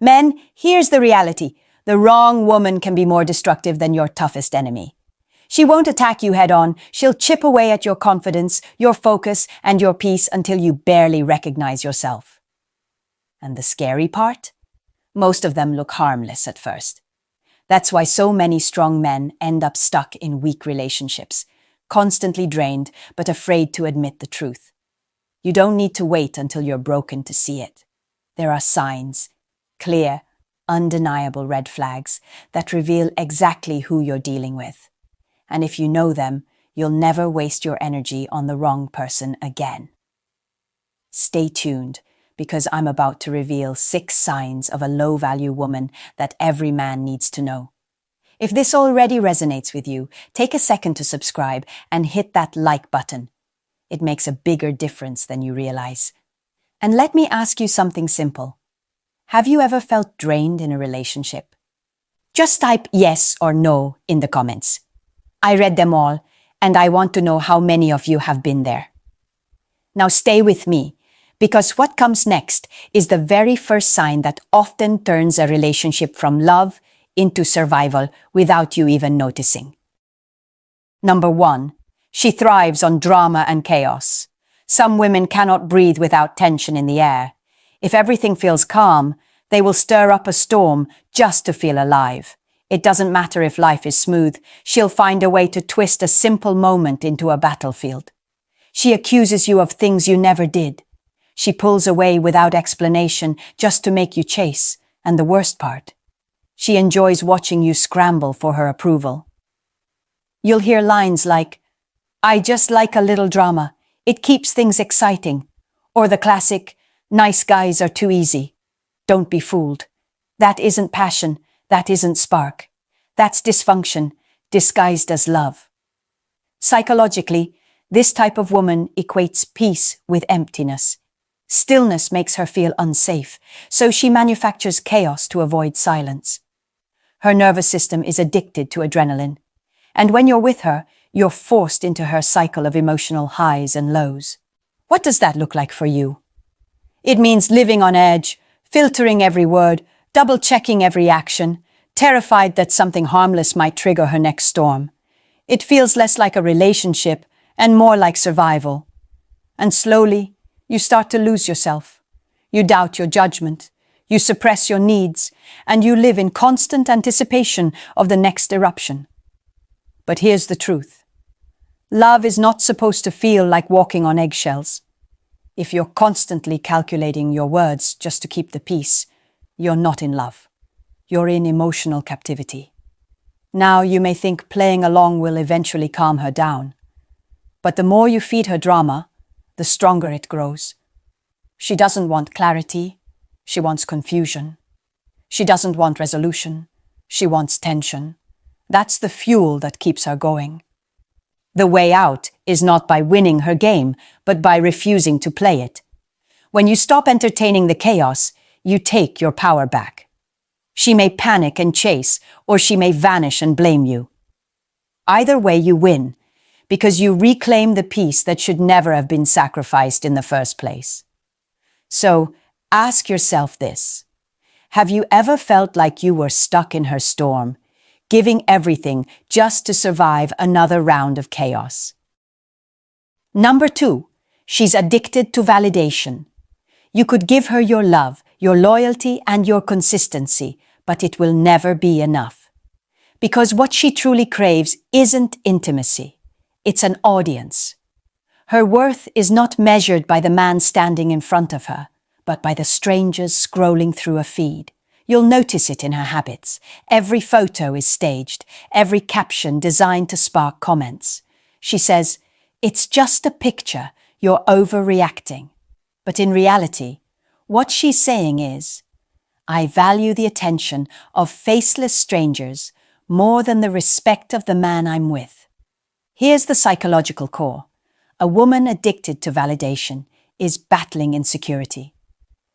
Men, here's the reality. The wrong woman can be more destructive than your toughest enemy. She won't attack you head-on. She'll chip away at your confidence, your focus, and your peace until you barely recognize yourself. And the scary part? Most of them look harmless at first. That's why so many strong men end up stuck in weak relationships, constantly drained but afraid to admit the truth. You don't need to wait until you're broken to see it. There are signs, clear, undeniable red flags that reveal exactly who you're dealing with. And if you know them, you'll never waste your energy on the wrong person again. Stay tuned, because I'm about to reveal 6 signs of a low-value woman that every man needs to know. If this already resonates with you, take a second to subscribe and hit that like button. It makes a bigger difference than you realize. And let me ask you something simple. Have you ever felt drained in a relationship? Just type yes or no in the comments. I read them all, and I want to know how many of you have been there. Now stay with me, because what comes next is the very first sign that often turns a relationship from love into survival without you even noticing. Number 1, she thrives on drama and chaos. Some women cannot breathe without tension in the air. If everything feels calm, they will stir up a storm just to feel alive. It doesn't matter if life is smooth, she'll find a way to twist a simple moment into a battlefield. She accuses you of things you never did. She pulls away without explanation just to make you chase, and the worst part, she enjoys watching you scramble for her approval. You'll hear lines like, "I just like a little drama. It keeps things exciting." Or the classic, "Nice guys are too easy." Don't be fooled. That isn't passion. That isn't spark. That's dysfunction, disguised as love. Psychologically, this type of woman equates peace with emptiness. Stillness makes her feel unsafe, so she manufactures chaos to avoid silence. Her nervous system is addicted to adrenaline, and when you're with her, you're forced into her cycle of emotional highs and lows. What does that look like for you? It means living on edge, filtering every word, double-checking every action, terrified that something harmless might trigger her next storm. It feels less like a relationship and more like survival. And slowly, you start to lose yourself. You doubt your judgment, you suppress your needs, and you live in constant anticipation of the next eruption. But here's the truth. Love is not supposed to feel like walking on eggshells. If you're constantly calculating your words just to keep the peace, you're not in love. You're in emotional captivity. Now you may think playing along will eventually calm her down. But the more you feed her drama, the stronger it grows. She doesn't want clarity. She wants confusion. She doesn't want resolution. She wants tension. That's the fuel that keeps her going. The way out is not by winning her game, but by refusing to play it. When you stop entertaining the chaos, you take your power back. She may panic and chase, or she may vanish and blame you. Either way, you win, because you reclaim the peace that should never have been sacrificed in the first place. So, ask yourself this. Have you ever felt like you were stuck in her storm, giving everything just to survive another round of chaos? Number 2, she's addicted to validation. You could give her your love, your loyalty, and your consistency, but it will never be enough. Because what she truly craves isn't intimacy. It's an audience. Her worth is not measured by the man standing in front of her, but by the strangers scrolling through a feed. You'll notice it in her habits. Every photo is staged, every caption designed to spark comments. She says, "It's just a picture, you're overreacting." But in reality, what she's saying is, "I value the attention of faceless strangers more than the respect of the man I'm with." Here's the psychological core. A woman addicted to validation is battling insecurity.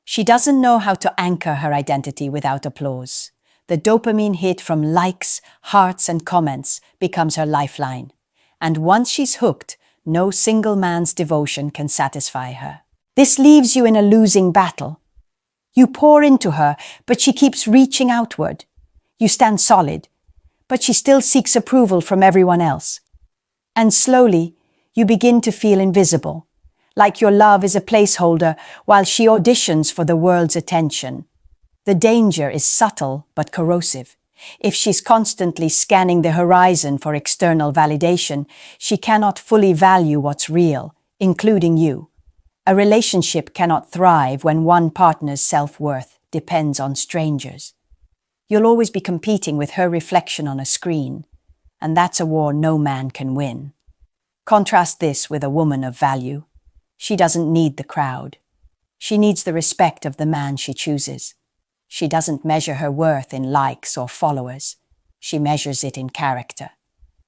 She doesn't know how to anchor her identity without applause. The dopamine hit from likes, hearts, and comments becomes her lifeline. And once she's hooked, no single man's devotion can satisfy her. This leaves you in a losing battle. You pour into her, but she keeps reaching outward. You stand solid, but she still seeks approval from everyone else. And slowly, you begin to feel invisible, like your love is a placeholder while she auditions for the world's attention. The danger is subtle but corrosive. If she's constantly scanning the horizon for external validation, she cannot fully value what's real, including you. A relationship cannot thrive when one partner's self-worth depends on strangers. You'll always be competing with her reflection on a screen, and that's a war no man can win. Contrast this with a woman of value. She doesn't need the crowd. She needs the respect of the man she chooses. She doesn't measure her worth in likes or followers. She measures it in character.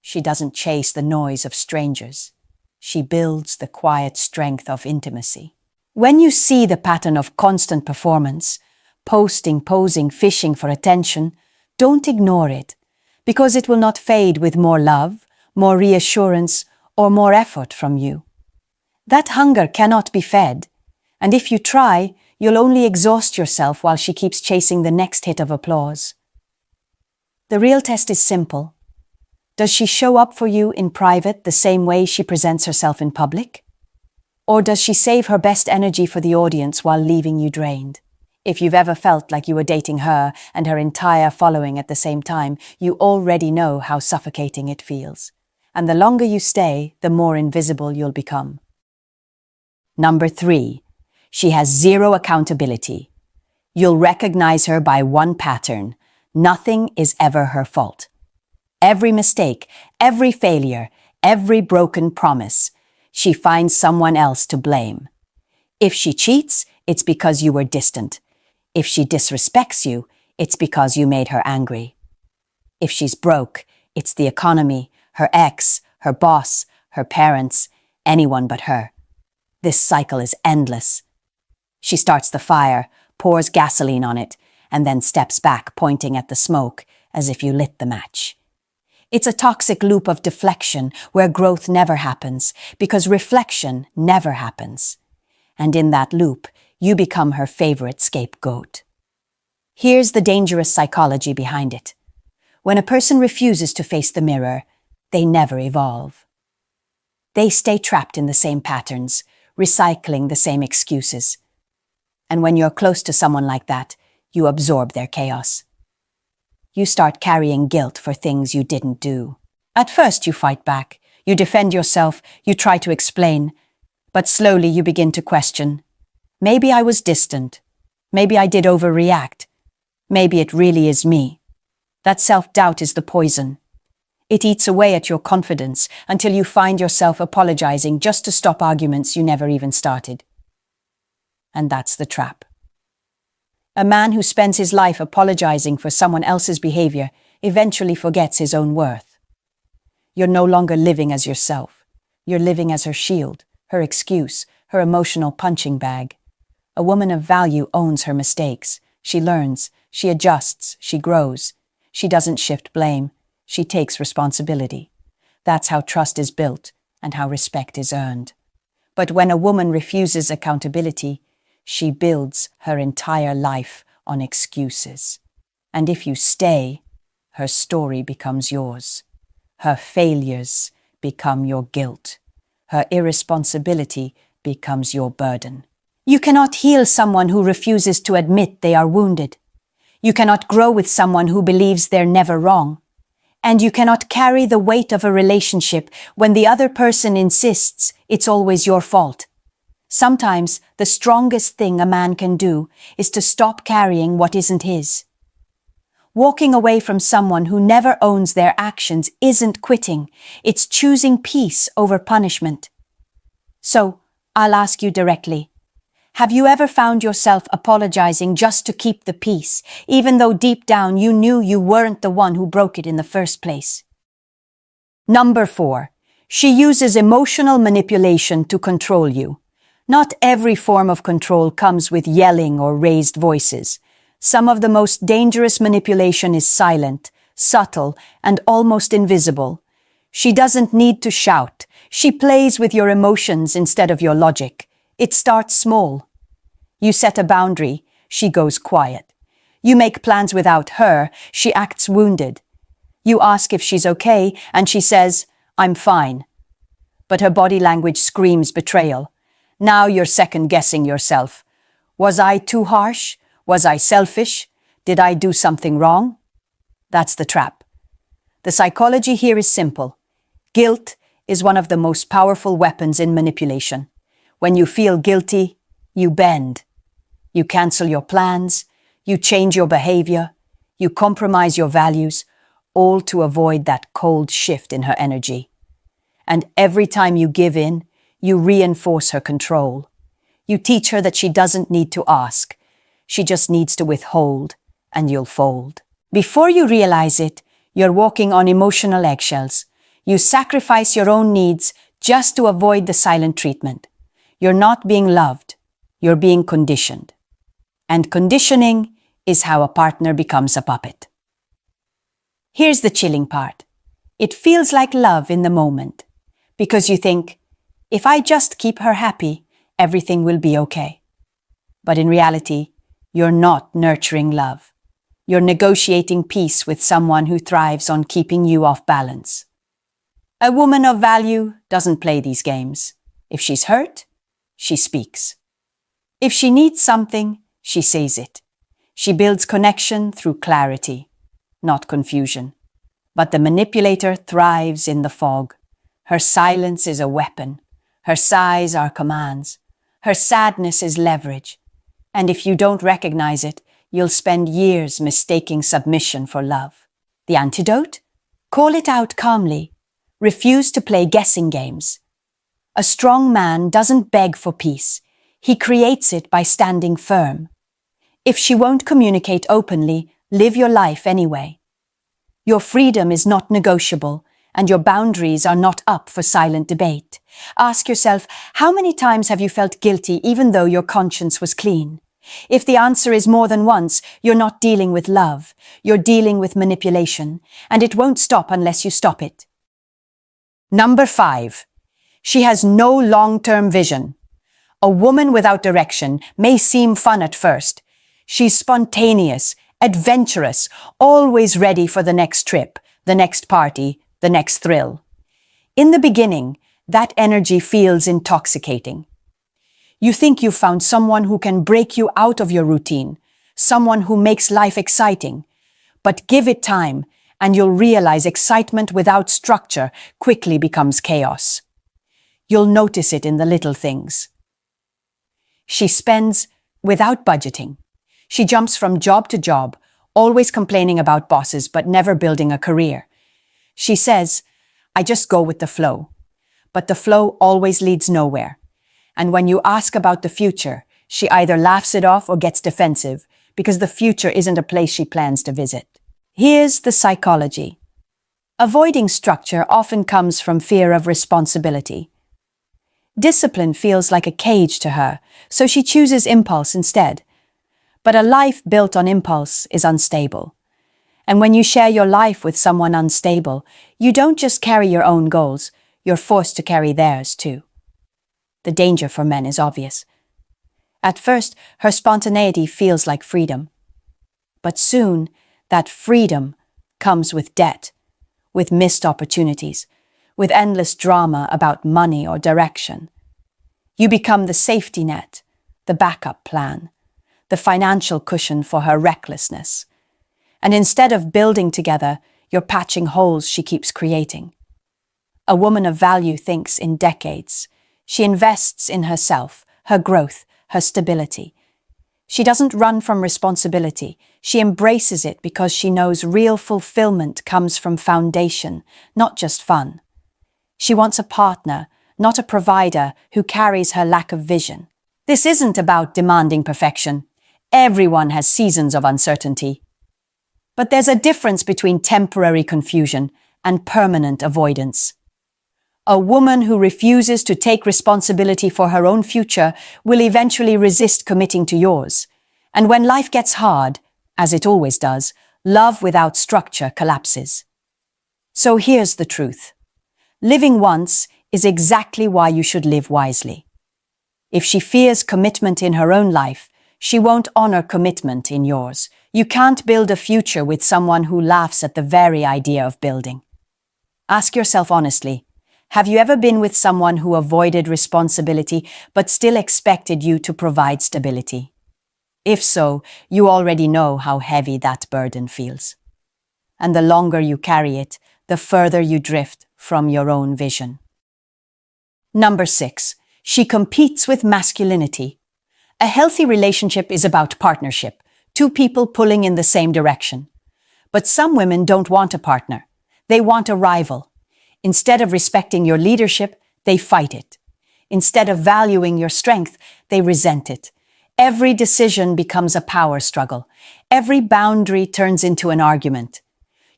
She doesn't chase the noise of strangers. She builds the quiet strength of intimacy. When you see the pattern of constant performance, posting, posing, fishing for attention, don't ignore it, because it will not fade with more love, more reassurance, or more effort from you. That hunger cannot be fed, and if you try, you'll only exhaust yourself while she keeps chasing the next hit of applause. The real test is simple. Does she show up for you in private the same way she presents herself in public? Or does she save her best energy for the audience while leaving you drained? If you've ever felt like you were dating her and her entire following at the same time, you already know how suffocating it feels. And the longer you stay, the more invisible you'll become. Number 3. She has zero accountability. You'll recognize her by one pattern. Nothing is ever her fault. Every mistake, every failure, every broken promise, she finds someone else to blame. If she cheats, it's because you were distant. If she disrespects you, it's because you made her angry. If she's broke, it's the economy, her ex, her boss, her parents, anyone but her. This cycle is endless. She starts the fire, pours gasoline on it, and then steps back, pointing at the smoke, as if you lit the match. It's a toxic loop of deflection where growth never happens, because reflection never happens. And in that loop, you become her favorite scapegoat. Here's the dangerous psychology behind it. When a person refuses to face the mirror, they never evolve. They stay trapped in the same patterns, recycling the same excuses. And when you're close to someone like that, you absorb their chaos. You start carrying guilt for things you didn't do. At first you fight back, you defend yourself, you try to explain, but slowly you begin to question. Maybe I was distant. Maybe I did overreact. Maybe it really is me. That self-doubt is the poison. It eats away at your confidence until you find yourself apologizing just to stop arguments you never even started. And that's the trap. A man who spends his life apologizing for someone else's behavior eventually forgets his own worth. You're no longer living as yourself. You're living as her shield, her excuse, her emotional punching bag. A woman of value owns her mistakes. She learns, she adjusts, she grows. She doesn't shift blame. She takes responsibility. That's how trust is built and how respect is earned. But when a woman refuses accountability, she builds her entire life on excuses. And if you stay, her story becomes yours. Her failures become your guilt. Her irresponsibility becomes your burden. You cannot heal someone who refuses to admit they are wounded. You cannot grow with someone who believes they're never wrong. And you cannot carry the weight of a relationship when the other person insists it's always your fault. Sometimes the strongest thing a man can do is to stop carrying what isn't his. Walking away from someone who never owns their actions isn't quitting, it's choosing peace over punishment. So, I'll ask you directly, have you ever found yourself apologizing just to keep the peace, even though deep down you knew you weren't the one who broke it in the first place? Number 4. She uses emotional manipulation to control you. Not every form of control comes with yelling or raised voices. Some of the most dangerous manipulation is silent, subtle, and almost invisible. She doesn't need to shout. She plays with your emotions instead of your logic. It starts small. You set a boundary. she goes quiet. You make plans without her, she acts wounded. You ask if she's okay, and she says, "I'm fine." But her body language screams betrayal. Now you're second-guessing yourself. Was I too harsh? Was I selfish? Did I do something wrong? That's the trap. The psychology here is simple. Guilt is one of the most powerful weapons in manipulation. When you feel guilty, you bend. You cancel your plans, you change your behavior, you compromise your values, all to avoid that cold shift in her energy. And every time you give in, you reinforce her control. You teach her that she doesn't need to ask. She just needs to withhold, and you'll fold. Before you realize it, you're walking on emotional eggshells. You sacrifice your own needs just to avoid the silent treatment. You're not being loved, you're being conditioned. And conditioning is how a partner becomes a puppet. Here's the chilling part. It feels like love in the moment, because you think, if I just keep her happy, everything will be okay. But in reality, you're not nurturing love. You're negotiating peace with someone who thrives on keeping you off balance. A woman of value doesn't play these games. If she's hurt, she speaks. If she needs something, she says it. She builds connection through clarity, not confusion. But the manipulator thrives in the fog. Her silence is a weapon. Her sighs are commands. Her sadness is leverage. And if you don't recognize it, you'll spend years mistaking submission for love. The antidote? Call it out calmly. Refuse to play guessing games. A strong man doesn't beg for peace. He creates it by standing firm. If she won't communicate openly, live your life anyway. Your freedom is not negotiable, and your boundaries are not up for silent debate. Ask yourself, how many times have you felt guilty even though your conscience was clean? If the answer is more than once, you're not dealing with love. You're dealing with manipulation, and it won't stop unless you stop it. Number 5. She has no long-term vision. A woman without direction may seem fun at first. She's spontaneous, adventurous, always ready for the next trip, the next party, the next thrill. In the beginning, that energy feels intoxicating. You think you've found someone who can break you out of your routine, someone who makes life exciting. But give it time, and you'll realize excitement without structure quickly becomes chaos. You'll notice it in the little things. She spends without budgeting. She jumps from job to job, always complaining about bosses but never building a career. She says, "I just go with the flow." But the flow always leads nowhere. And when you ask about the future, she either laughs it off or gets defensive because the future isn't a place she plans to visit. Here's the psychology. Avoiding structure often comes from fear of responsibility. Discipline feels like a cage to her, so she chooses impulse instead. But a life built on impulse is unstable. And when you share your life with someone unstable, you don't just carry your own goals, you're forced to carry theirs too. The danger for men is obvious. At first, her spontaneity feels like freedom. But soon, that freedom comes with debt, with missed opportunities, with endless drama about money or direction. You become the safety net, the backup plan, the financial cushion for her recklessness. And instead of building together, you're patching holes she keeps creating. A woman of value thinks in decades. She invests in herself, her growth, her stability. She doesn't run from responsibility. She embraces it because she knows real fulfillment comes from foundation, not just fun. She wants a partner, not a provider who carries her lack of vision. This isn't about demanding perfection. Everyone has seasons of uncertainty. But there's a difference between temporary confusion and permanent avoidance. A woman who refuses to take responsibility for her own future will eventually resist committing to yours. And when life gets hard, as it always does, love without structure collapses. So here's the truth. Living once is exactly why you should live wisely. If she fears commitment in her own life, She won't honor commitment in yours. You can't build a future with someone who laughs at the very idea of building. Ask yourself honestly, have you ever been with someone who avoided responsibility but still expected you to provide stability? If so, you already know how heavy that burden feels. And the longer you carry it, the further you drift from your own vision. Number 6, she competes with masculinity. A healthy relationship is about partnership, two people pulling in the same direction. But some women don't want a partner. They want a rival. Instead of respecting your leadership, they fight it. Instead of valuing your strength, they resent it. Every decision becomes a power struggle. Every boundary turns into an argument.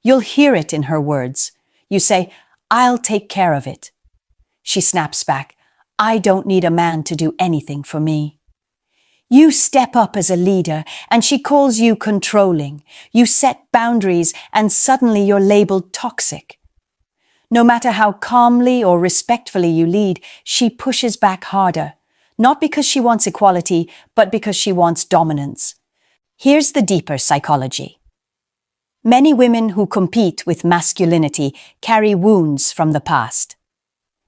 You'll hear it in her words. You say, "I'll take care of it." She snaps back, "I don't need a man to do anything for me." You step up as a leader, and she calls you controlling. You set boundaries, and suddenly you're labeled toxic. No matter how calmly or respectfully you lead, she pushes back harder. Not because she wants equality, but because she wants dominance. Here's the deeper psychology. Many women who compete with masculinity carry wounds from the past.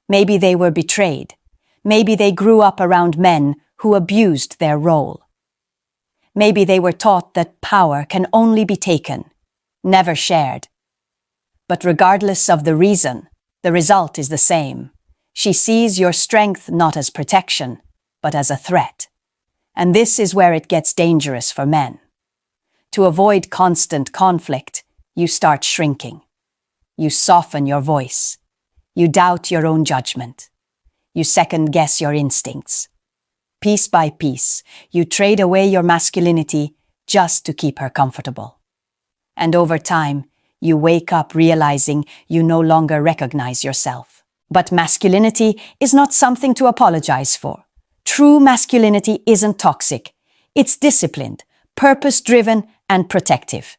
Maybe they were betrayed. Maybe they grew up around men who abused their role. Maybe they were taught that power can only be taken, never shared. But regardless of the reason, the result is the same. She sees your strength not as protection, but as a threat. And this is where it gets dangerous for men. To avoid constant conflict, you start shrinking. You soften your voice. You doubt your own judgment. You second-guess your instincts. Piece by piece, you trade away your masculinity just to keep her comfortable. And over time, you wake up realizing you no longer recognize yourself. But masculinity is not something to apologize for. True masculinity isn't toxic. It's disciplined, purpose-driven, and protective.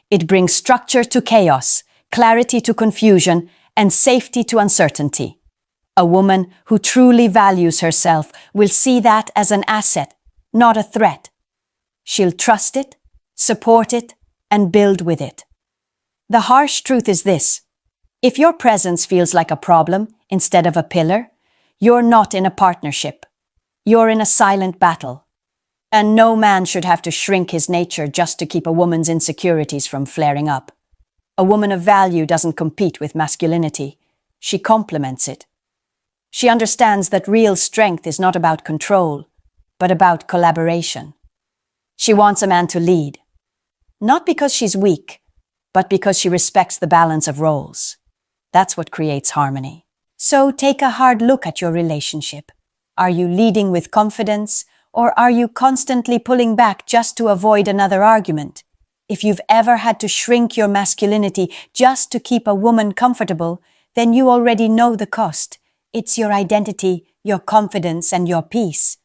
It brings structure to chaos, clarity to confusion, and safety to uncertainty. A woman who truly values herself will see that as an asset, not a threat. She'll trust it, support it, and build with it. The harsh truth is this: if your presence feels like a problem instead of a pillar, you're not in a partnership. You're in a silent battle. And no man should have to shrink his nature just to keep a woman's insecurities from flaring up. A woman of value doesn't compete with masculinity. She complements it. She understands that real strength is not about control, but about collaboration. She wants a man to lead, not because she's weak, but because she respects the balance of roles. That's what creates harmony. So take a hard look at your relationship. Are you leading with confidence, or are you constantly pulling back just to avoid another argument? If you've ever had to shrink your masculinity just to keep a woman comfortable, then you already know the cost. It's your identity, your confidence, and your peace.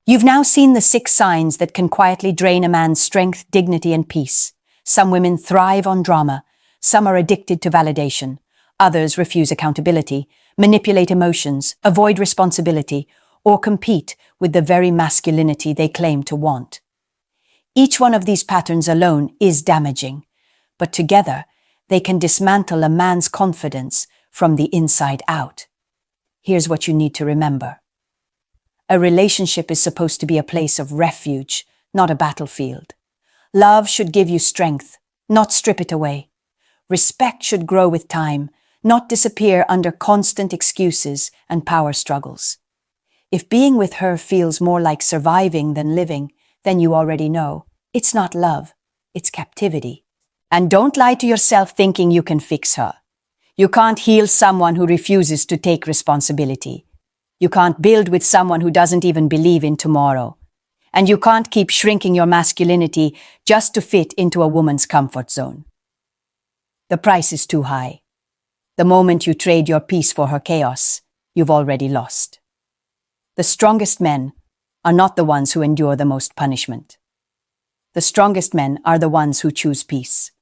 You've now seen the 6 signs that can quietly drain a man's strength, dignity, and peace. Some women thrive on drama. Some are addicted to validation. Others refuse accountability, manipulate emotions, avoid responsibility, or compete with the very masculinity they claim to want. Each one of these patterns alone is damaging, but together they can dismantle a man's confidence from the inside out. Here's what you need to remember. A relationship is supposed to be a place of refuge, not a battlefield. Love should give you strength, not strip it away. Respect should grow with time, not disappear under constant excuses and power struggles. If being with her feels more like surviving than living, then you already know it's not love, it's captivity. And don't lie to yourself thinking you can fix her. You can't heal someone who refuses to take responsibility. You can't build with someone who doesn't even believe in tomorrow. And you can't keep shrinking your masculinity just to fit into a woman's comfort zone. The price is too high. The moment you trade your peace for her chaos, you've already lost. The strongest men are not the ones who endure the most punishment. The strongest men are the ones who choose peace,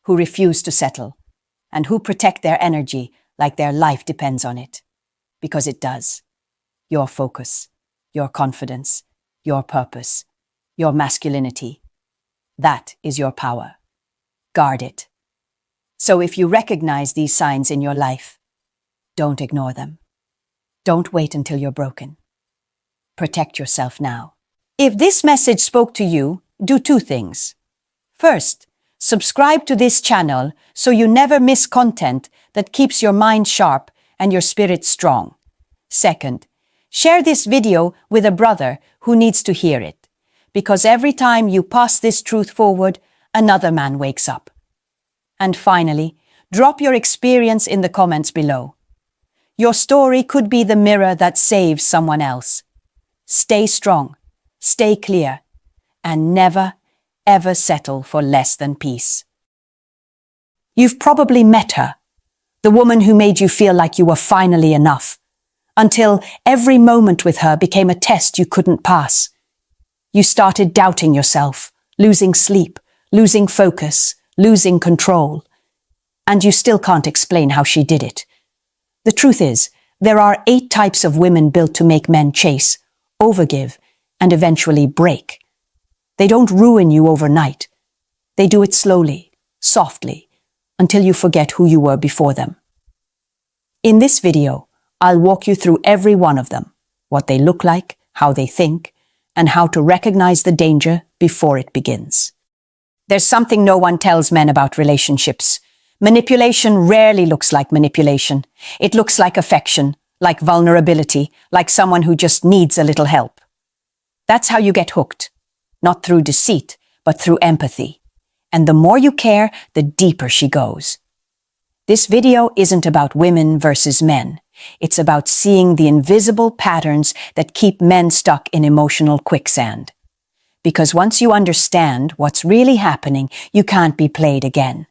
who refuse to settle, and who protect their energy like their life depends on it. Because it does. Your focus, your confidence, your purpose, your masculinity. That is your power. Guard it. So if you recognize these signs in your life, don't ignore them. Don't wait until you're broken. Protect yourself now. If this message spoke to you, do two things. First, subscribe to this channel so you never miss content that keeps your mind sharp and your spirit strong. Second, share this video with a brother who needs to hear it, because every time you pass this truth forward, another man wakes up. And finally, drop your experience in the comments below. Your story could be the mirror that saves someone else. Stay strong, stay clear, and never, ever settle for less than peace. You've probably met her, the woman who made you feel like you were finally enough, until every moment with her became a test you couldn't pass. You started doubting yourself, losing sleep, losing focus, losing control. And you still can't explain how she did it. The truth is, there are 8 types of women built to make men chase, overgive, and eventually break. They don't ruin you overnight. They do it slowly, softly, until you forget who you were before them. In this video, I'll walk you through every one of them, what they look like, how they think, and how to recognize the danger before it begins. There's something no one tells men about relationships. Manipulation rarely looks like manipulation. It looks like affection, like vulnerability, like someone who just needs a little help. That's how you get hooked. Not through deceit, but through empathy. And the more you care, the deeper she goes. This video isn't about women versus men. It's about seeing the invisible patterns that keep men stuck in emotional quicksand. Because once you understand what's really happening, you can't be played again.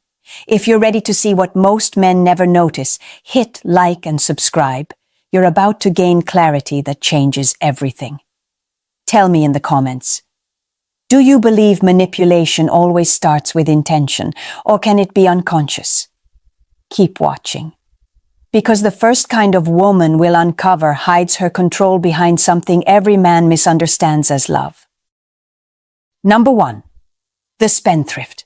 If you're ready to see what most men never notice, hit like and subscribe. You're about to gain clarity that changes everything. Tell me in the comments, do you believe manipulation always starts with intention, or can it be unconscious? Keep watching. Because the first kind of woman we'll uncover hides her control behind something every man misunderstands as love. Number 1. The spendthrift.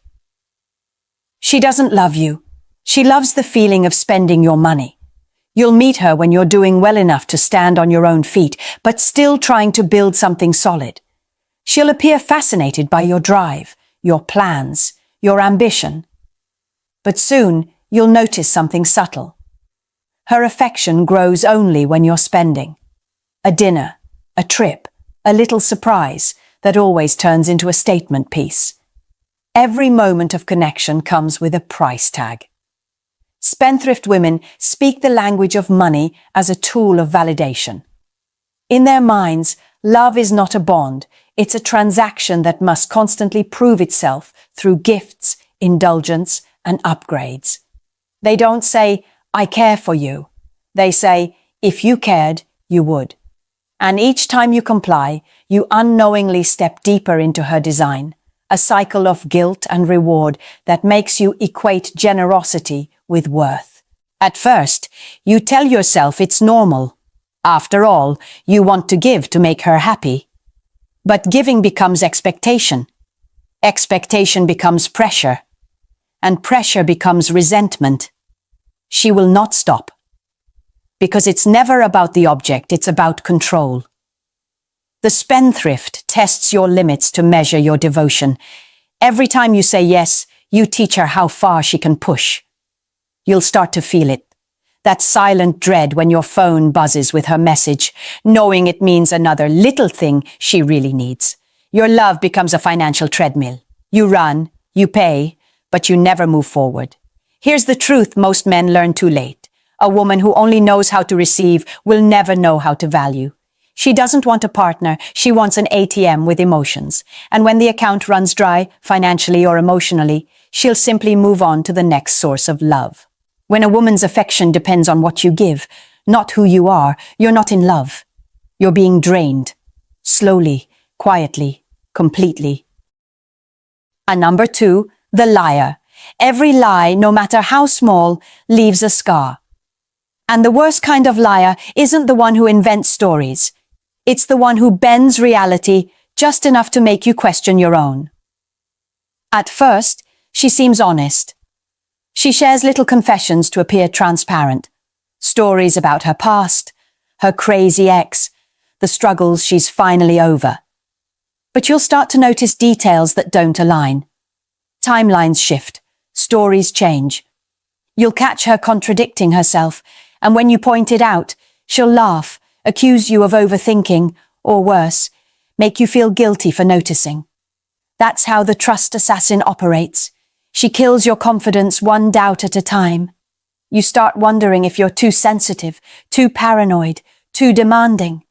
She doesn't love you. She loves the feeling of spending your money. You'll meet her when you're doing well enough to stand on your own feet, but still trying to build something solid. She'll appear fascinated by your drive, your plans, your ambition. But soon, you'll notice something subtle. Her affection grows only when you're spending. A dinner, a trip, a little surprise that always turns into a statement piece. Every moment of connection comes with a price tag. Spendthrift women speak the language of money as a tool of validation. In their minds, love is not a bond, it's a transaction that must constantly prove itself through gifts, indulgence, and upgrades. They don't say, I care for you. They say, if you cared, you would. And each time you comply, you unknowingly step deeper into her design, a cycle of guilt and reward that makes you equate generosity with worth. At first, you tell yourself it's normal. After all, you want to give to make her happy. But giving becomes expectation. Expectation becomes pressure. And pressure becomes resentment. She will not stop. Because it's never about the object, it's about control. The spendthrift tests your limits to measure your devotion. Every time you say yes, you teach her how far she can push. You'll start to feel it. That silent dread when your phone buzzes with her message, knowing it means another little thing she really needs. Your love becomes a financial treadmill. You run, you pay, but you never move forward. Here's the truth most men learn too late. A woman who only knows how to receive will never know how to value. She doesn't want a partner, she wants an ATM with emotions. And when the account runs dry, financially or emotionally, she'll simply move on to the next source of love. When a woman's affection depends on what you give, not who you are, you're not in love. You're being drained. Slowly, quietly, completely. And number 2, the liar. Every lie, no matter how small, leaves a scar. And the worst kind of liar isn't the one who invents stories. It's the one who bends reality just enough to make you question your own. At first, she seems honest. She shares little confessions to appear transparent. Stories about her past, her crazy ex, the struggles she's finally over. But you'll start to notice details that don't align. Timelines shift, stories change. You'll catch her contradicting herself, and when you point it out, she'll laugh, accuse you of overthinking, or worse, make you feel guilty for noticing. That's how the trust assassin operates. She kills your confidence one doubt at a time. You start wondering if you're too sensitive, too paranoid, too demanding.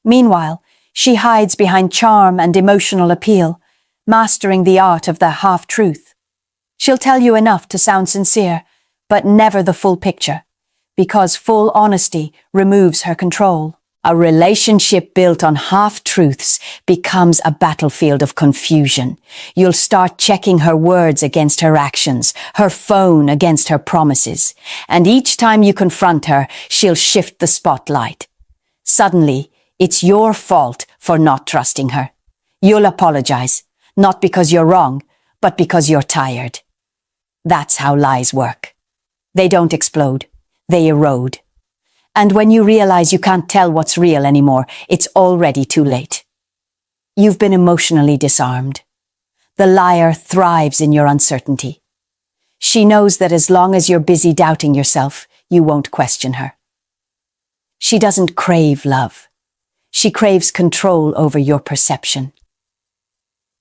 Meanwhile, she hides behind charm and emotional appeal, mastering the art of the half-truth. She'll tell you enough to sound sincere, but never the full picture, because full honesty removes her control. A relationship built on half-truths becomes a battlefield of confusion. You'll start checking her words against her actions, her phone against her promises, and each time you confront her, she'll shift the spotlight. Suddenly, it's your fault for not trusting her. You'll apologize, not because you're wrong, but because you're tired. That's how lies work. They don't explode, they erode. And when you realize you can't tell what's real anymore, it's already too late. You've been emotionally disarmed. The liar thrives in your uncertainty. She knows that as long as you're busy doubting yourself, you won't question her. She doesn't crave love. She craves control over your perception.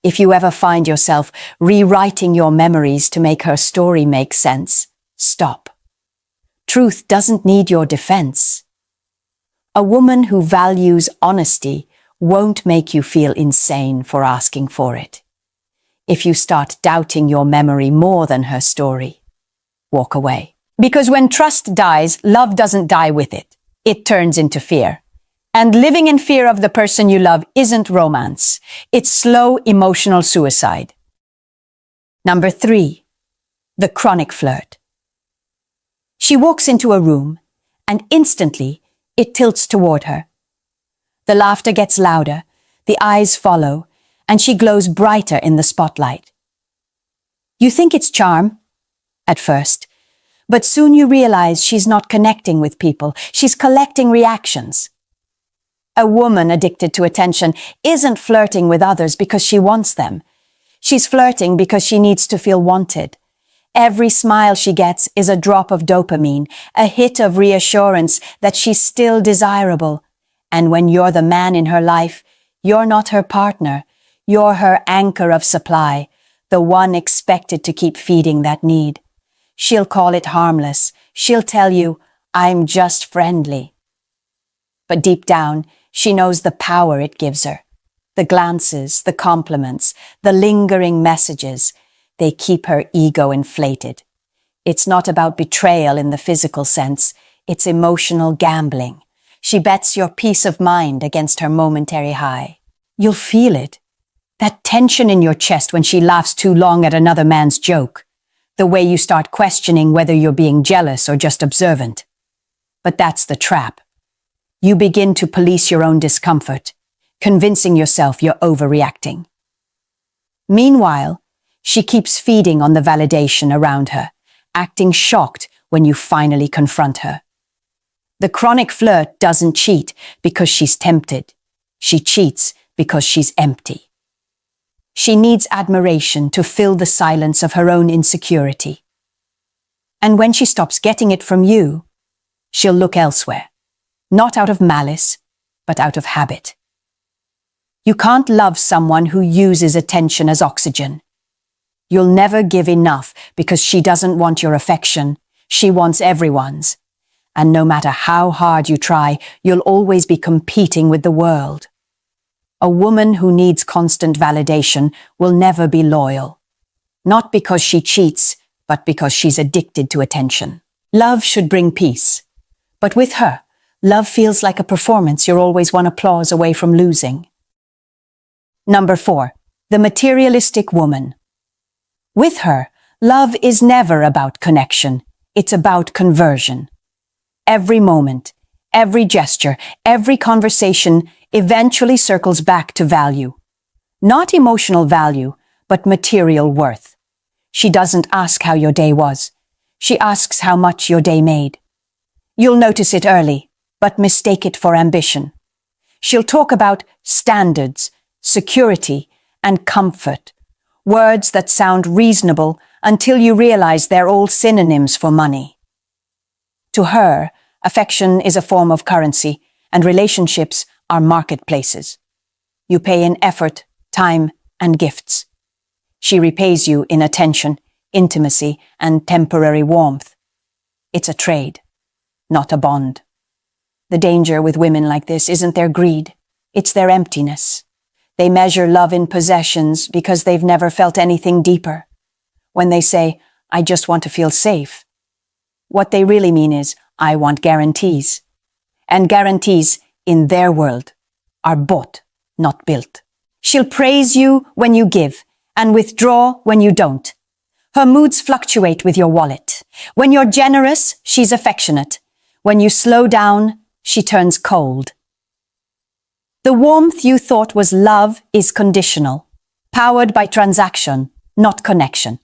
If you ever find yourself rewriting your memories to make her story make sense, stop. Truth doesn't need your defense. A woman who values honesty won't make you feel insane for asking for it. If you start doubting your memory more than her story, walk away. Because when trust dies, love doesn't die with it. It turns into fear. And living in fear of the person you love isn't romance. It's slow emotional suicide. Number 3, the chronic flirt. She walks into a room, and instantly it tilts toward her. The laughter gets louder, the eyes follow, and she glows brighter in the spotlight. You think it's charm, at first, but soon you realize she's not connecting with people, she's collecting reactions. A woman addicted to attention isn't flirting with others because she wants them. She's flirting because she needs to feel wanted. Every smile she gets is a drop of dopamine, a hit of reassurance that she's still desirable. And when you're the man in her life, you're not her partner. You're her anchor of supply, the one expected to keep feeding that need. She'll call it harmless. She'll tell you, I'm just friendly. But deep down, she knows the power it gives her. The glances, the compliments, the lingering messages, they keep her ego inflated. It's not about betrayal in the physical sense, it's emotional gambling. She bets your peace of mind against her momentary high. You'll feel it. That tension in your chest when she laughs too long at another man's joke. The way you start questioning whether you're being jealous or just observant. But that's the trap. You begin to police your own discomfort, convincing yourself you're overreacting. Meanwhile, she keeps feeding on the validation around her, acting shocked when you finally confront her. The chronic flirt doesn't cheat because she's tempted. She cheats because she's empty. She needs admiration to fill the silence of her own insecurity. And when she stops getting it from you, she'll look elsewhere, not out of malice, but out of habit. You can't love someone who uses attention as oxygen. You'll never give enough because she doesn't want your affection. She wants everyone's. And no matter how hard you try, you'll always be competing with the world. A woman who needs constant validation will never be loyal. Not because she cheats, but because she's addicted to attention. Love should bring peace. But with her, love feels like a performance you're always one applause away from losing. Number 4, the materialistic woman. With her, love is never about connection. It's about conversion. Every moment, every gesture, every conversation eventually circles back to value. Not emotional value, but material worth. She doesn't ask how your day was. She asks how much your day made. You'll notice it early, but mistake it for ambition. She'll talk about standards, security, and comfort, words that sound reasonable until you realize they're all synonyms for money. To her, affection is a form of currency, and relationships are marketplaces. You pay in effort, time, and gifts. She repays you in attention, intimacy, and temporary warmth. It's a trade, not a bond. The danger with women like this isn't their greed, it's their emptiness. They measure love in possessions because they've never felt anything deeper. When they say, "I just want to feel safe," what they really mean is, "I want guarantees." And guarantees, in their world, are bought, not built. She'll praise you when you give and withdraw when you don't. Her moods fluctuate with your wallet. When you're generous, she's affectionate. When you slow down, she turns cold. The warmth you thought was love is conditional, powered by transaction, not connection.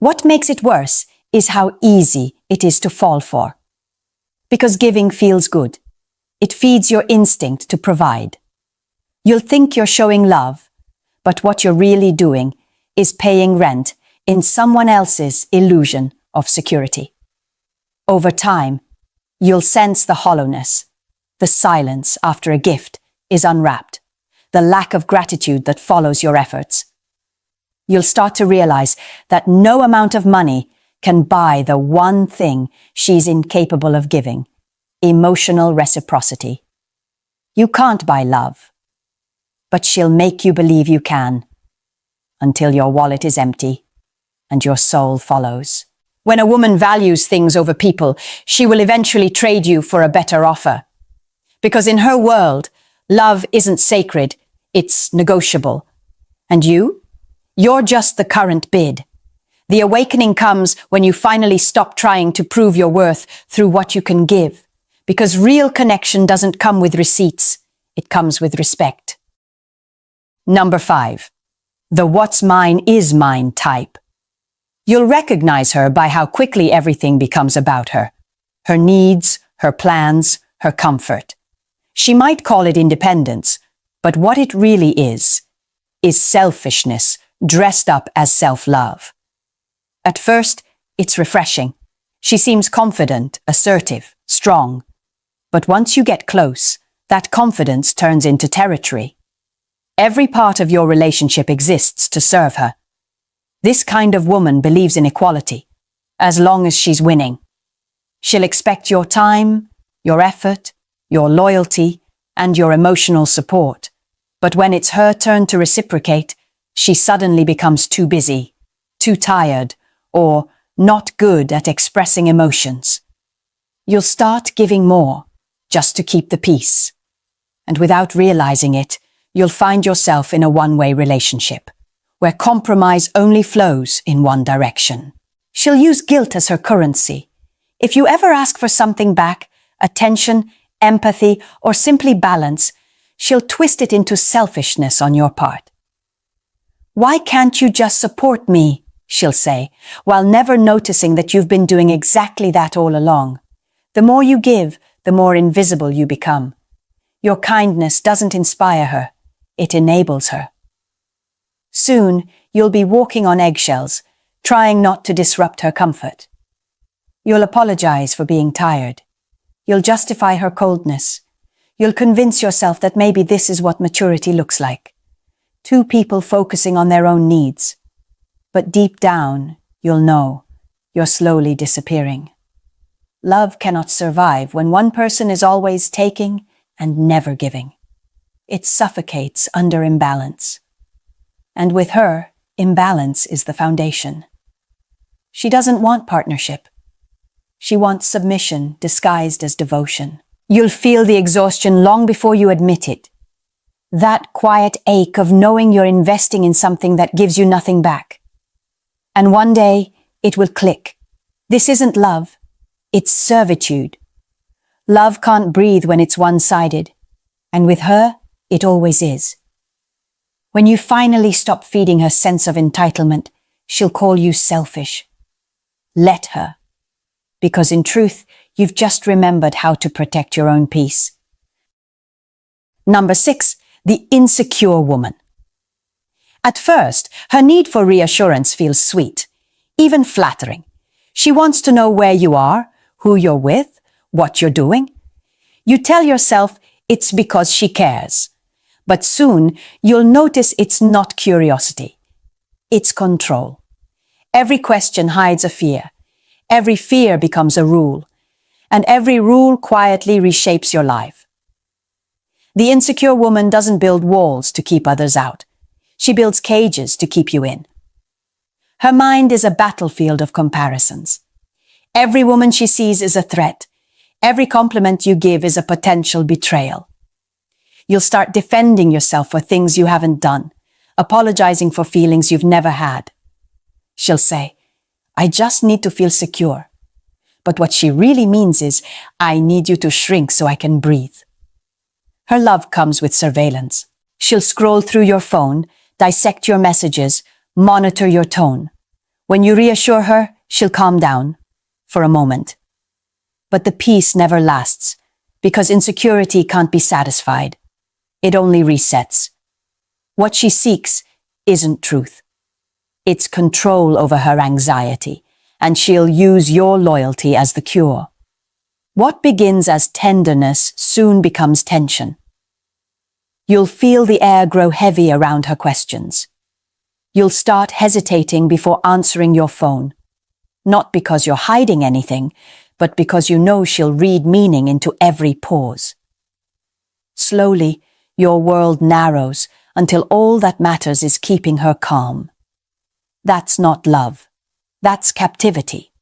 What makes it worse is how easy it is to fall for. Because giving feels good. It feeds your instinct to provide. You'll think you're showing love, but what you're really doing is paying rent in someone else's illusion of security. Over time, you'll sense the hollowness, the silence after a gift is unwrapped, the lack of gratitude that follows your efforts. You'll start to realize that no amount of money can buy the one thing she's incapable of giving: emotional reciprocity. You can't buy love, but she'll make you believe you can, until your wallet is empty and your soul follows. When a woman values things over people, she will eventually trade you for a better offer. Because in her world, love isn't sacred, it's negotiable. And you're just the current bid. The awakening comes when you finally stop trying to prove your worth through what you can give. Because real connection doesn't come with receipts, it comes with respect. Number 5. The what's mine is mine type. You'll recognize her by how quickly everything becomes about her. Her needs, her plans, her comfort. She might call it independence, but what it really is selfishness dressed up as self-love. At first, it's refreshing. She seems confident, assertive, strong. But once you get close, that confidence turns into territory. Every part of your relationship exists to serve her. This kind of woman believes in equality, as long as she's winning. She'll expect your time, your effort, your loyalty, and your emotional support. But when it's her turn to reciprocate, she suddenly becomes too busy, too tired, or not good at expressing emotions. You'll start giving more, just to keep the peace. And without realizing it, you'll find yourself in a one-way relationship, where compromise only flows in one direction. She'll use guilt as her currency. If you ever ask for something back, attention, empathy, or simply balance, she'll twist it into selfishness on your part. "Why can't you just support me?" she'll say, while never noticing that you've been doing exactly that all along. The more you give, the more invisible you become. Your kindness doesn't inspire her, it enables her. Soon, you'll be walking on eggshells, trying not to disrupt her comfort. You'll apologize for being tired. You'll justify her coldness. You'll convince yourself that maybe this is what maturity looks like. Two people focusing on their own needs. But deep down, you'll know you're slowly disappearing. Love cannot survive when one person is always taking and never giving. It suffocates under imbalance. And with her, imbalance is the foundation. She doesn't want partnership. She wants submission disguised as devotion. You'll feel the exhaustion long before you admit it. That quiet ache of knowing you're investing in something that gives you nothing back. And one day, it will click. This isn't love, it's servitude. Love can't breathe when it's one-sided, and with her, it always is. When you finally stop feeding her sense of entitlement, she'll call you selfish. Let her. Because in truth, you've just remembered how to protect your own peace. Number 6, the insecure woman. At first, her need for reassurance feels sweet, even flattering. She wants to know where you are, who you're with, what you're doing. You tell yourself it's because she cares. But soon, you'll notice it's not curiosity. It's control. Every question hides a fear. Every fear becomes a rule. And every rule quietly reshapes your life. The insecure woman doesn't build walls to keep others out. She builds cages to keep you in. Her mind is a battlefield of comparisons. Every woman she sees is a threat. Every compliment you give is a potential betrayal. You'll start defending yourself for things you haven't done, apologizing for feelings you've never had. She'll say, "I just need to feel secure." But what she really means is, "I need you to shrink so I can breathe." Her love comes with surveillance. She'll scroll through your phone, dissect your messages, monitor your tone. When you reassure her, she'll calm down for a moment. But the peace never lasts, because insecurity can't be satisfied. It only resets. What she seeks isn't truth. It's control over her anxiety, and she'll use your loyalty as the cure. What begins as tenderness soon becomes tension. You'll feel the air grow heavy around her questions. You'll start hesitating before answering your phone, not because you're hiding anything, but because you know she'll read meaning into every pause. Slowly, your world narrows until all that matters is keeping her calm. That's not love. That's captivity.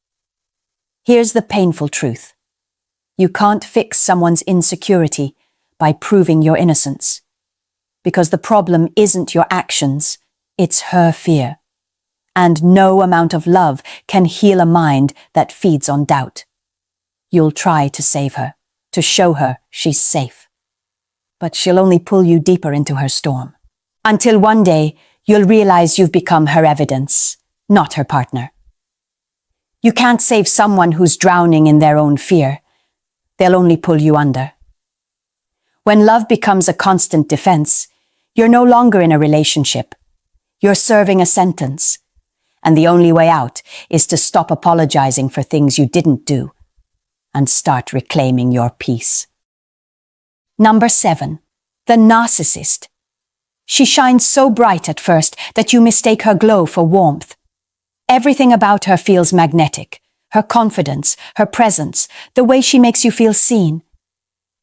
Here's the painful truth. You can't fix someone's insecurity by proving your innocence. Because the problem isn't your actions, it's her fear. And no amount of love can heal a mind that feeds on doubt. You'll try to save her, to show her she's safe. But she'll only pull you deeper into her storm. Until one day, you'll realize you've become her evidence, not her partner. You can't save someone who's drowning in their own fear. They'll only pull you under. When love becomes a constant defense, you're no longer in a relationship. You're serving a sentence. And the only way out is to stop apologizing for things you didn't do and start reclaiming your peace. Number 7, the narcissist. She shines so bright at first that you mistake her glow for warmth. Everything about her feels magnetic. Her confidence, her presence, the way she makes you feel seen.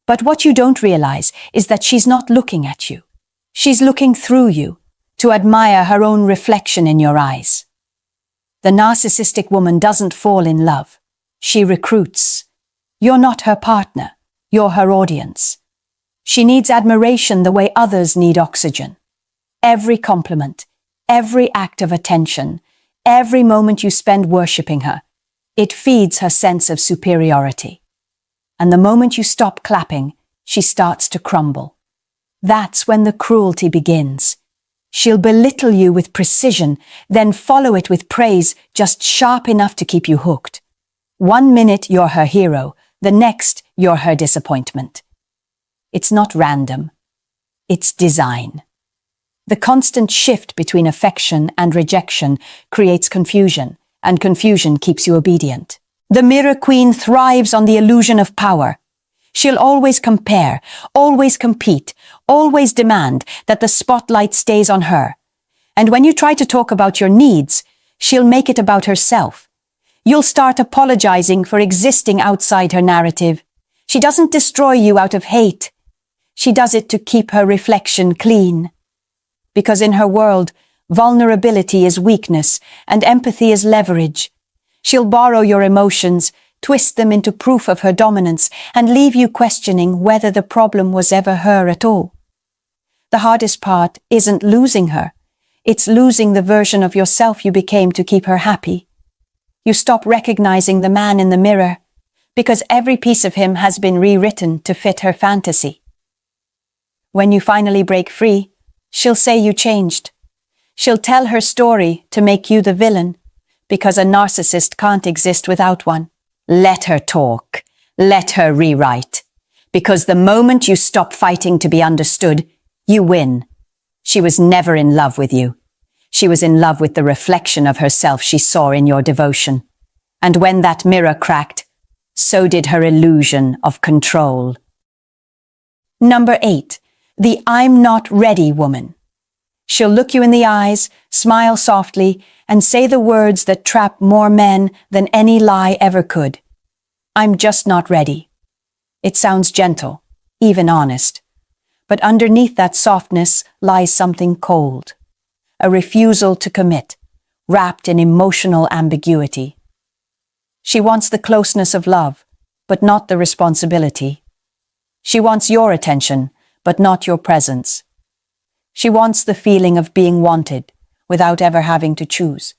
But what you don't realize is that she's not looking at you. She's looking through you to admire her own reflection in your eyes. The narcissistic woman doesn't fall in love. She recruits. You're not her partner. You're her audience. She needs admiration the way others need oxygen. Every compliment, every act of attention, every moment you spend worshipping her, it feeds her sense of superiority. And the moment you stop clapping, she starts to crumble. That's when the cruelty begins. She'll belittle you with precision, then follow it with praise just sharp enough to keep you hooked. One minute you're her hero, the next you're her disappointment. It's not random. It's design. The constant shift between affection and rejection creates confusion, and confusion keeps you obedient. The Mirror Queen thrives on the illusion of power. She'll always compare, always compete, always demand that the spotlight stays on her. And when you try to talk about your needs, she'll make it about herself. You'll start apologizing for existing outside her narrative. She doesn't destroy you out of hate. She does it to keep her reflection clean. Because in her world, vulnerability is weakness and empathy is leverage. She'll borrow your emotions, twist them into proof of her dominance, and leave you questioning whether the problem was ever her at all. The hardest part isn't losing her. It's losing the version of yourself you became to keep her happy. You stop recognizing the man in the mirror because every piece of him has been rewritten to fit her fantasy. When you finally break free, She'll say you changed. She'll tell her story to make you the villain, because a narcissist can't exist without one. Let her talk. Let her rewrite. Because the moment you stop fighting to be understood, you win. She was never in love with you. She was in love with the reflection of herself she saw in your devotion. And when that mirror cracked, so did her illusion of control. Number 8, the I'm not ready woman. She'll look you in the eyes, smile softly, and say the words that trap more men than any lie ever could. I'm just not ready. It sounds gentle, even honest. But underneath that softness lies something cold. A refusal to commit, wrapped in emotional ambiguity. She wants the closeness of love, but not the responsibility. She wants your attention, but not your presence. She wants the feeling of being wanted, without ever having to choose.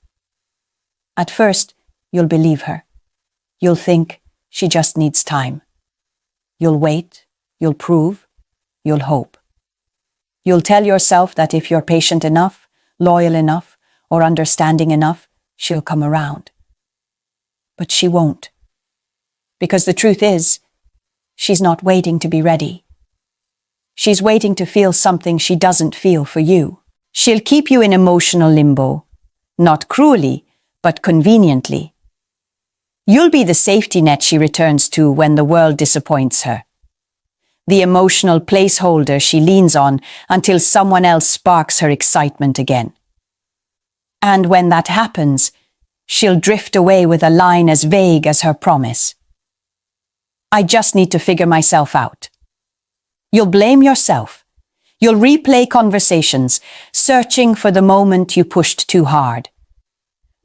At first, you'll believe her. You'll think she just needs time. You'll wait, you'll prove, you'll hope. You'll tell yourself that if you're patient enough, loyal enough, or understanding enough, she'll come around. But she won't. Because the truth is, she's not waiting to be ready. She's waiting to feel something she doesn't feel for you. She'll keep you in emotional limbo, not cruelly, but conveniently. You'll be the safety net she returns to when the world disappoints her. The emotional placeholder she leans on until someone else sparks her excitement again. And when that happens, she'll drift away with a line as vague as her promise. I just need to figure myself out. You'll blame yourself. You'll replay conversations, searching for the moment you pushed too hard.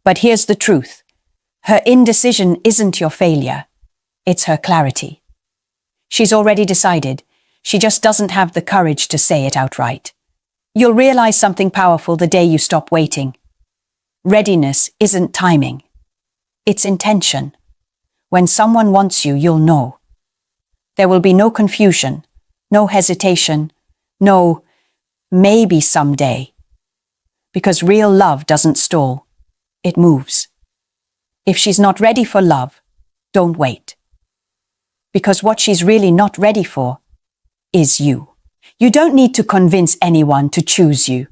But here's the truth. Her indecision isn't your failure. It's her clarity. She's already decided. She just doesn't have the courage to say it outright. You'll realize something powerful the day you stop waiting. Readiness isn't timing. It's intention. When someone wants you, you'll know. There will be no confusion, no hesitation, no maybe someday. Because real love doesn't stall. It moves. If she's not ready for love, don't wait. Because what she's really not ready for is you. You don't need to convince anyone to choose you.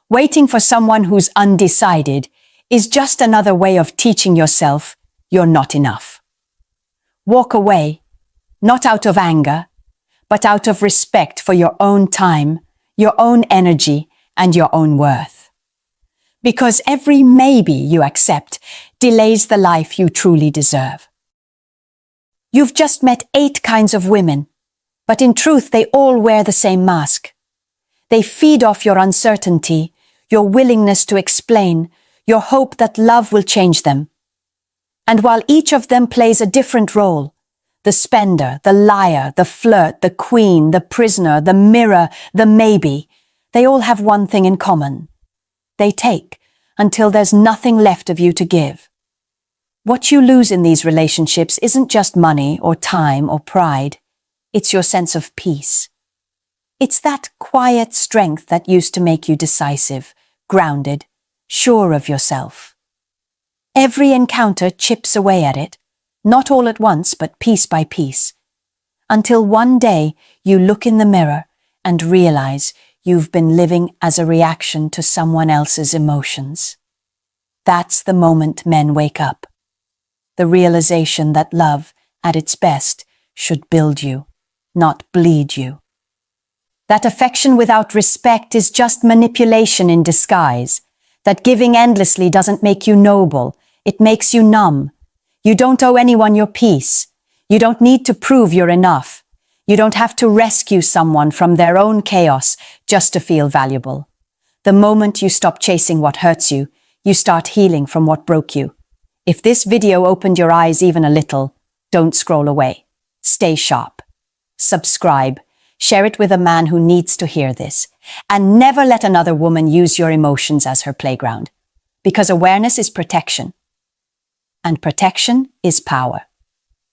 Waiting for someone who's undecided is just another way of teaching yourself you're not enough. Walk away, not out of anger, but out of respect for your own time, your own energy, and your own worth. Because every maybe you accept delays the life you truly deserve. You've just met 8 kinds of women, but in truth they all wear the same mask. They feed off your uncertainty, your willingness to explain, your hope that love will change them. And while each of them plays a different role, the spender, the liar, the flirt, the queen, the prisoner, the mirror, the maybe, they all have one thing in common. They take until there's nothing left of you to give. What you lose in these relationships isn't just money or time or pride. It's your sense of peace. It's that quiet strength that used to make you decisive, grounded, sure of yourself. Every encounter chips away at it, not all at once, but piece by piece, until one day you look in the mirror and realize you've been living as a reaction to someone else's emotions. That's the moment men wake up. The realization that love, at its best, should build you, not bleed you. That affection without respect is just manipulation in disguise. That giving endlessly doesn't make you noble, it makes you numb. You don't owe anyone your peace. You don't need to prove you're enough. You don't have to rescue someone from their own chaos just to feel valuable. The moment you stop chasing what hurts you, you start healing from what broke you. If this video opened your eyes even a little, don't scroll away. Stay sharp. Subscribe. Share it with a man who needs to hear this. And never let another woman use your emotions as her playground. Because awareness is protection. And protection is power.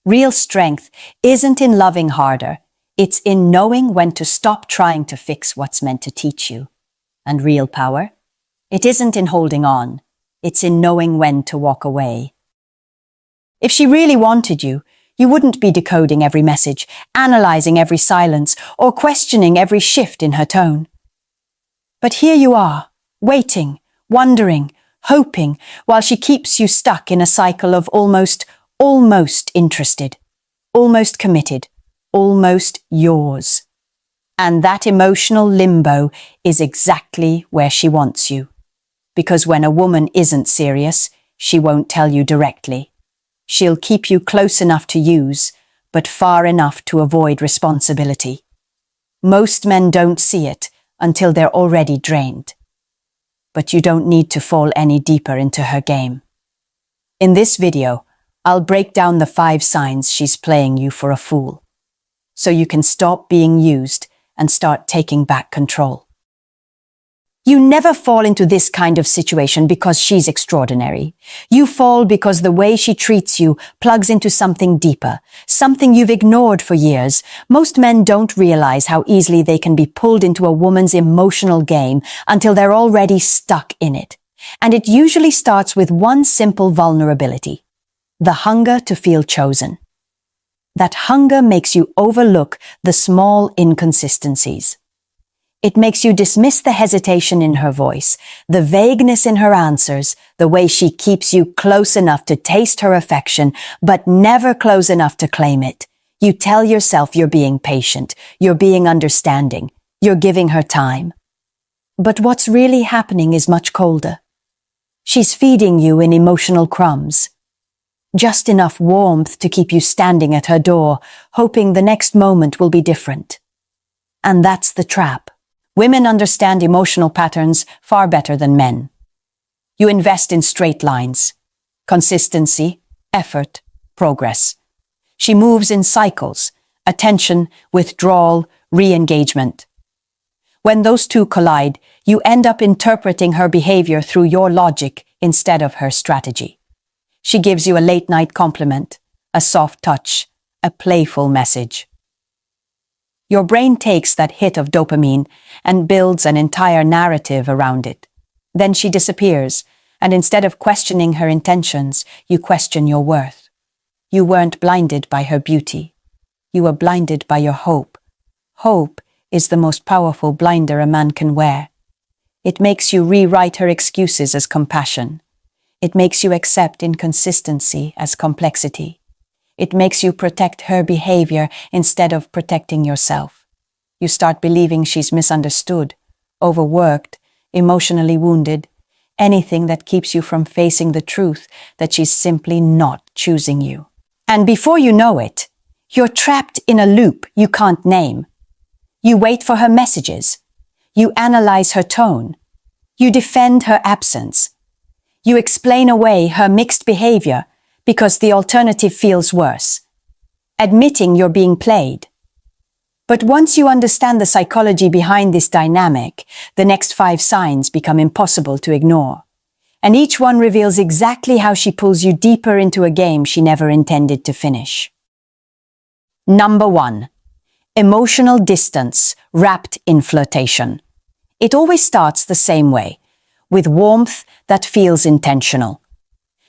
Real strength isn't in loving harder. It's in knowing when to stop trying to fix what's meant to teach you. And real power? It isn't in holding on. It's in knowing when to walk away. If she really wanted you, you wouldn't be decoding every message, analyzing every silence, or questioning every shift in her tone. But here you are, waiting, wondering, hoping, while she keeps you stuck in a cycle of almost interested, almost committed, almost yours. And that emotional limbo is exactly where she wants you. Because when a woman isn't serious, she won't tell you directly. She'll keep you close enough to use, but far enough to avoid responsibility. Most men don't see it until they're already drained. But you don't need to fall any deeper into her game. In this video, I'll break down the 5 signs she's playing you for a fool, so you can stop being used and start taking back control. You never fall into this kind of situation because she's extraordinary. You fall because the way she treats you plugs into something deeper, something you've ignored for years. Most men don't realize how easily they can be pulled into a woman's emotional game until they're already stuck in it. And it usually starts with one simple vulnerability: the hunger to feel chosen. That hunger makes you overlook the small inconsistencies. It makes you dismiss the hesitation in her voice, the vagueness in her answers, the way she keeps you close enough to taste her affection, but never close enough to claim it. You tell yourself you're being patient, you're being understanding, you're giving her time. But what's really happening is much colder. She's feeding you in emotional crumbs. Just enough warmth to keep you standing at her door, hoping the next moment will be different. And that's the trap. Women understand emotional patterns far better than men. You invest in straight lines: consistency, effort, progress. She moves in cycles: attention, withdrawal, re-engagement. When those two collide, you end up interpreting her behavior through your logic instead of her strategy. She gives you a late-night compliment, a soft touch, a playful message. Your brain takes that hit of dopamine and builds an entire narrative around it. Then she disappears, and instead of questioning her intentions, you question your worth. You weren't blinded by her beauty. You were blinded by your hope. Hope is the most powerful blinder a man can wear. It makes you rewrite her excuses as compassion. It makes you accept inconsistency as complexity. It makes you protect her behavior instead of protecting yourself. You start believing she's misunderstood, overworked, emotionally wounded, anything that keeps you from facing the truth that she's simply not choosing you. And before you know it, you're trapped in a loop you can't name. You wait for her messages. You analyze her tone. You defend her absence. You explain away her mixed behavior because the alternative feels worse, admitting you're being played. But once you understand the psychology behind this dynamic, the next 5 signs become impossible to ignore. And each one reveals exactly how she pulls you deeper into a game she never intended to finish. Number 1. Emotional distance wrapped in flirtation. It always starts the same way, with warmth that feels intentional.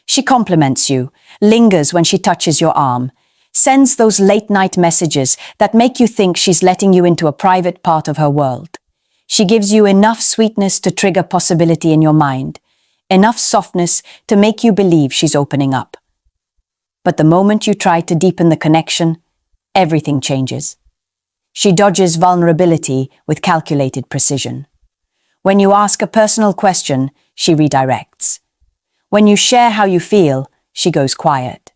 She compliments you, lingers when she touches your arm, sends those late-night messages that make you think she's letting you into a private part of her world. She gives you enough sweetness to trigger possibility in your mind, enough softness to make you believe she's opening up. But the moment you try to deepen the connection, everything changes. She dodges vulnerability with calculated precision. When you ask a personal question, she redirects. When you share how you feel, she goes quiet.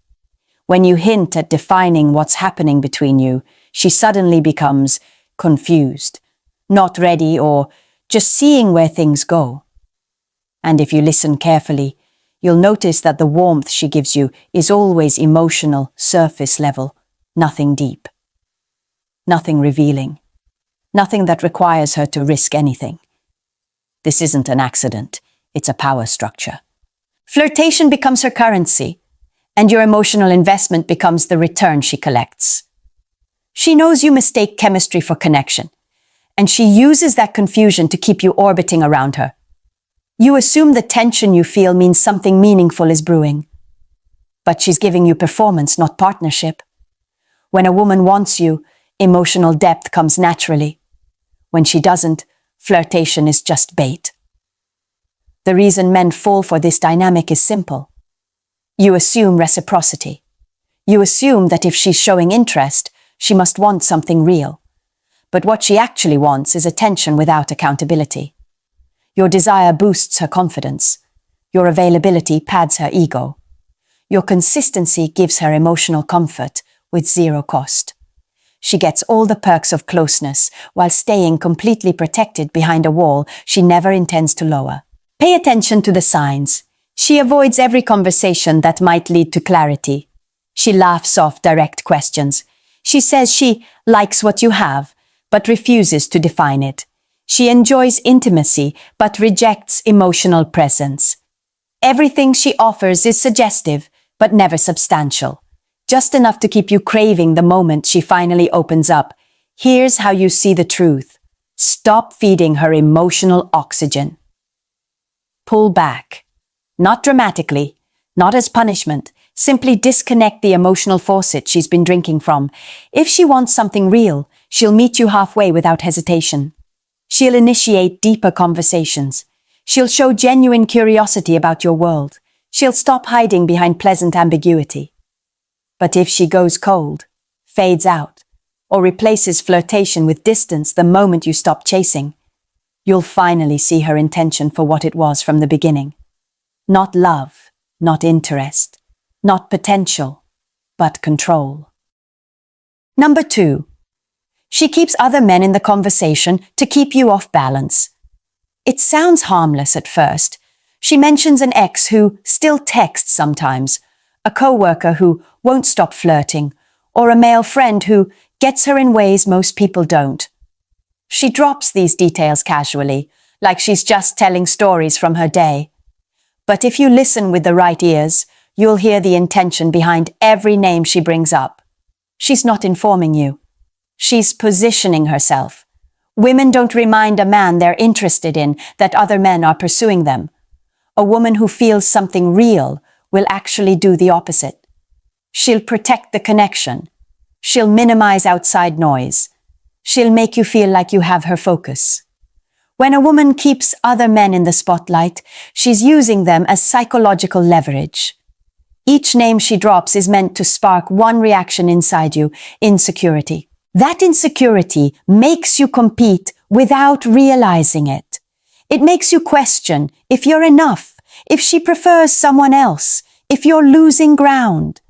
When you hint at defining what's happening between you, she suddenly becomes confused, not ready, or just seeing where things go. And if you listen carefully, you'll notice that the warmth she gives you is always emotional, surface level, nothing deep. Nothing revealing. Nothing that requires her to risk anything. This isn't an accident, it's a power structure. Flirtation becomes her currency, and your emotional investment becomes the return she collects. She knows you mistake chemistry for connection, and she uses that confusion to keep you orbiting around her. You assume the tension you feel means something meaningful is brewing. But she's giving you performance, not partnership. When a woman wants you, emotional depth comes naturally. When she doesn't, flirtation is just bait. The reason men fall for this dynamic is simple. You assume reciprocity. You assume that if she's showing interest, she must want something real. But what she actually wants is attention without accountability. Your desire boosts her confidence. Your availability pads her ego. Your consistency gives her emotional comfort with zero cost. She gets all the perks of closeness while staying completely protected behind a wall she never intends to lower. Pay attention to the signs. She avoids every conversation that might lead to clarity. She laughs off direct questions. She says she likes what you have, but refuses to define it. She enjoys intimacy, but rejects emotional presence. Everything she offers is suggestive, but never substantial. Just enough to keep you craving the moment she finally opens up. Here's how you see the truth. Stop feeding her emotional oxygen. Pull back. Not dramatically, not as punishment. Simply disconnect the emotional faucet she's been drinking from. If she wants something real, she'll meet you halfway without hesitation. She'll initiate deeper conversations. She'll show genuine curiosity about your world. She'll stop hiding behind pleasant ambiguity. But if she goes cold, fades out, or replaces flirtation with distance the moment you stop chasing, you'll finally see her intention for what it was from the beginning. Not love, not interest, not potential, but control. Number 2. She keeps other men in the conversation to keep you off balance. It sounds harmless at first. She mentions an ex who still texts sometimes, a coworker who won't stop flirting, or a male friend who gets her in ways most people don't. She drops these details casually, like she's just telling stories from her day. But if you listen with the right ears, you'll hear the intention behind every name she brings up. She's not informing you. She's positioning herself. Women don't remind a man they're interested in that other men are pursuing them. A woman who feels something real will actually do the opposite. She'll protect the connection. She'll minimize outside noise. She'll make you feel like you have her focus. When a woman keeps other men in the spotlight, she's using them as psychological leverage. Each name she drops is meant to spark one reaction inside you: insecurity. That insecurity makes you compete without realizing it. It makes you question if you're enough, if she prefers someone else, if you're losing ground.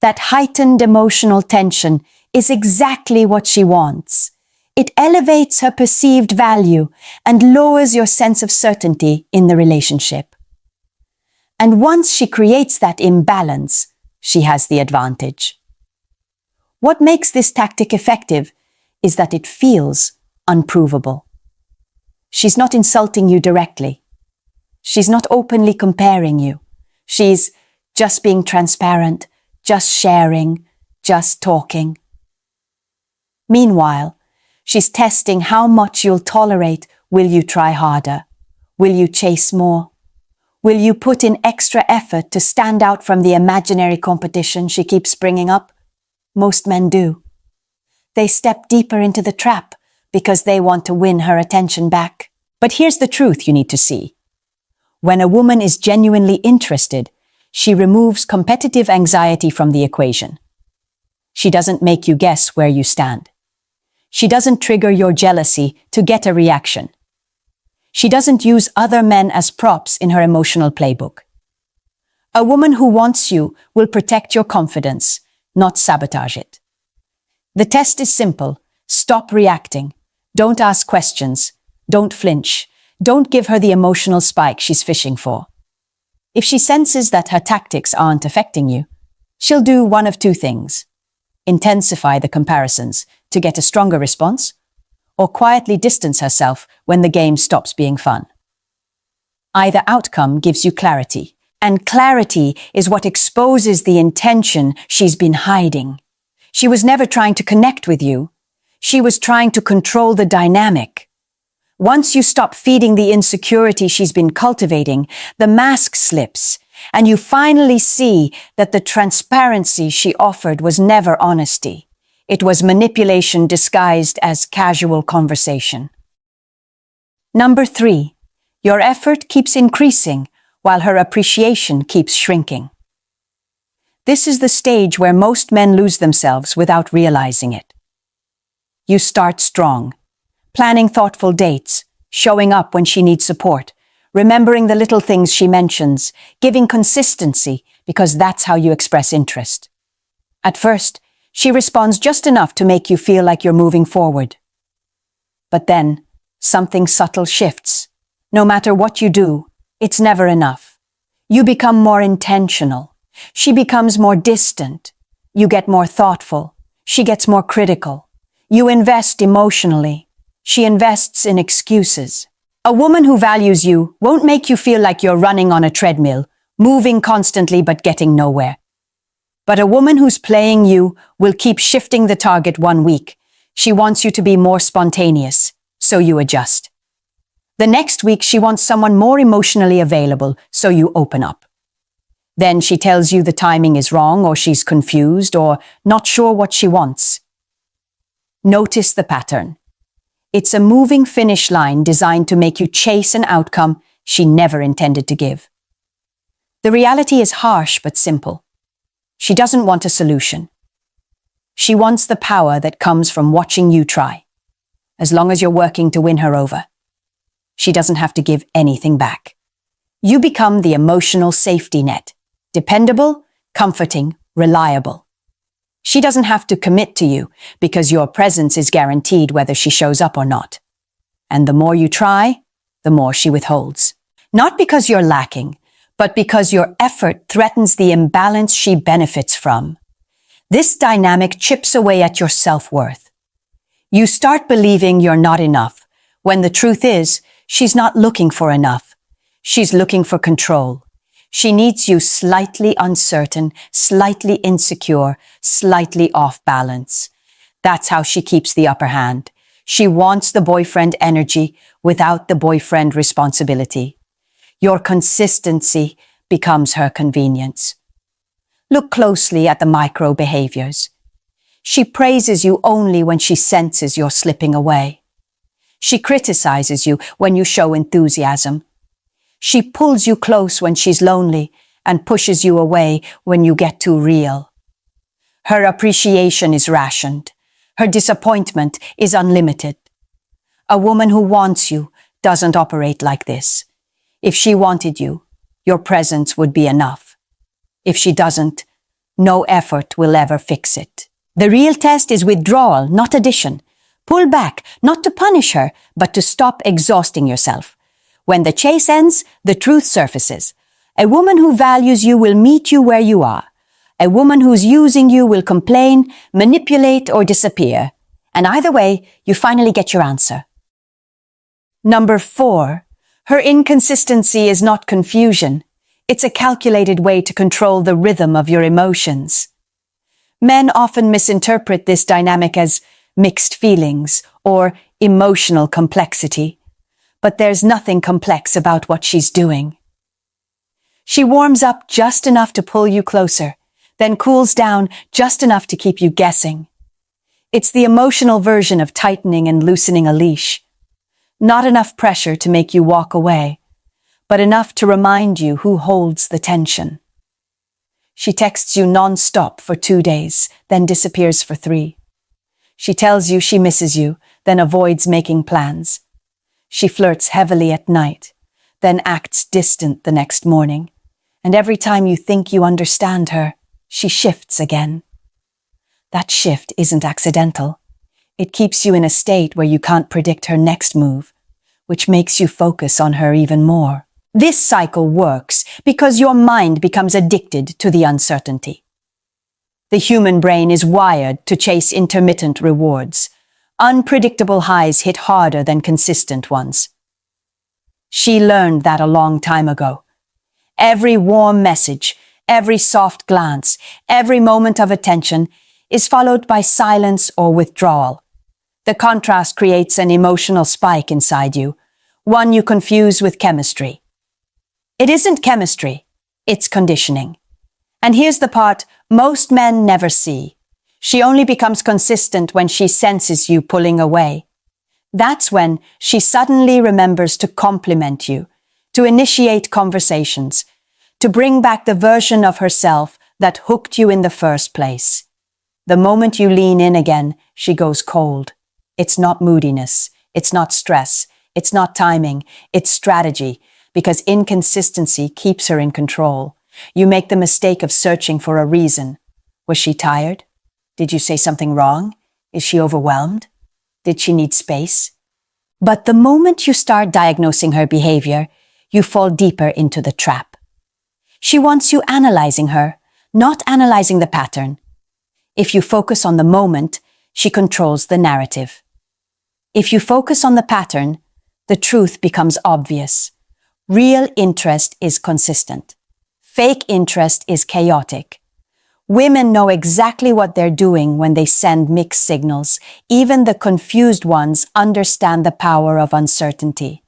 That heightened emotional tension is exactly what she wants. It elevates her perceived value and lowers your sense of certainty in the relationship. And once she creates that imbalance, she has the advantage. What makes this tactic effective is that it feels unprovable. She's not insulting you directly. She's not openly comparing you. She's just being transparent, just sharing, just talking. Meanwhile, she's testing how much you'll tolerate. Will you try harder? Will you chase more? Will you put in extra effort to stand out from the imaginary competition she keeps bringing up? Most men do. They step deeper into the trap because they want to win her attention back. But here's the truth you need to see. When a woman is genuinely interested, she removes competitive anxiety from the equation. She doesn't make you guess where you stand. She doesn't trigger your jealousy to get a reaction. She doesn't use other men as props in her emotional playbook. A woman who wants you will protect your confidence, not sabotage it. The test is simple. Stop reacting. Don't ask questions. Don't flinch. Don't give her the emotional spike she's fishing for. If she senses that her tactics aren't affecting you, she'll do one of two things: intensify the comparisons to get a stronger response, or quietly distance herself when the game stops being fun. Either outcome gives you clarity, and clarity is what exposes the intention she's been hiding. She was never trying to connect with you. She was trying to control the dynamic. Once you stop feeding the insecurity she's been cultivating, the mask slips, and you finally see that the transparency she offered was never honesty. It was manipulation disguised as casual conversation. Number 3, your effort keeps increasing while her appreciation keeps shrinking. This is the stage where most men lose themselves without realizing it. You start strong, planning thoughtful dates, showing up when she needs support, remembering the little things she mentions, giving consistency because that's how you express interest. At first, she responds just enough to make you feel like you're moving forward. But then, something subtle shifts. No matter what you do, it's never enough. You become more intentional. She becomes more distant. You get more thoughtful. She gets more critical. You invest emotionally. She invests in excuses. A woman who values you won't make you feel like you're running on a treadmill, moving constantly but getting nowhere. But a woman who's playing you will keep shifting the target 1 week. She wants you to be more spontaneous, so you adjust. The next week she wants someone more emotionally available, so you open up. Then she tells you the timing is wrong, or she's confused, or not sure what she wants. Notice the pattern. It's a moving finish line designed to make you chase an outcome she never intended to give. The reality is harsh but simple. She doesn't want a solution. She wants the power that comes from watching you try, as long as you're working to win her over. She doesn't have to give anything back. You become the emotional safety net, dependable, comforting, reliable. She doesn't have to commit to you because your presence is guaranteed whether she shows up or not. And the more you try, the more she withholds. Not because you're lacking, but because your effort threatens the imbalance she benefits from. This dynamic chips away at your self-worth. You start believing you're not enough, when the truth is, she's not looking for enough. She's looking for control. She needs you slightly uncertain, slightly insecure, slightly off balance. That's how she keeps the upper hand. She wants the boyfriend energy without the boyfriend responsibility. Your consistency becomes her convenience. Look closely at the micro behaviors. She praises you only when she senses you're slipping away. She criticizes you when you show enthusiasm. She pulls you close when she's lonely and pushes you away when you get too real. Her appreciation is rationed. Her disappointment is unlimited. A woman who wants you doesn't operate like this. If she wanted you, your presence would be enough. If she doesn't, no effort will ever fix it. The real test is withdrawal, not addition. Pull back, not to punish her, but to stop exhausting yourself. When the chase ends, the truth surfaces. A woman who values you will meet you where you are. A woman who's using you will complain, manipulate, or disappear. And either way, you finally get your answer. Number 4. Her inconsistency is not confusion. It's a calculated way to control the rhythm of your emotions. Men often misinterpret this dynamic as mixed feelings or emotional complexity. But there's nothing complex about what she's doing. She warms up just enough to pull you closer, then cools down just enough to keep you guessing. It's the emotional version of tightening and loosening a leash. Not enough pressure to make you walk away, but enough to remind you who holds the tension. She texts you non-stop for 2 days, then disappears for 3. She tells you she misses you, then avoids making plans. She flirts heavily at night, then acts distant the next morning. And every time you think you understand her, she shifts again. That shift isn't accidental. It keeps you in a state where you can't predict her next move, which makes you focus on her even more. This cycle works because your mind becomes addicted to the uncertainty. The human brain is wired to chase intermittent rewards. Unpredictable highs hit harder than consistent ones. She learned that a long time ago. Every warm message, every soft glance, every moment of attention is followed by silence or withdrawal. The contrast creates an emotional spike inside you, one you confuse with chemistry. It isn't chemistry, it's conditioning. And here's the part most men never see. She only becomes consistent when she senses you pulling away. That's when she suddenly remembers to compliment you, to initiate conversations, to bring back the version of herself that hooked you in the first place. The moment you lean in again, she goes cold. It's not moodiness, it's not stress, it's not timing, it's strategy, because inconsistency keeps her in control. You make the mistake of searching for a reason. Was she tired? Did you say something wrong? Is she overwhelmed? Did she need space? But the moment you start diagnosing her behavior, you fall deeper into the trap. She wants you analyzing her, not analyzing the pattern. If you focus on the moment, she controls the narrative. If you focus on the pattern, the truth becomes obvious. Real interest is consistent. Fake interest is chaotic. Women know exactly what they're doing when they send mixed signals. Even the confused ones understand the power of uncertainty.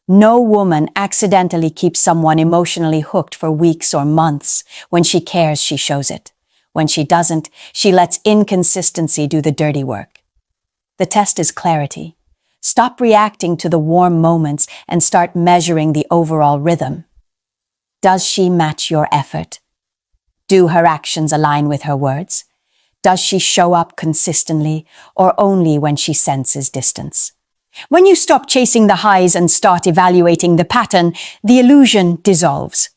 No woman accidentally keeps someone emotionally hooked for weeks or months. When she cares, she shows it. When she doesn't, she lets inconsistency do the dirty work. The test is clarity. Stop reacting to the warm moments and start measuring the overall rhythm. Does she match your effort? Do her actions align with her words? Does she show up consistently or only when she senses distance? When you stop chasing the highs and start evaluating the pattern, the illusion dissolves.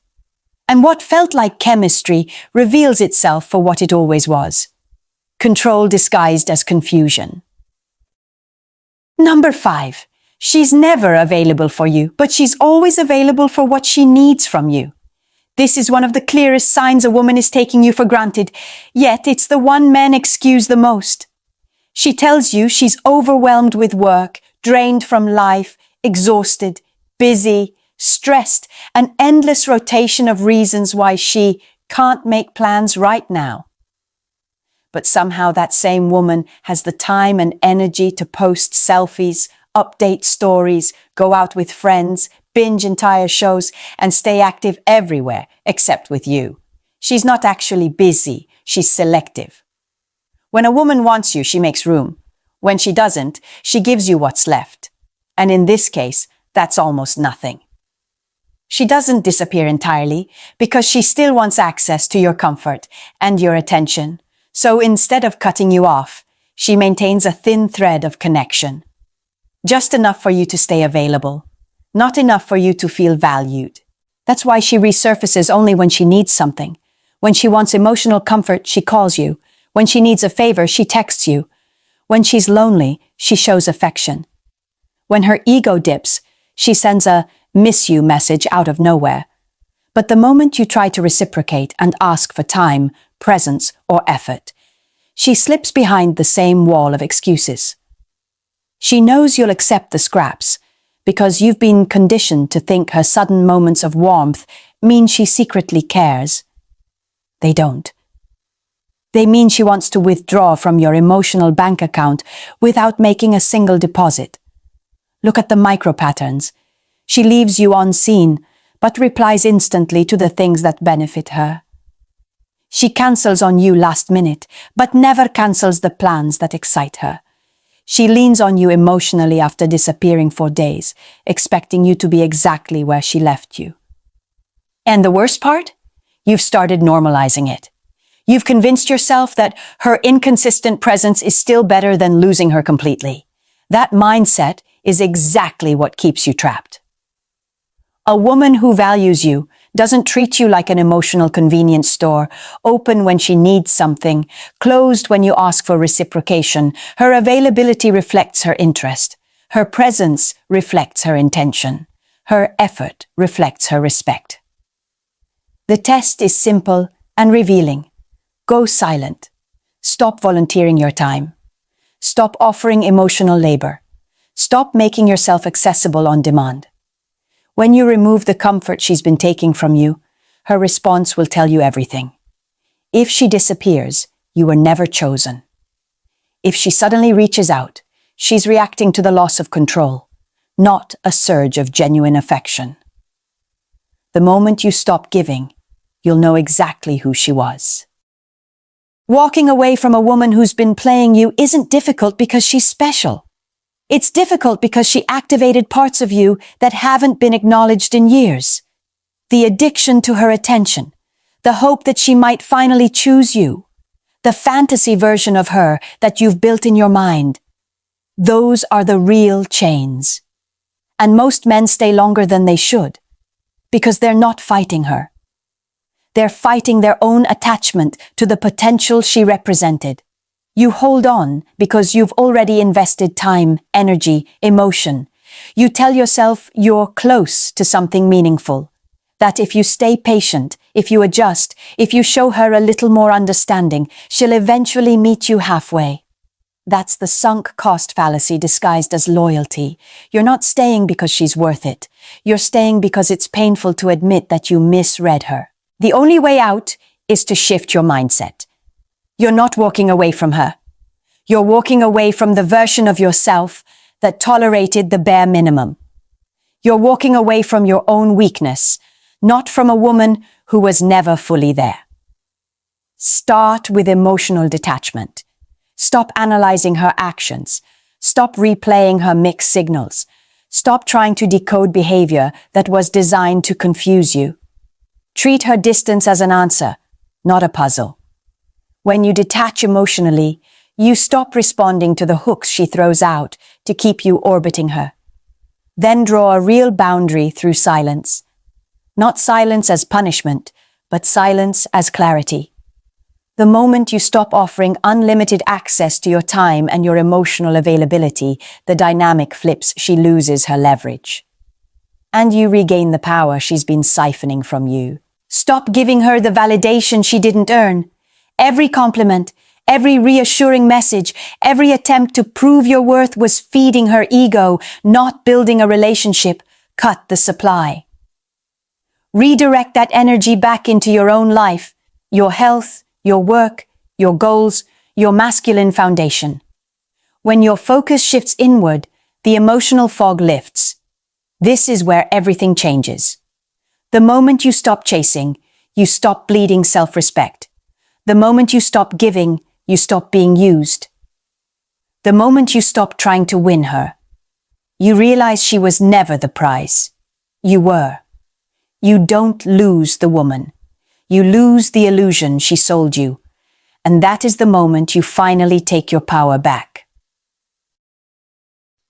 And what felt like chemistry reveals itself for what it always was. Control disguised as confusion. Number 5. She's never available for you, but she's always available for what she needs from you. This is one of the clearest signs a woman is taking you for granted, yet it's the one men excuse the most. She tells you she's overwhelmed with work, drained from life, exhausted, busy, stressed, an endless rotation of reasons why she can't make plans right now. But somehow that same woman has the time and energy to post selfies, update stories, go out with friends, binge entire shows, and stay active everywhere except with you. She's not actually busy, she's selective. When a woman wants you, she makes room. When she doesn't, she gives you what's left. And in this case, that's almost nothing. She doesn't disappear entirely because she still wants access to your comfort and your attention. So instead of cutting you off, she maintains a thin thread of connection. Just enough for you to stay available, not enough for you to feel valued. That's why she resurfaces only when she needs something. When she wants emotional comfort, she calls you. When she needs a favor, she texts you. When she's lonely, she shows affection. When her ego dips, she sends a "miss you" message out of nowhere. But the moment you try to reciprocate and ask for time, presence, or effort, she slips behind the same wall of excuses. She knows you'll accept the scraps because you've been conditioned to think her sudden moments of warmth mean she secretly cares. They don't. They mean she wants to withdraw from your emotional bank account without making a single deposit. Look at the micro patterns. She leaves you unseen, but replies instantly to the things that benefit her. She cancels on you last minute, but never cancels the plans that excite her. She leans on you emotionally after disappearing for days, expecting you to be exactly where she left you. And the worst part? You've started normalizing it. You've convinced yourself that her inconsistent presence is still better than losing her completely. That mindset is exactly what keeps you trapped. A woman who values you doesn't treat you like an emotional convenience store, open when she needs something, closed when you ask for reciprocation. Her availability reflects her interest. Her presence reflects her intention. Her effort reflects her respect. The test is simple and revealing. Go silent. Stop volunteering your time. Stop offering emotional labor. Stop making yourself accessible on demand. When you remove the comfort she's been taking from you, her response will tell you everything. If she disappears, you were never chosen. If she suddenly reaches out, she's reacting to the loss of control, not a surge of genuine affection. The moment you stop giving, you'll know exactly who she was. Walking away from a woman who's been playing you isn't difficult because she's special. It's difficult because she activated parts of you that haven't been acknowledged in years. The addiction to her attention, the hope that she might finally choose you, the fantasy version of her that you've built in your mind. Those are the real chains. And most men stay longer than they should, because they're not fighting her. They're fighting their own attachment to the potential she represented. You hold on because you've already invested time, energy, emotion. You tell yourself you're close to something meaningful, that if you stay patient, if you adjust, if you show her a little more understanding, she'll eventually meet you halfway. That's the sunk cost fallacy disguised as loyalty. You're not staying because she's worth it. You're staying because it's painful to admit that you misread her. The only way out is to shift your mindset. You're not walking away from her. You're walking away from the version of yourself that tolerated the bare minimum. You're walking away from your own weakness, not from a woman who was never fully there. Start with emotional detachment. Stop analyzing her actions. Stop replaying her mixed signals. Stop trying to decode behavior that was designed to confuse you. Treat her distance as an answer, not a puzzle. When you detach emotionally, you stop responding to the hooks she throws out to keep you orbiting her. Then draw a real boundary through silence. Not silence as punishment, but silence as clarity. The moment you stop offering unlimited access to your time and your emotional availability, the dynamic flips. She loses her leverage. And you regain the power she's been siphoning from you. Stop giving her the validation she didn't earn. Every compliment, every reassuring message, every attempt to prove your worth was feeding her ego, not building a relationship. Cut the supply. Redirect that energy back into your own life, your health, your work, your goals, your masculine foundation. When your focus shifts inward, the emotional fog lifts. This is where everything changes. The moment you stop chasing, you stop bleeding self-respect. The moment you stop giving, you stop being used. The moment you stop trying to win her, you realize she was never the prize. You were. You don't lose the woman. You lose the illusion she sold you. And that is the moment you finally take your power back.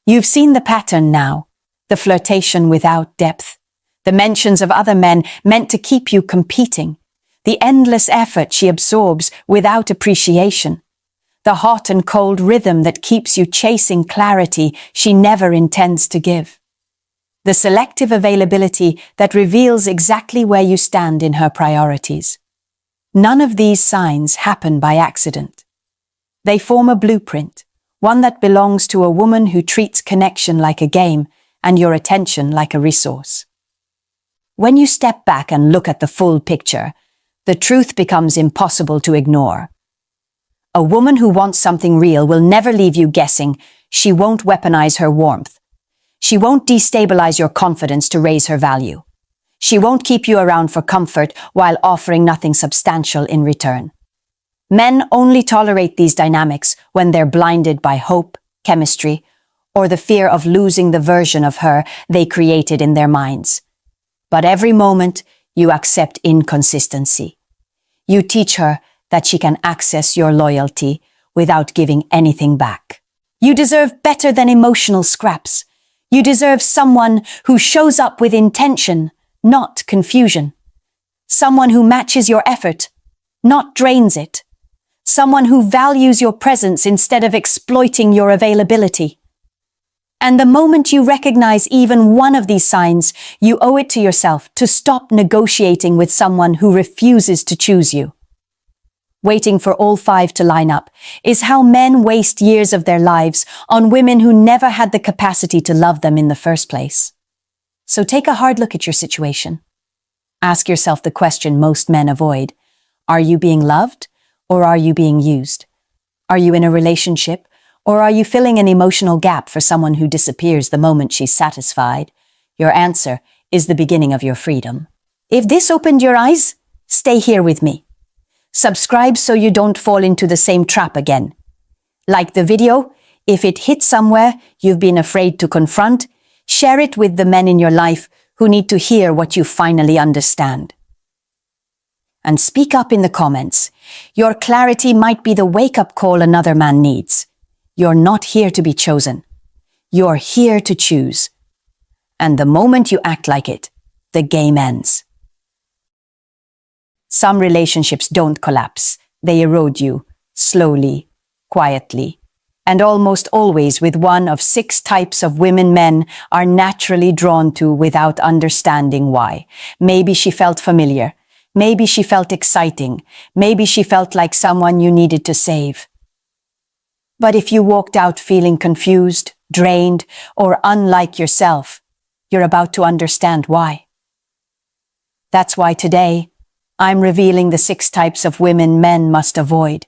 You've seen the pattern now, the flirtation without depth, the mentions of other men meant to keep you competing, the endless effort she absorbs without appreciation, the hot and cold rhythm that keeps you chasing clarity she never intends to give, the selective availability that reveals exactly where you stand in her priorities. None of these signs happen by accident. They form a blueprint, one that belongs to a woman who treats connection like a game and your attention like a resource. When you step back and look at the full picture, the truth becomes impossible to ignore. A woman who wants something real will never leave you guessing. She won't weaponize her warmth. She won't destabilize your confidence to raise her value. She won't keep you around for comfort while offering nothing substantial in return. Men only tolerate these dynamics when they're blinded by hope, chemistry, or the fear of losing the version of her they created in their minds. But every moment, you accept inconsistency. You teach her that she can access your loyalty without giving anything back. You deserve better than emotional scraps. You deserve someone who shows up with intention, not confusion. Someone who matches your effort, not drains it. Someone who values your presence instead of exploiting your availability. And the moment you recognize even one of these signs, you owe it to yourself to stop negotiating with someone who refuses to choose you. Waiting for all five to line up is how men waste years of their lives on women who never had the capacity to love them in the first place. So take a hard look at your situation. Ask yourself the question most men avoid. Are you being loved or are you being used? Are you in a relationship Or are you filling an emotional gap for someone who disappears the moment she's satisfied? Your answer is the beginning of your freedom. If this opened your eyes, stay here with me. Subscribe so you don't fall into the same trap again. Like the video, if it hit somewhere you've been afraid to confront, share it with the men in your life who need to hear what you finally understand. And speak up in the comments. Your clarity might be the wake-up call another man needs. You're not here to be chosen. You're here to choose. And the moment you act like it, the game ends. Some relationships don't collapse. They erode you, slowly, quietly, and almost always with one of 6 types of women men are naturally drawn to without understanding why. Maybe she felt familiar. Maybe she felt exciting. Maybe she felt like someone you needed to save. But if you walked out feeling confused, drained, or unlike yourself, you're about to understand why. That's why today, I'm revealing the 6 types of women men must avoid,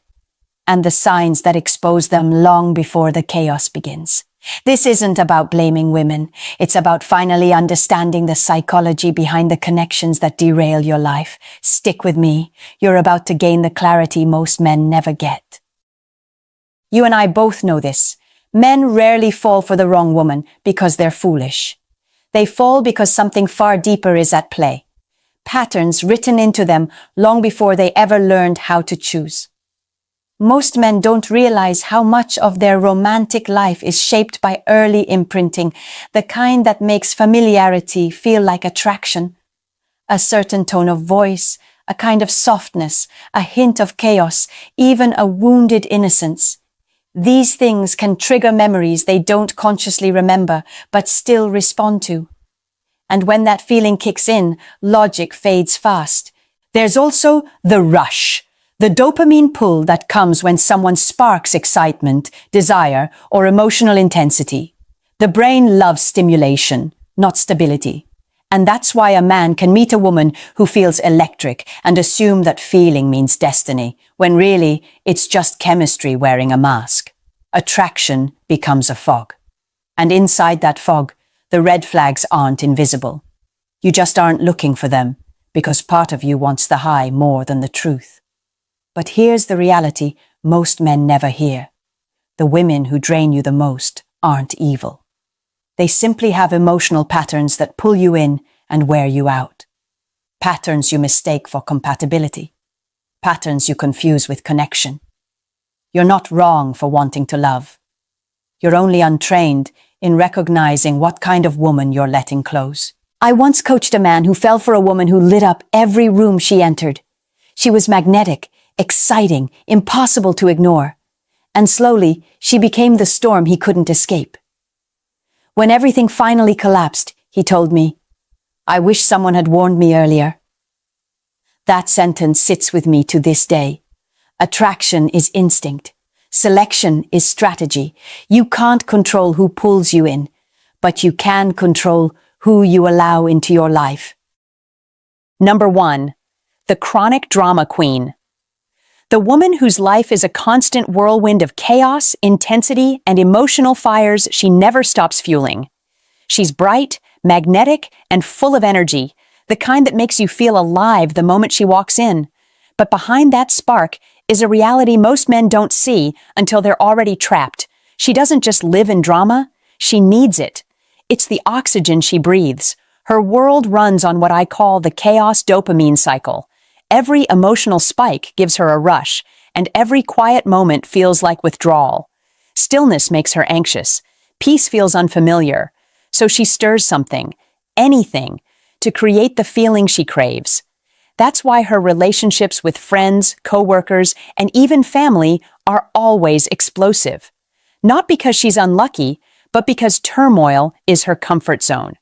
and the signs that expose them long before the chaos begins. This isn't about blaming women. It's about finally understanding the psychology behind the connections that derail your life. Stick with me. You're about to gain the clarity most men never get. You and I both know this. Men rarely fall for the wrong woman because they're foolish. They fall because something far deeper is at play. Patterns written into them long before they ever learned how to choose. Most men don't realize how much of their romantic life is shaped by early imprinting, the kind that makes familiarity feel like attraction. A certain tone of voice, a kind of softness, a hint of chaos, even a wounded innocence. These things can trigger memories they don't consciously remember, but still respond to. And when that feeling kicks in, logic fades fast. There's also the rush, the dopamine pull that comes when someone sparks excitement, desire, or emotional intensity. The brain loves stimulation, not stability. And that's why a man can meet a woman who feels electric and assume that feeling means destiny, when really it's just chemistry wearing a mask. Attraction becomes a fog. And inside that fog, the red flags aren't invisible. You just aren't looking for them because part of you wants the high more than the truth. But here's the reality most men never hear. The women who drain you the most aren't evil. They simply have emotional patterns that pull you in and wear you out. Patterns you mistake for compatibility. Patterns you confuse with connection. You're not wrong for wanting to love. You're only untrained in recognizing what kind of woman you're letting close. I once coached a man who fell for a woman who lit up every room she entered. She was magnetic, exciting, impossible to ignore. And slowly, she became the storm he couldn't escape. When everything finally collapsed, he told me, "I wish someone had warned me earlier." That sentence sits with me to this day. Attraction is instinct. Selection is strategy. You can't control who pulls you in, but you can control who you allow into your life. Number 1, the chronic drama queen. The woman whose life is a constant whirlwind of chaos, intensity, and emotional fires she never stops fueling. She's bright, magnetic, and full of energy, the kind that makes you feel alive the moment she walks in. But behind that spark is a reality most men don't see until they're already trapped. She doesn't just live in drama, she needs it. It's the oxygen she breathes. Her world runs on what I call the chaos dopamine cycle. Every emotional spike gives her a rush, and every quiet moment feels like withdrawal. Stillness makes her anxious. Peace feels unfamiliar. So she stirs something, anything, to create the feeling she craves. That's why her relationships with friends, coworkers, and even family are always explosive. Not because she's unlucky, but because turmoil is her comfort zone.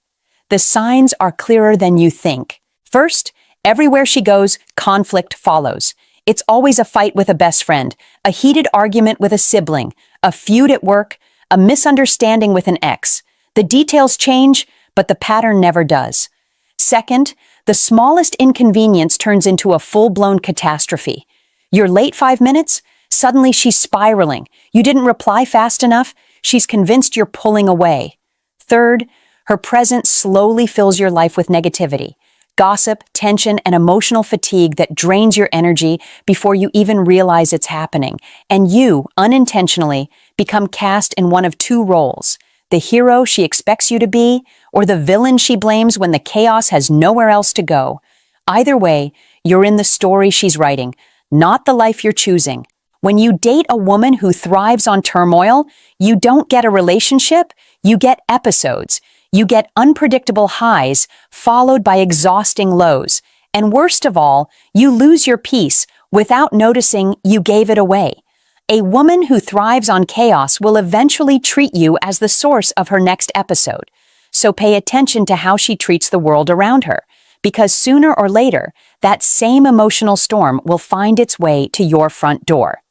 The signs are clearer than you think. First, everywhere she goes, conflict follows. It's always a fight with a best friend, a heated argument with a sibling, a feud at work, a misunderstanding with an ex. The details change, but the pattern never does. Second, the smallest inconvenience turns into a full-blown catastrophe. You're late 5 minutes? Suddenly she's spiraling. You didn't reply fast enough. She's convinced you're pulling away. Third, her presence slowly fills your life with negativity, gossip, tension, and emotional fatigue that drains your energy before you even realize it's happening. And you, unintentionally, become cast in one of two roles: the hero she expects you to be, or the villain she blames when the chaos has nowhere else to go. Either way, you're in the story she's writing, not the life you're choosing. When you date a woman who thrives on turmoil, you don't get a relationship, you get episodes. You get unpredictable highs followed by exhausting lows. And worst of all, you lose your peace without noticing you gave it away. A woman who thrives on chaos will eventually treat you as the source of her next episode. So pay attention to how she treats the world around her, because sooner or later, that same emotional storm will find its way to your front door.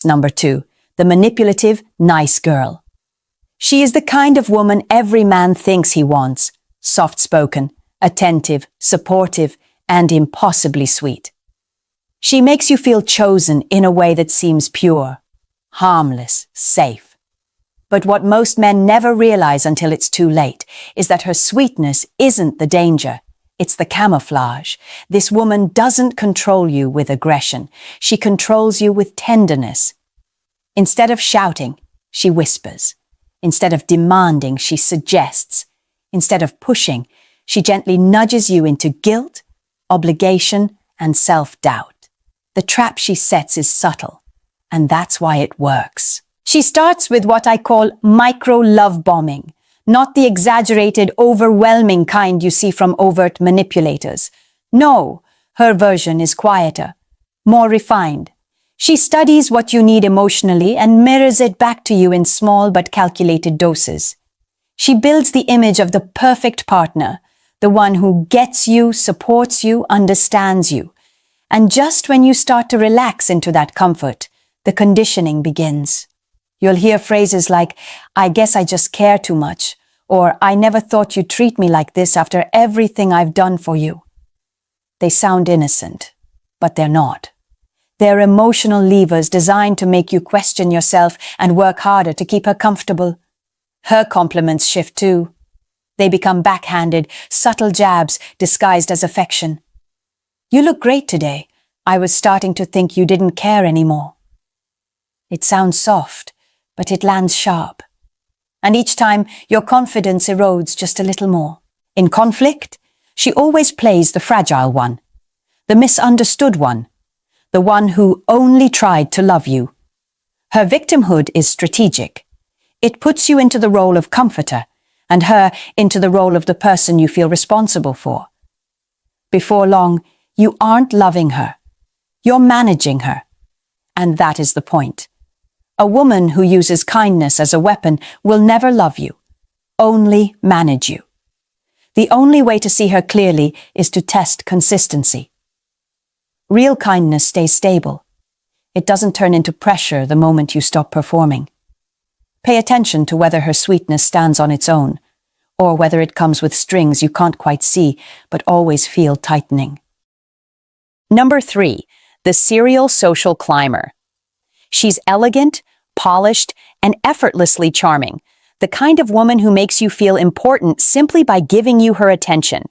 Number 2, the manipulative, nice girl. She is the kind of woman every man thinks he wants: soft-spoken, attentive, supportive, and impossibly sweet. She makes you feel chosen in a way that seems pure, harmless, safe. But what most men never realize until it's too late is that her sweetness isn't the danger. It's the camouflage. This woman doesn't control you with aggression. She controls you with tenderness. Instead of shouting, she whispers. Instead of demanding, she suggests. Instead of pushing, she gently nudges you into guilt, obligation, and self-doubt. The trap she sets is subtle, and that's why it works. She starts with what I call micro-love bombing, not the exaggerated, overwhelming kind you see from overt manipulators. No, her version is quieter, more refined. She studies what you need emotionally and mirrors it back to you in small but calculated doses. She builds the image of the perfect partner, the one who gets you, supports you, understands you. And just when you start to relax into that comfort, the conditioning begins. You'll hear phrases like, "I guess I just care too much," or "I never thought you'd treat me like this after everything I've done for you." They sound innocent, but they're not. They're emotional levers designed to make you question yourself and work harder to keep her comfortable. Her compliments shift too. They become backhanded, subtle jabs disguised as affection. "You look great today. I was starting to think you didn't care anymore." It sounds soft, but it lands sharp. And each time, your confidence erodes just a little more. In conflict, she always plays the fragile one, the misunderstood one, the one who only tried to love you. Her victimhood is strategic. It puts you into the role of comforter, and her into the role of the person you feel responsible for. Before long, you aren't loving her. You're managing her. And that is the point. A woman who uses kindness as a weapon will never love you, only manage you. The only way to see her clearly is to test consistency. Real kindness stays stable. It doesn't turn into pressure the moment you stop performing. Pay attention to whether her sweetness stands on its own, or whether it comes with strings you can't quite see but always feel tightening. Number 3, the serial social climber. She's elegant, polished, and effortlessly charming, the kind of woman who makes you feel important simply by giving you her attention.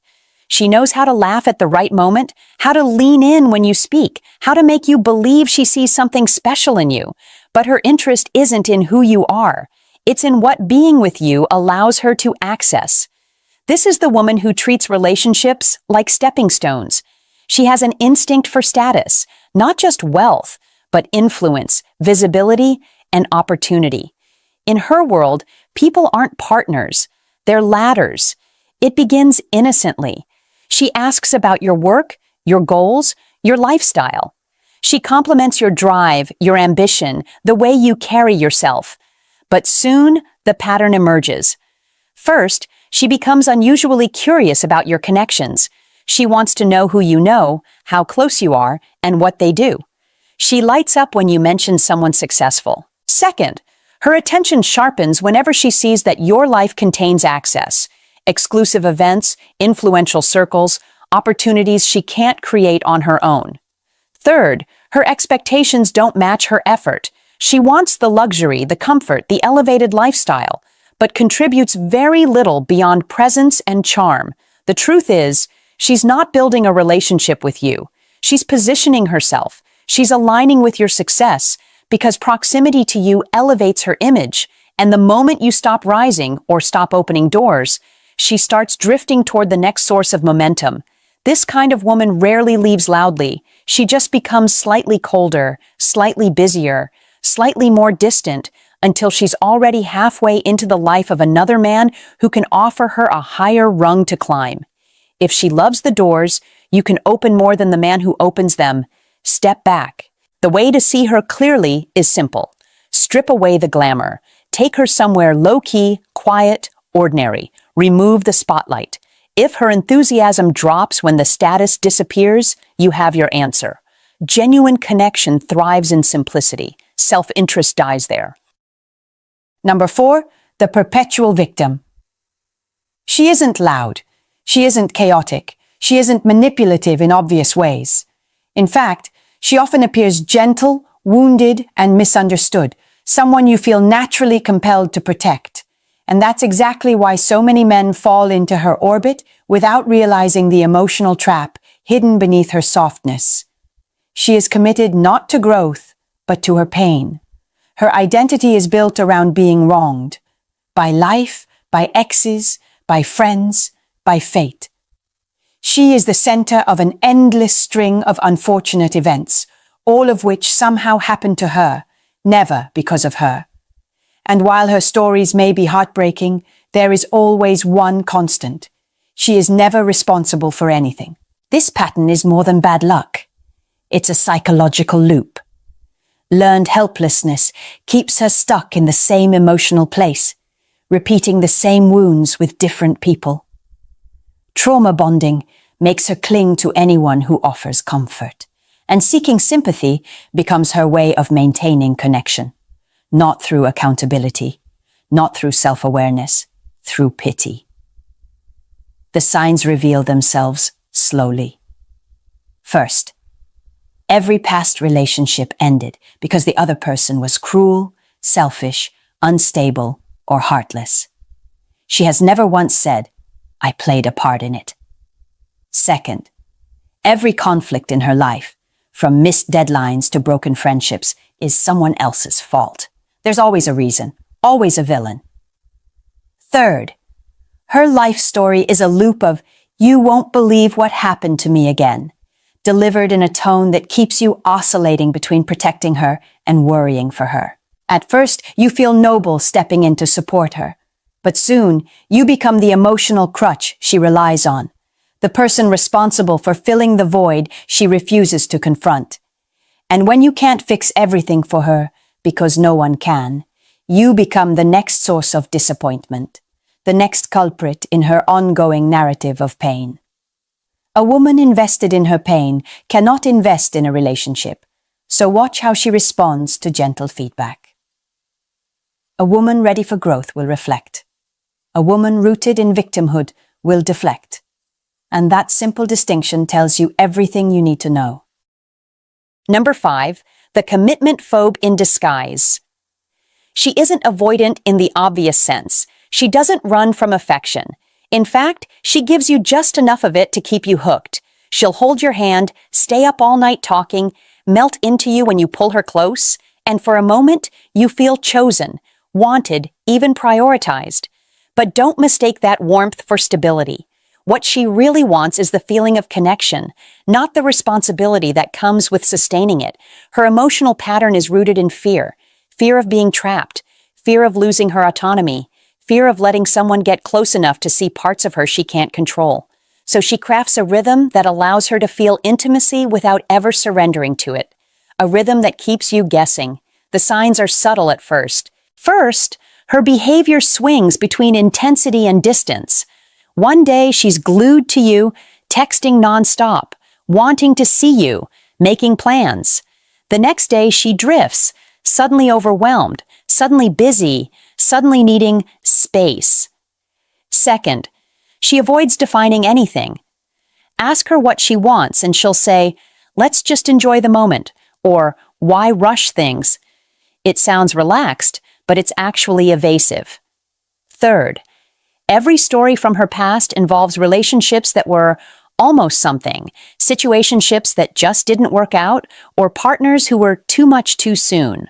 She knows how to laugh at the right moment, how to lean in when you speak, how to make you believe she sees something special in you. But her interest isn't in who you are. It's in what being with you allows her to access. This is the woman who treats relationships like stepping stones. She has an instinct for status, not just wealth, but influence, visibility, and opportunity. In her world, people aren't partners. They're ladders. It begins innocently. She asks about your work, your goals, your lifestyle. She compliments your drive, your ambition, the way you carry yourself. But soon, the pattern emerges. First, she becomes unusually curious about your connections. She wants to know who you know, how close you are, and what they do. She lights up when you mention someone successful. Second, her attention sharpens whenever she sees that your life contains access, exclusive events, influential circles, opportunities she can't create on her own. Third, her expectations don't match her effort. She wants the luxury, the comfort, the elevated lifestyle, but contributes very little beyond presence and charm. The truth is, she's not building a relationship with you. She's positioning herself. She's aligning with your success because proximity to you elevates her image. And the moment you stop rising or stop opening doors, she starts drifting toward the next source of momentum. This kind of woman rarely leaves loudly. She just becomes slightly colder, slightly busier, slightly more distant, until she's already halfway into the life of another man who can offer her a higher rung to climb. If she loves the doors, you can open more than the man who opens them. Step back. The way to see her clearly is simple. Strip away the glamour. Take her somewhere low-key, quiet, ordinary. Remove the spotlight. If her enthusiasm drops when the status disappears, you have your answer. Genuine connection thrives in simplicity. Self-interest dies there. Number 4, the perpetual victim. She isn't loud. She isn't chaotic. She isn't manipulative in obvious ways. In fact, she often appears gentle, wounded, and misunderstood, someone you feel naturally compelled to protect. And that's exactly why so many men fall into her orbit without realizing the emotional trap hidden beneath her softness. She is committed not to growth, but to her pain. Her identity is built around being wronged. By life, by exes, by friends, by fate. She is the center of an endless string of unfortunate events, all of which somehow happened to her, never because of her. And while her stories may be heartbreaking, there is always one constant. She is never responsible for anything. This pattern is more than bad luck. It's a psychological loop. Learned helplessness keeps her stuck in the same emotional place, repeating the same wounds with different people. Trauma bonding makes her cling to anyone who offers comfort, and seeking sympathy becomes her way of maintaining connection. Not through accountability, not through self-awareness, through pity. The signs reveal themselves slowly. First, every past relationship ended because the other person was cruel, selfish, unstable, or heartless. She has never once said, "I played a part in it." Second, every conflict in her life, from missed deadlines to broken friendships, is someone else's fault. There's always a reason, always a villain. Third, her life story is a loop of "you won't believe what happened to me again," delivered in a tone that keeps you oscillating between protecting her and worrying for her. At first, you feel noble stepping in to support her, but soon you become the emotional crutch she relies on, the person responsible for filling the void she refuses to confront. And when you can't fix everything for her, because no one can, you become the next source of disappointment, the next culprit in her ongoing narrative of pain. A woman invested in her pain cannot invest in a relationship, so watch how she responds to gentle feedback. A woman ready for growth will reflect. A woman rooted in victimhood will deflect. And that simple distinction tells you everything you need to know. Number 5, the commitment phobe in disguise. She isn't avoidant in the obvious sense. She doesn't run from affection. In fact, she gives you just enough of it to keep you hooked. She'll hold your hand, stay up all night talking, melt into you when you pull her close, and for a moment, you feel chosen, wanted, even prioritized. But don't mistake that warmth for stability. What she really wants is the feeling of connection, not the responsibility that comes with sustaining it. Her emotional pattern is rooted in fear. Fear of being trapped, fear of losing her autonomy, fear of letting someone get close enough to see parts of her she can't control. So she crafts a rhythm that allows her to feel intimacy without ever surrendering to it. A rhythm that keeps you guessing. The signs are subtle at first. First, her behavior swings between intensity and distance. One day she's glued to you, texting nonstop, wanting to see you, making plans. The next day she drifts, suddenly overwhelmed, suddenly busy, suddenly needing space. Second, she avoids defining anything. Ask her what she wants and she'll say, let's just enjoy the moment, or why rush things? It sounds relaxed, but it's actually evasive. Third, every story from her past involves relationships that were almost something, situationships that just didn't work out, or partners who were too much too soon.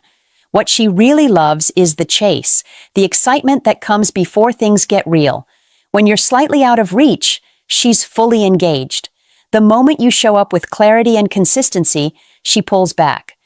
What she really loves is the chase, the excitement that comes before things get real. When you're slightly out of reach, she's fully engaged. The moment you show up with clarity and consistency, she pulls back.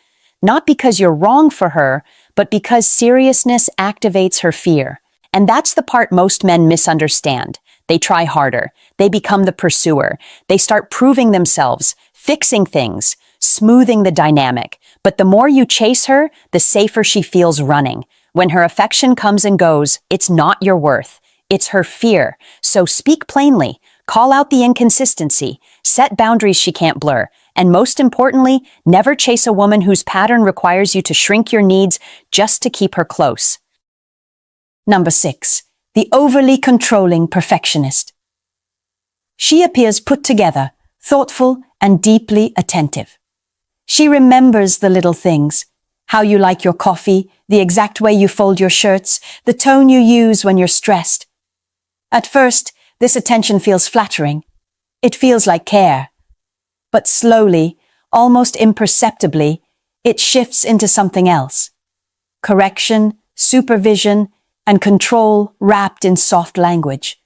Not because you're wrong for her, but because seriousness activates her fear. And that's the part most men misunderstand. They try harder. They become the pursuer. They start proving themselves, fixing things, smoothing the dynamic. But the more you chase her, the safer she feels running. When her affection comes and goes, it's not your worth. It's her fear. So speak plainly. Call out the inconsistency. Set boundaries she can't blur. And most importantly, never chase a woman whose pattern requires you to shrink your needs just to keep her close. Number 6. The overly controlling perfectionist. She appears put together, thoughtful, and deeply attentive. She remembers the little things, how you like your coffee, the exact way you fold your shirts, the tone you use when you're stressed. At first, this attention feels flattering. It feels like care. But slowly, almost imperceptibly, it shifts into something else. Correction, supervision, and control wrapped in soft language.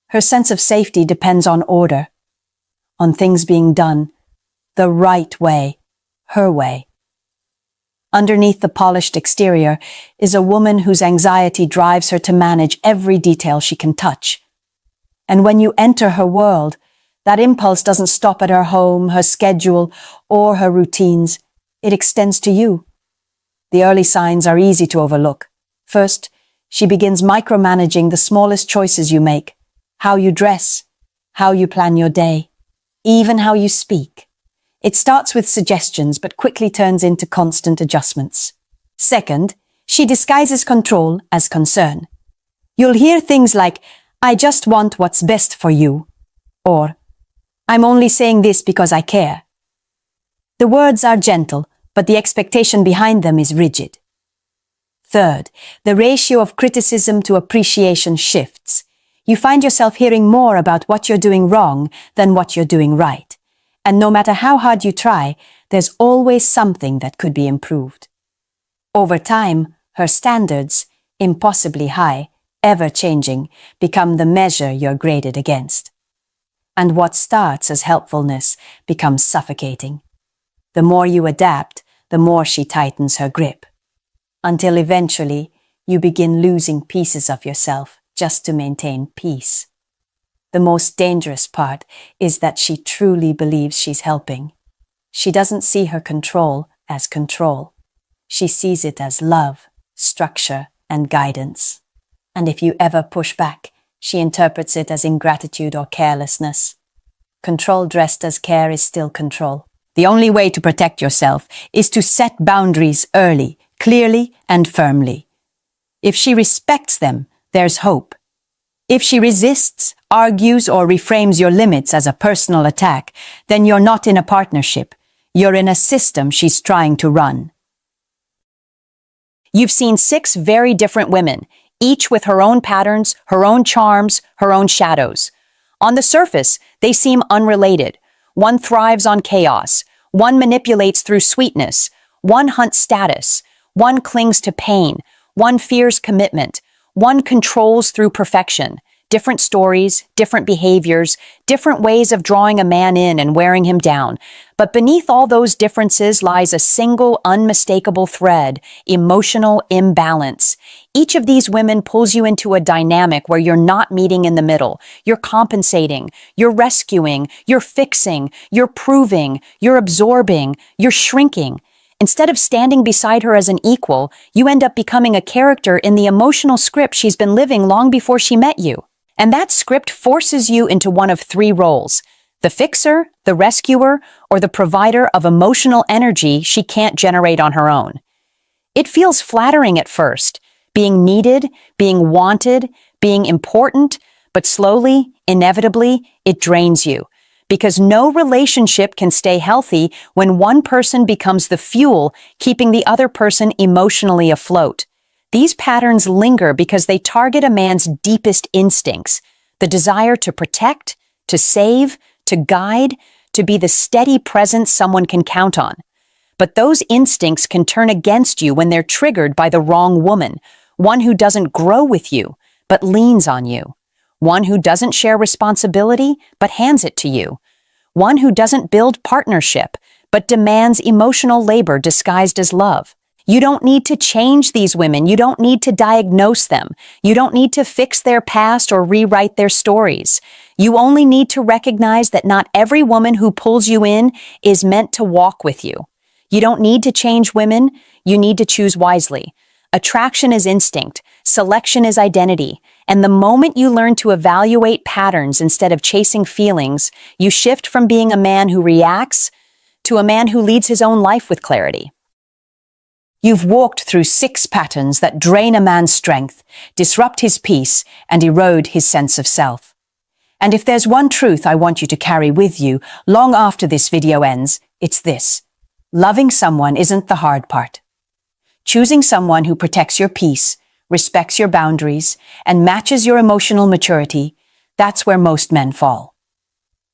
Her sense of safety depends on order, on things being done the right way, her way. Underneath the polished exterior is a woman whose anxiety drives her to manage every detail she can touch. And when you enter her world, that impulse doesn't stop at her home, her schedule, or her routines. It extends to you. The early signs are easy to overlook. First, she begins micromanaging the smallest choices you make, how you dress, how you plan your day, even how you speak. It starts with suggestions but quickly turns into constant adjustments. Second, she disguises control as concern. You'll hear things like, "I just want what's best for you," or "I'm only saying this because I care." The words are gentle, but the expectation behind them is rigid. Third, the ratio of criticism to appreciation shifts. You find yourself hearing more about what you're doing wrong than what you're doing right. And no matter how hard you try, there's always something that could be improved. Over time, her standards, impossibly high, ever-changing, become the measure you're graded against. And what starts as helpfulness becomes suffocating. The more you adapt, the more she tightens her grip. Until eventually, you begin losing pieces of yourself just to maintain peace. The most dangerous part is that she truly believes she's helping. She doesn't see her control as control. She sees it as love, structure, and guidance. And if you ever push back, she interprets it as ingratitude or carelessness. Control dressed as care is still control. The only way to protect yourself is to set boundaries early, clearly and firmly. If she respects them, there's hope. If she resists, argues, or reframes your limits as a personal attack, then you're not in a partnership. You're in a system she's trying to run. You've seen 6 very different women, each with her own patterns, her own charms, her own shadows. On the surface, they seem unrelated. One thrives on chaos. One manipulates through sweetness. One hunts status. One clings to pain. One fears commitment. One controls through perfection. Different stories, different behaviors, different ways of drawing a man in and wearing him down. But beneath all those differences lies a single, unmistakable thread: emotional imbalance. Each of these women pulls you into a dynamic where you're not meeting in the middle. You're compensating, you're rescuing, you're fixing, you're proving, you're absorbing, you're shrinking. Instead of standing beside her as an equal, you end up becoming a character in the emotional script she's been living long before she met you. And that script forces you into one of 3 roles: the fixer, the rescuer, or the provider of emotional energy she can't generate on her own. It feels flattering at first, being needed, being wanted, being important, but slowly, inevitably, it drains you. because no relationship can stay healthy when one person becomes the fuel keeping the other person emotionally afloat. These patterns linger because they target a man's deepest instincts, the desire to protect, to save, to guide, to be the steady presence someone can count on. But those instincts can turn against you when they're triggered by the wrong woman, one who doesn't grow with you, but leans on you, one who doesn't share responsibility, but hands it to you, one who doesn't build partnership, but demands emotional labor disguised as love. You don't need to change these women. You don't need to diagnose them. You don't need to fix their past or rewrite their stories. You only need to recognize that not every woman who pulls you in is meant to walk with you. You don't need to change women. You need to choose wisely. Attraction is instinct. Selection is identity. And the moment you learn to evaluate patterns instead of chasing feelings, you shift from being a man who reacts to a man who leads his own life with clarity. You've walked through 6 patterns that drain a man's strength, disrupt his peace, and erode his sense of self. And if there's one truth I want you to carry with you long after this video ends, it's this: loving someone isn't the hard part. Choosing someone who protects your peace, respects your boundaries, and matches your emotional maturity, that's where most men fall.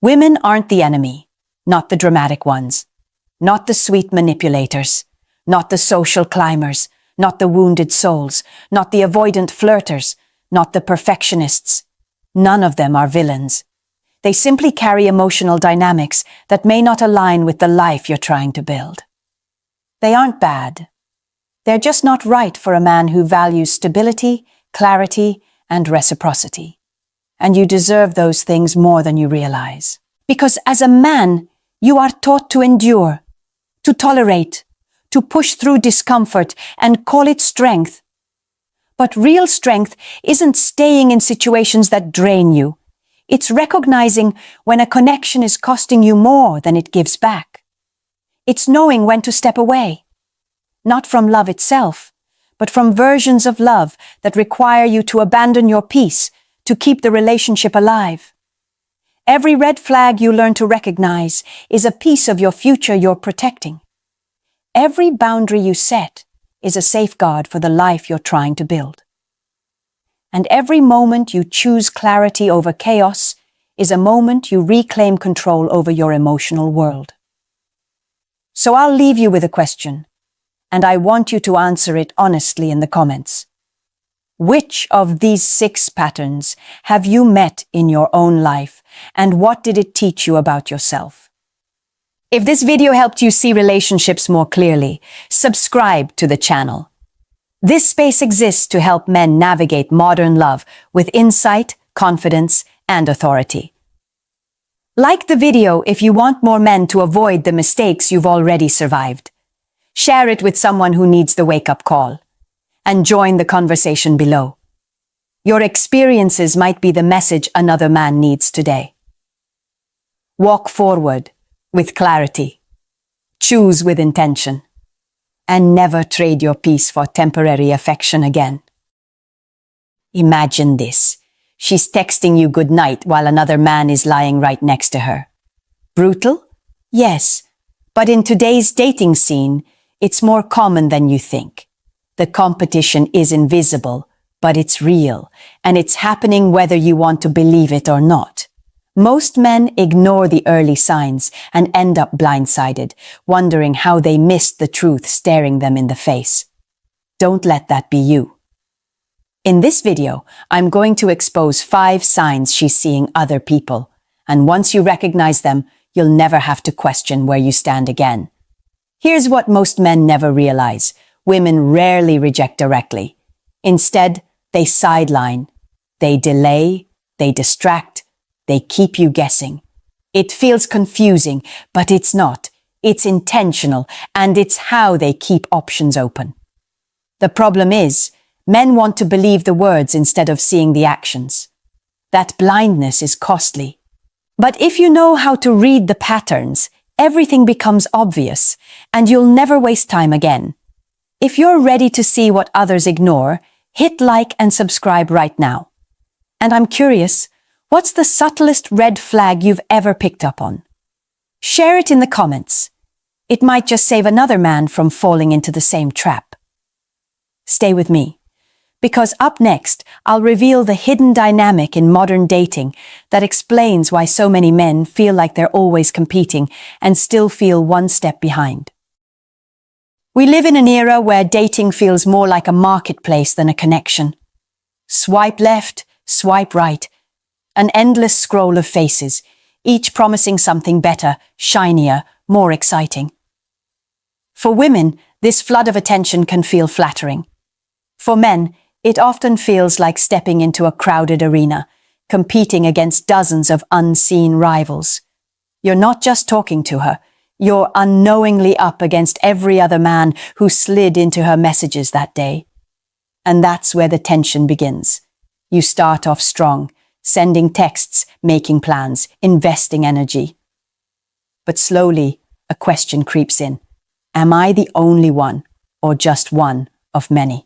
Women aren't the enemy, not the dramatic ones, not the sweet manipulators, not the social climbers, not the wounded souls, not the avoidant flirters, not the perfectionists. None of them are villains. They simply carry emotional dynamics that may not align with the life you're trying to build. They aren't bad. They're just not right for a man who values stability, clarity, and reciprocity. And you deserve those things more than you realize. Because as a man, you are taught to endure, to tolerate, to push through discomfort and call it strength. But real strength isn't staying in situations that drain you. It's recognizing when a connection is costing you more than it gives back. It's knowing when to step away, not from love itself, but from versions of love that require you to abandon your peace to keep the relationship alive. Every red flag you learn to recognize is a piece of your future you're protecting. Every boundary you set is a safeguard for the life you're trying to build. And every moment you choose clarity over chaos is a moment you reclaim control over your emotional world. So I'll leave you with a question, and I want you to answer it honestly in the comments. Which of these 6 patterns have you met in your own life, and what did it teach you about yourself? If this video helped you see relationships more clearly, subscribe to the channel. This space exists to help men navigate modern love with insight, confidence, and authority. Like the video if you want more men to avoid the mistakes you've already survived. Share it with someone who needs the wake-up call. And join the conversation below. Your experiences might be the message another man needs today. Walk forward with clarity. Choose with intention. And never trade your peace for temporary affection again. Imagine this. She's texting you good night while another man is lying right next to her. Brutal? Yes. But in today's dating scene, it's more common than you think. The competition is invisible, but it's real, and it's happening whether you want to believe it or not. Most men ignore the early signs and end up blindsided, wondering how they missed the truth staring them in the face. Don't let that be you. In this video, I'm going to expose 5 signs she's seeing other people, and once you recognize them, you'll never have to question where you stand again. Here's what most men never realize. Women rarely reject directly. Instead, they sideline, they delay, they distract, they keep you guessing. It feels confusing, but it's not. It's intentional, and it's how they keep options open. The problem is, men want to believe the words instead of seeing the actions. That blindness is costly. But if you know how to read the patterns, everything becomes obvious, and you'll never waste time again. If you're ready to see what others ignore, hit like and subscribe right now. And I'm curious, What's the subtlest red flag you've ever picked up on? Share it in the comments. It might just save another man from falling into the same trap. Stay with me, because up next, I'll reveal the hidden dynamic in modern dating that explains why so many men feel like they're always competing and still feel one step behind. We live in an era where dating feels more like a marketplace than a connection. Swipe left, swipe right. An endless scroll of faces, each promising something better, shinier, more exciting. For women, this flood of attention can feel flattering. For men, it often feels like stepping into a crowded arena, competing against dozens of unseen rivals. You're not just talking to her, you're unknowingly up against every other man who slid into her messages that day. And that's where the tension begins. You start off strong, sending texts, making plans, investing energy. But slowly, a question creeps in. Am I the only one, or just one of many?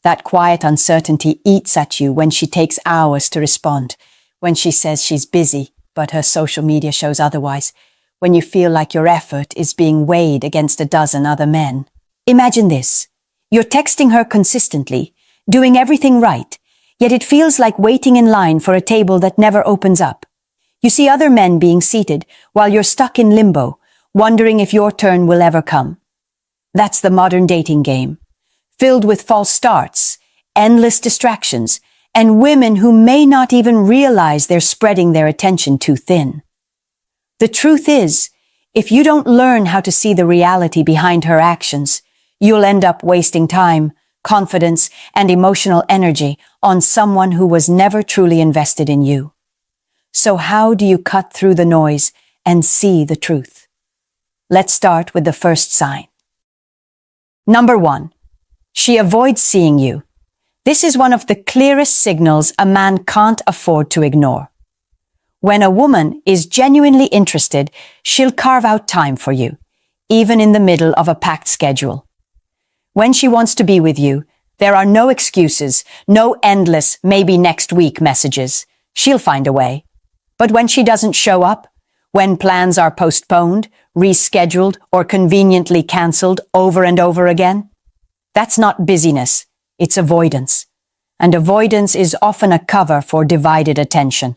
That quiet uncertainty eats at you when she takes hours to respond, when she says she's busy, but her social media shows otherwise, when you feel like your effort is being weighed against a dozen other men. Imagine this. You're texting her consistently, doing everything right, yet it feels like waiting in line for a table that never opens up. You see other men being seated while you're stuck in limbo, wondering if your turn will ever come. That's the modern dating game, filled with false starts, endless distractions, and women who may not even realize they're spreading their attention too thin. The truth is, if you don't learn how to see the reality behind her actions, you'll end up wasting time, confidence, and emotional energy on someone who was never truly invested in you. So how do you cut through the noise and see the truth? Let's start with the first sign. Number 1. She avoids seeing you. This is one of the clearest signals a man can't afford to ignore. When a woman is genuinely interested, she'll carve out time for you, even in the middle of a packed schedule. When she wants to be with you, there are no excuses, no endless maybe next week messages. She'll find a way. But when she doesn't show up, when plans are postponed, rescheduled, or conveniently cancelled over and over again, that's not busyness, it's avoidance. And avoidance is often a cover for divided attention.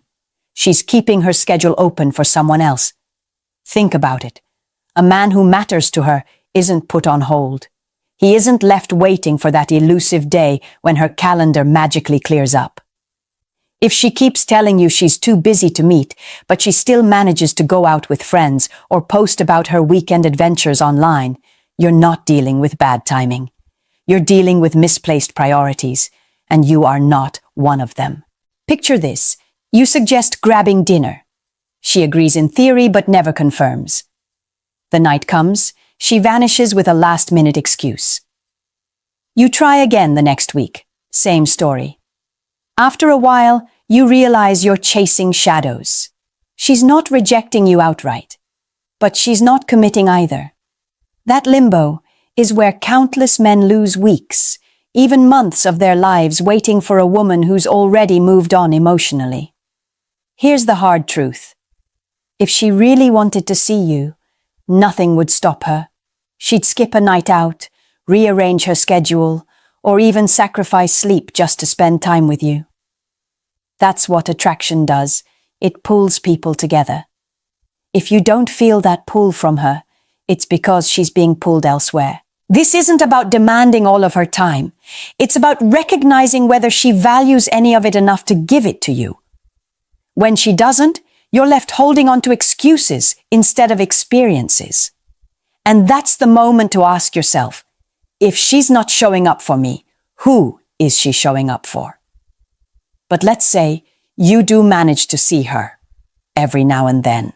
She's keeping her schedule open for someone else. Think about it. A man who matters to her isn't put on hold. He isn't left waiting for that elusive day when her calendar magically clears up. If she keeps telling you she's too busy to meet, but she still manages to go out with friends or post about her weekend adventures online, you're not dealing with bad timing. You're dealing with misplaced priorities, and you are not one of them. Picture this. You suggest grabbing dinner. She agrees in theory but never confirms. The night comes, she vanishes with a last-minute excuse. You try again the next week. Same story. After a while, you realize you're chasing shadows. She's not rejecting you outright, but she's not committing either. That limbo is where countless men lose weeks, even months of their lives waiting for a woman who's already moved on emotionally. Here's the hard truth. If she really wanted to see you, nothing would stop her. She'd skip a night out, rearrange her schedule, or even sacrifice sleep just to spend time with you. That's what attraction does. It pulls people together. If you don't feel that pull from her, it's because she's being pulled elsewhere. This isn't about demanding all of her time. It's about recognizing whether she values any of it enough to give it to you. When she doesn't, you're left holding on to excuses instead of experiences. And that's the moment to ask yourself, if she's not showing up for me, who is she showing up for? But let's say you do manage to see her every now and then.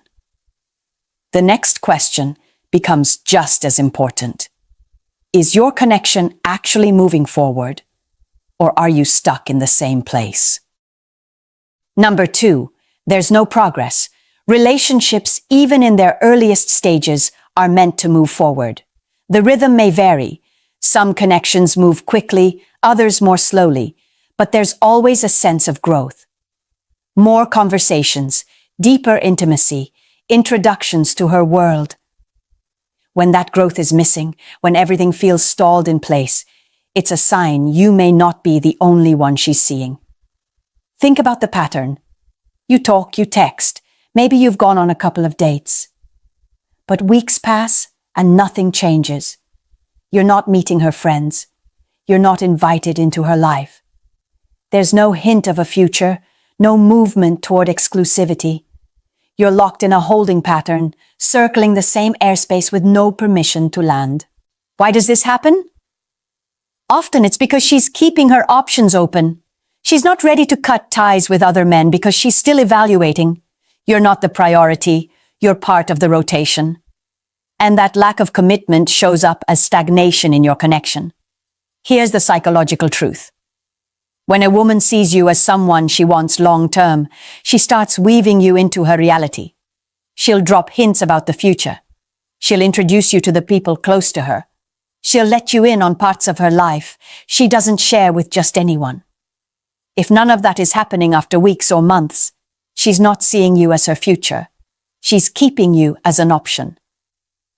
The next question becomes just as important. Is your connection actually moving forward, or are you stuck in the same place? Number 2, there's no progress. Relationships, even in their earliest stages, are meant to move forward. The rhythm may vary. Some connections move quickly, others more slowly, but there's always a sense of growth. More conversations, deeper intimacy, introductions to her world. When that growth is missing, when everything feels stalled in place, it's a sign you may not be the only one she's seeing. Think about the pattern. You talk, you text, maybe you've gone on a couple of dates. But weeks pass and nothing changes. You're not meeting her friends. You're not invited into her life. There's no hint of a future, no movement toward exclusivity. You're locked in a holding pattern, circling the same airspace with no permission to land. Why does this happen? Often it's because she's keeping her options open. She's not ready to cut ties with other men because she's still evaluating. You're not the priority. You're part of the rotation. And that lack of commitment shows up as stagnation in your connection. Here's the psychological truth. When a woman sees you as someone she wants long-term, she starts weaving you into her reality. She'll drop hints about the future. She'll introduce you to the people close to her. She'll let you in on parts of her life she doesn't share with just anyone. If none of that is happening after weeks or months, she's not seeing you as her future. She's keeping you as an option.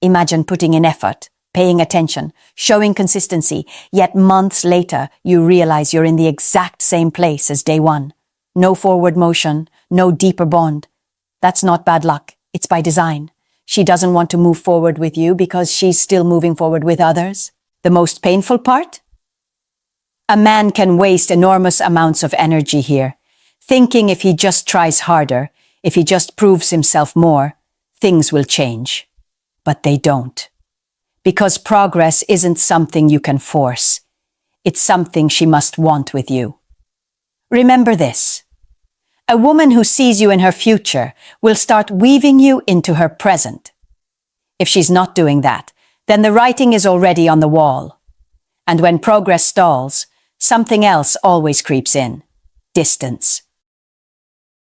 Imagine putting in effort, paying attention, showing consistency, yet months later you realize you're in the exact same place as day one. No forward motion, no deeper bond. That's not bad luck, it's by design. She doesn't want to move forward with you because she's still moving forward with others. The most painful part? A man can waste enormous amounts of energy here, thinking if he just tries harder, if he just proves himself more, things will change. But they don't. Because progress isn't something you can force. It's something she must want with you. Remember this. A woman who sees you in her future will start weaving you into her present. If she's not doing that, then the writing is already on the wall. And when progress stalls, something else always creeps in. Distance.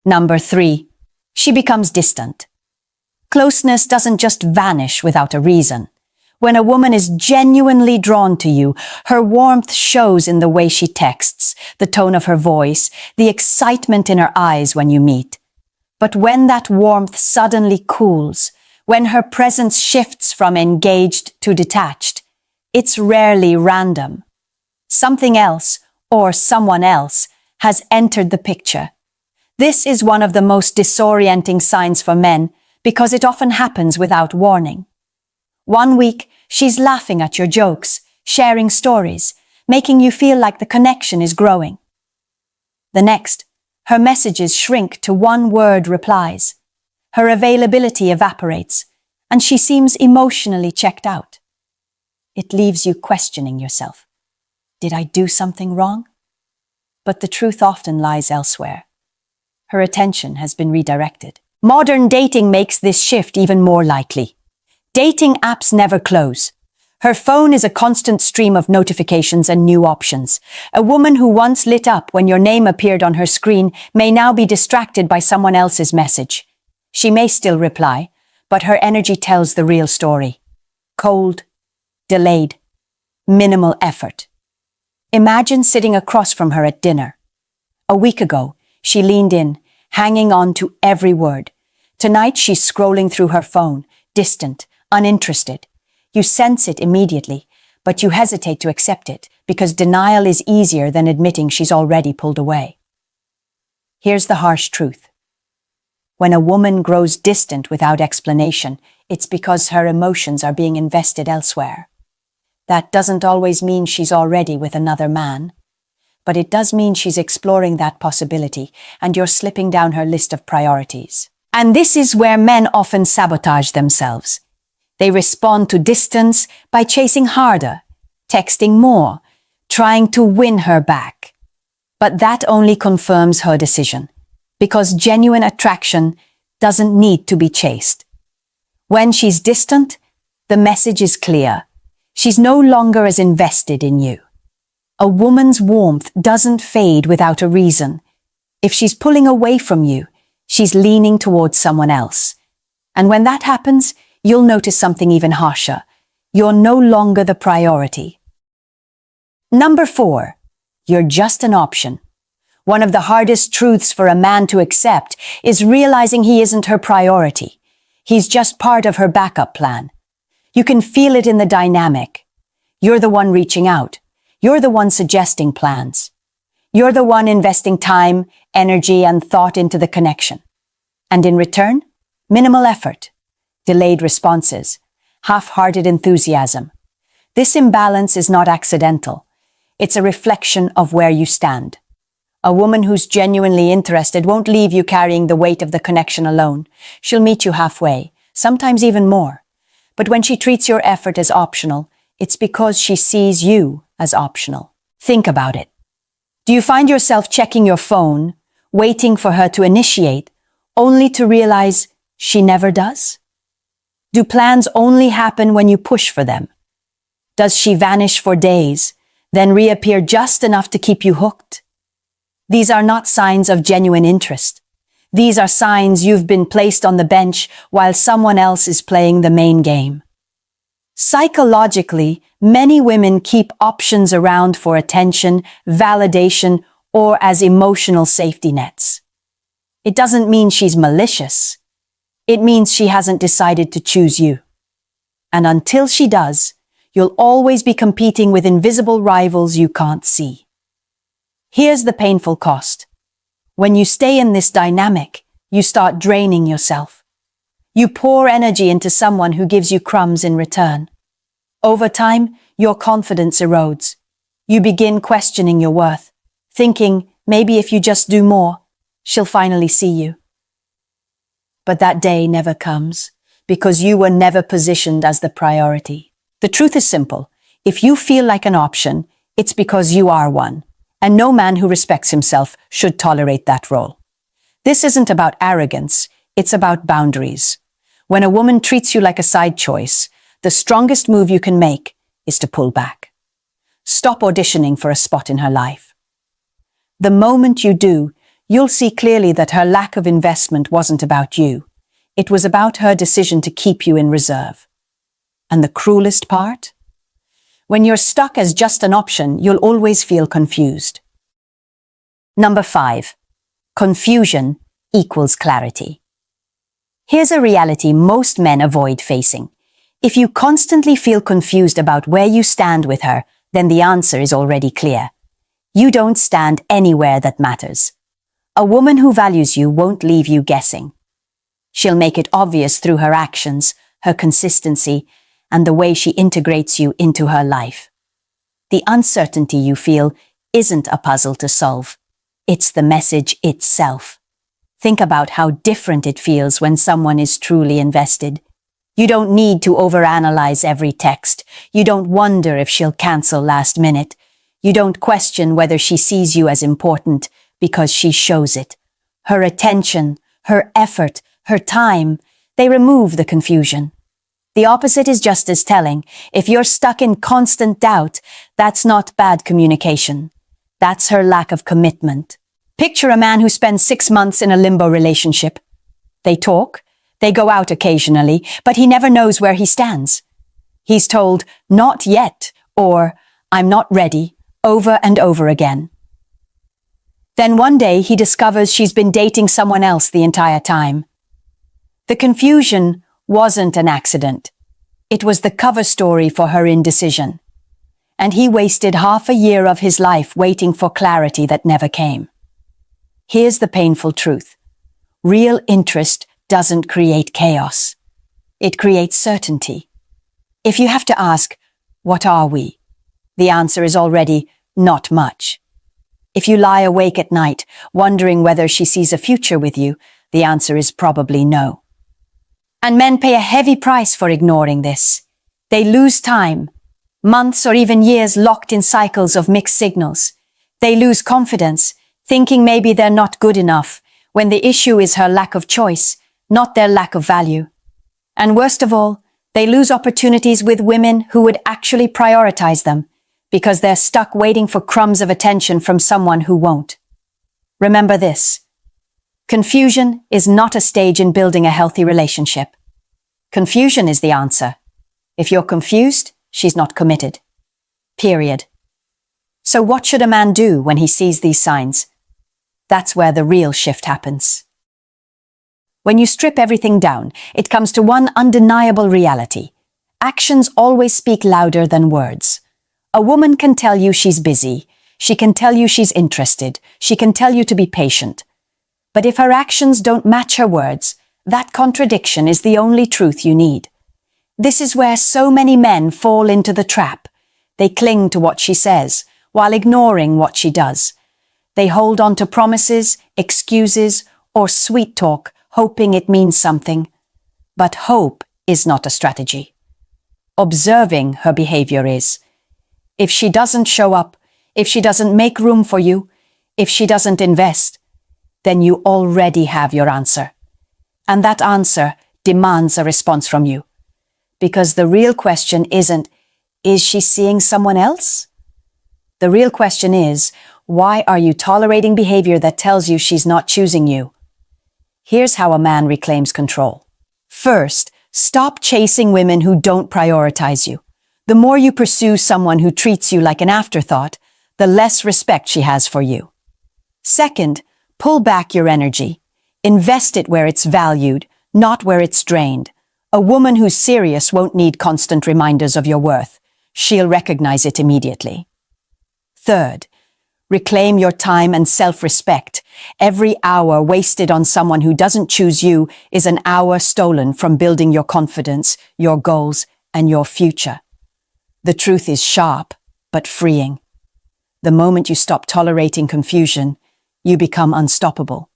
Number 3. She becomes distant. Closeness doesn't just vanish without a reason. When a woman is genuinely drawn to you, her warmth shows in the way she texts, the tone of her voice, the excitement in her eyes when you meet. But when that warmth suddenly cools, when her presence shifts from engaged to detached, it's rarely random. Something else, or someone else, has entered the picture. This is one of the most disorienting signs for men because it often happens without warning. One week, she's laughing at your jokes, sharing stories, making you feel like the connection is growing. The next, her messages shrink to one-word replies. Her availability evaporates, and she seems emotionally checked out. It leaves you questioning yourself. Did I do something wrong? But the truth often lies elsewhere. Her attention has been redirected. Modern dating makes this shift even more likely. Dating apps never close. Her phone is a constant stream of notifications and new options. A woman who once lit up when your name appeared on her screen may now be distracted by someone else's message. She may still reply, but her energy tells the real story. Cold, delayed, minimal effort. Imagine sitting across from her at dinner. A week ago, she leaned in, hanging on to every word. Tonight, she's scrolling through her phone, distant, uninterested. You sense it immediately, but you hesitate to accept it because denial is easier than admitting she's already pulled away. Here's the harsh truth. When a woman grows distant without explanation, it's because her emotions are being invested elsewhere. That doesn't always mean she's already with another man, but it does mean she's exploring that possibility and you're slipping down her list of priorities. And this is where men often sabotage themselves. They respond to distance by chasing harder, texting more, trying to win her back. But that only confirms her decision, because genuine attraction doesn't need to be chased. When she's distant, the message is clear. She's no longer as invested in you. A woman's warmth doesn't fade without a reason. If she's pulling away from you, she's leaning towards someone else. And when that happens, you'll notice something even harsher. You're no longer the priority. Number 4, you're just an option. One of the hardest truths for a man to accept is realizing he isn't her priority. He's just part of her backup plan. You can feel it in the dynamic. You're the one reaching out. You're the one suggesting plans. You're the one investing time, energy, and thought into the connection. And in return, minimal effort, delayed responses, half-hearted enthusiasm. This imbalance is not accidental. It's a reflection of where you stand. A woman who's genuinely interested won't leave you carrying the weight of the connection alone. She'll meet you halfway, sometimes even more. But when she treats your effort as optional, it's because she sees you as optional. Think about it. Do you find yourself checking your phone, waiting for her to initiate, only to realize she never does? Do plans only happen when you push for them? Does she vanish for days, then reappear just enough to keep you hooked? These are not signs of genuine interest. These are signs you've been placed on the bench while someone else is playing the main game. Psychologically, many women keep options around for attention, validation, or as emotional safety nets. It doesn't mean she's malicious. It means she hasn't decided to choose you. And until she does, you'll always be competing with invisible rivals you can't see. Here's the painful cost. When you stay in this dynamic, you start draining yourself. You pour energy into someone who gives you crumbs in return. Over time, your confidence erodes. You begin questioning your worth, thinking maybe if you just do more, she'll finally see you. But that day never comes, because you were never positioned as the priority. The truth is simple. If you feel like an option, it's because you are one. And no man who respects himself should tolerate that role. This isn't about arrogance, it's about boundaries. When a woman treats you like a side choice, the strongest move you can make is to pull back. Stop auditioning for a spot in her life. The moment you do, you'll see clearly that her lack of investment wasn't about you. It was about her decision to keep you in reserve. And the cruelest part? When you're stuck as just an option, you'll always feel confused. Number 5. Confusion equals clarity. Here's a reality most men avoid facing. If you constantly feel confused about where you stand with her, then the answer is already clear. You don't stand anywhere that matters. A woman who values you won't leave you guessing. She'll make it obvious through her actions, her consistency, and the way she integrates you into her life. The uncertainty you feel isn't a puzzle to solve. It's the message itself. Think about how different it feels when someone is truly invested. You don't need to overanalyze every text. You don't wonder if she'll cancel last minute. You don't question whether she sees you as important because she shows it. Her attention, her effort, her time, they remove the confusion. The opposite is just as telling. If you're stuck in constant doubt, that's not bad communication. That's her lack of commitment. Picture a man who spends 6 months in a limbo relationship. They talk, they go out occasionally, but he never knows where he stands. He's told, "Not yet," or "I'm not ready," over and over again. Then one day he discovers she's been dating someone else the entire time. The confusion wasn't an accident. It was the cover story for her indecision. And he wasted half a year of his life waiting for clarity that never came. Here's the painful truth. Real interest doesn't create chaos. It creates certainty. If you have to ask, what are we? The answer is already not much. If you lie awake at night, wondering whether she sees a future with you, the answer is probably no. And men pay a heavy price for ignoring this. They lose time, months or even years locked in cycles of mixed signals. They lose confidence, thinking maybe they're not good enough, when the issue is her lack of choice, not their lack of value. And worst of all, they lose opportunities with women who would actually prioritize them, because they're stuck waiting for crumbs of attention from someone who won't. Remember this. Confusion is not a stage in building a healthy relationship. Confusion is the answer. If you're confused, she's not committed. Period. So what should a man do when he sees these signs? That's where the real shift happens. When you strip everything down, it comes to one undeniable reality. Actions always speak louder than words. A woman can tell you she's busy. She can tell you she's interested. She can tell you to be patient. But if her actions don't match her words, that contradiction is the only truth you need. This is where so many men fall into the trap. They cling to what she says, while ignoring what she does. They hold on to promises, excuses, or sweet talk, hoping it means something. But hope is not a strategy. Observing her behavior is. If she doesn't show up, if she doesn't make room for you, if she doesn't invest, then you already have your answer. And that answer demands a response from you. Because the real question isn't, is she seeing someone else? The real question is, why are you tolerating behavior that tells you she's not choosing you? Here's how a man reclaims control. First, stop chasing women who don't prioritize you. The more you pursue someone who treats you like an afterthought, the less respect she has for you. Second, pull back your energy. Invest it where it's valued, not where it's drained. A woman who's serious won't need constant reminders of your worth. She'll recognize it immediately. Third, reclaim your time and self-respect. Every hour wasted on someone who doesn't choose you is an hour stolen from building your confidence, your goals, and your future. The truth is sharp, but freeing. The moment you stop tolerating confusion, you become unstoppable.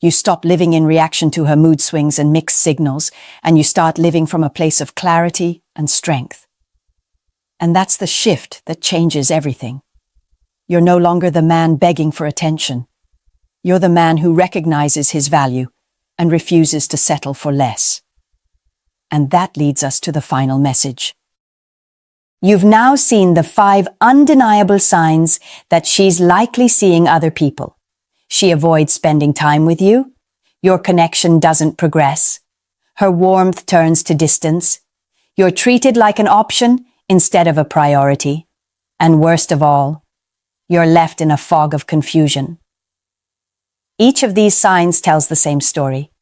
You stop living in reaction to her mood swings and mixed signals, and you start living from a place of clarity and strength. And that's the shift that changes everything. You're no longer the man begging for attention. You're the man who recognizes his value and refuses to settle for less. And that leads us to the final message. You've now seen the 5 undeniable signs that she's likely seeing other people. She avoids spending time with you. Your connection doesn't progress. Her warmth turns to distance. You're treated like an option instead of a priority. And worst of all, you're left in a fog of confusion. Each of these signs tells the same story.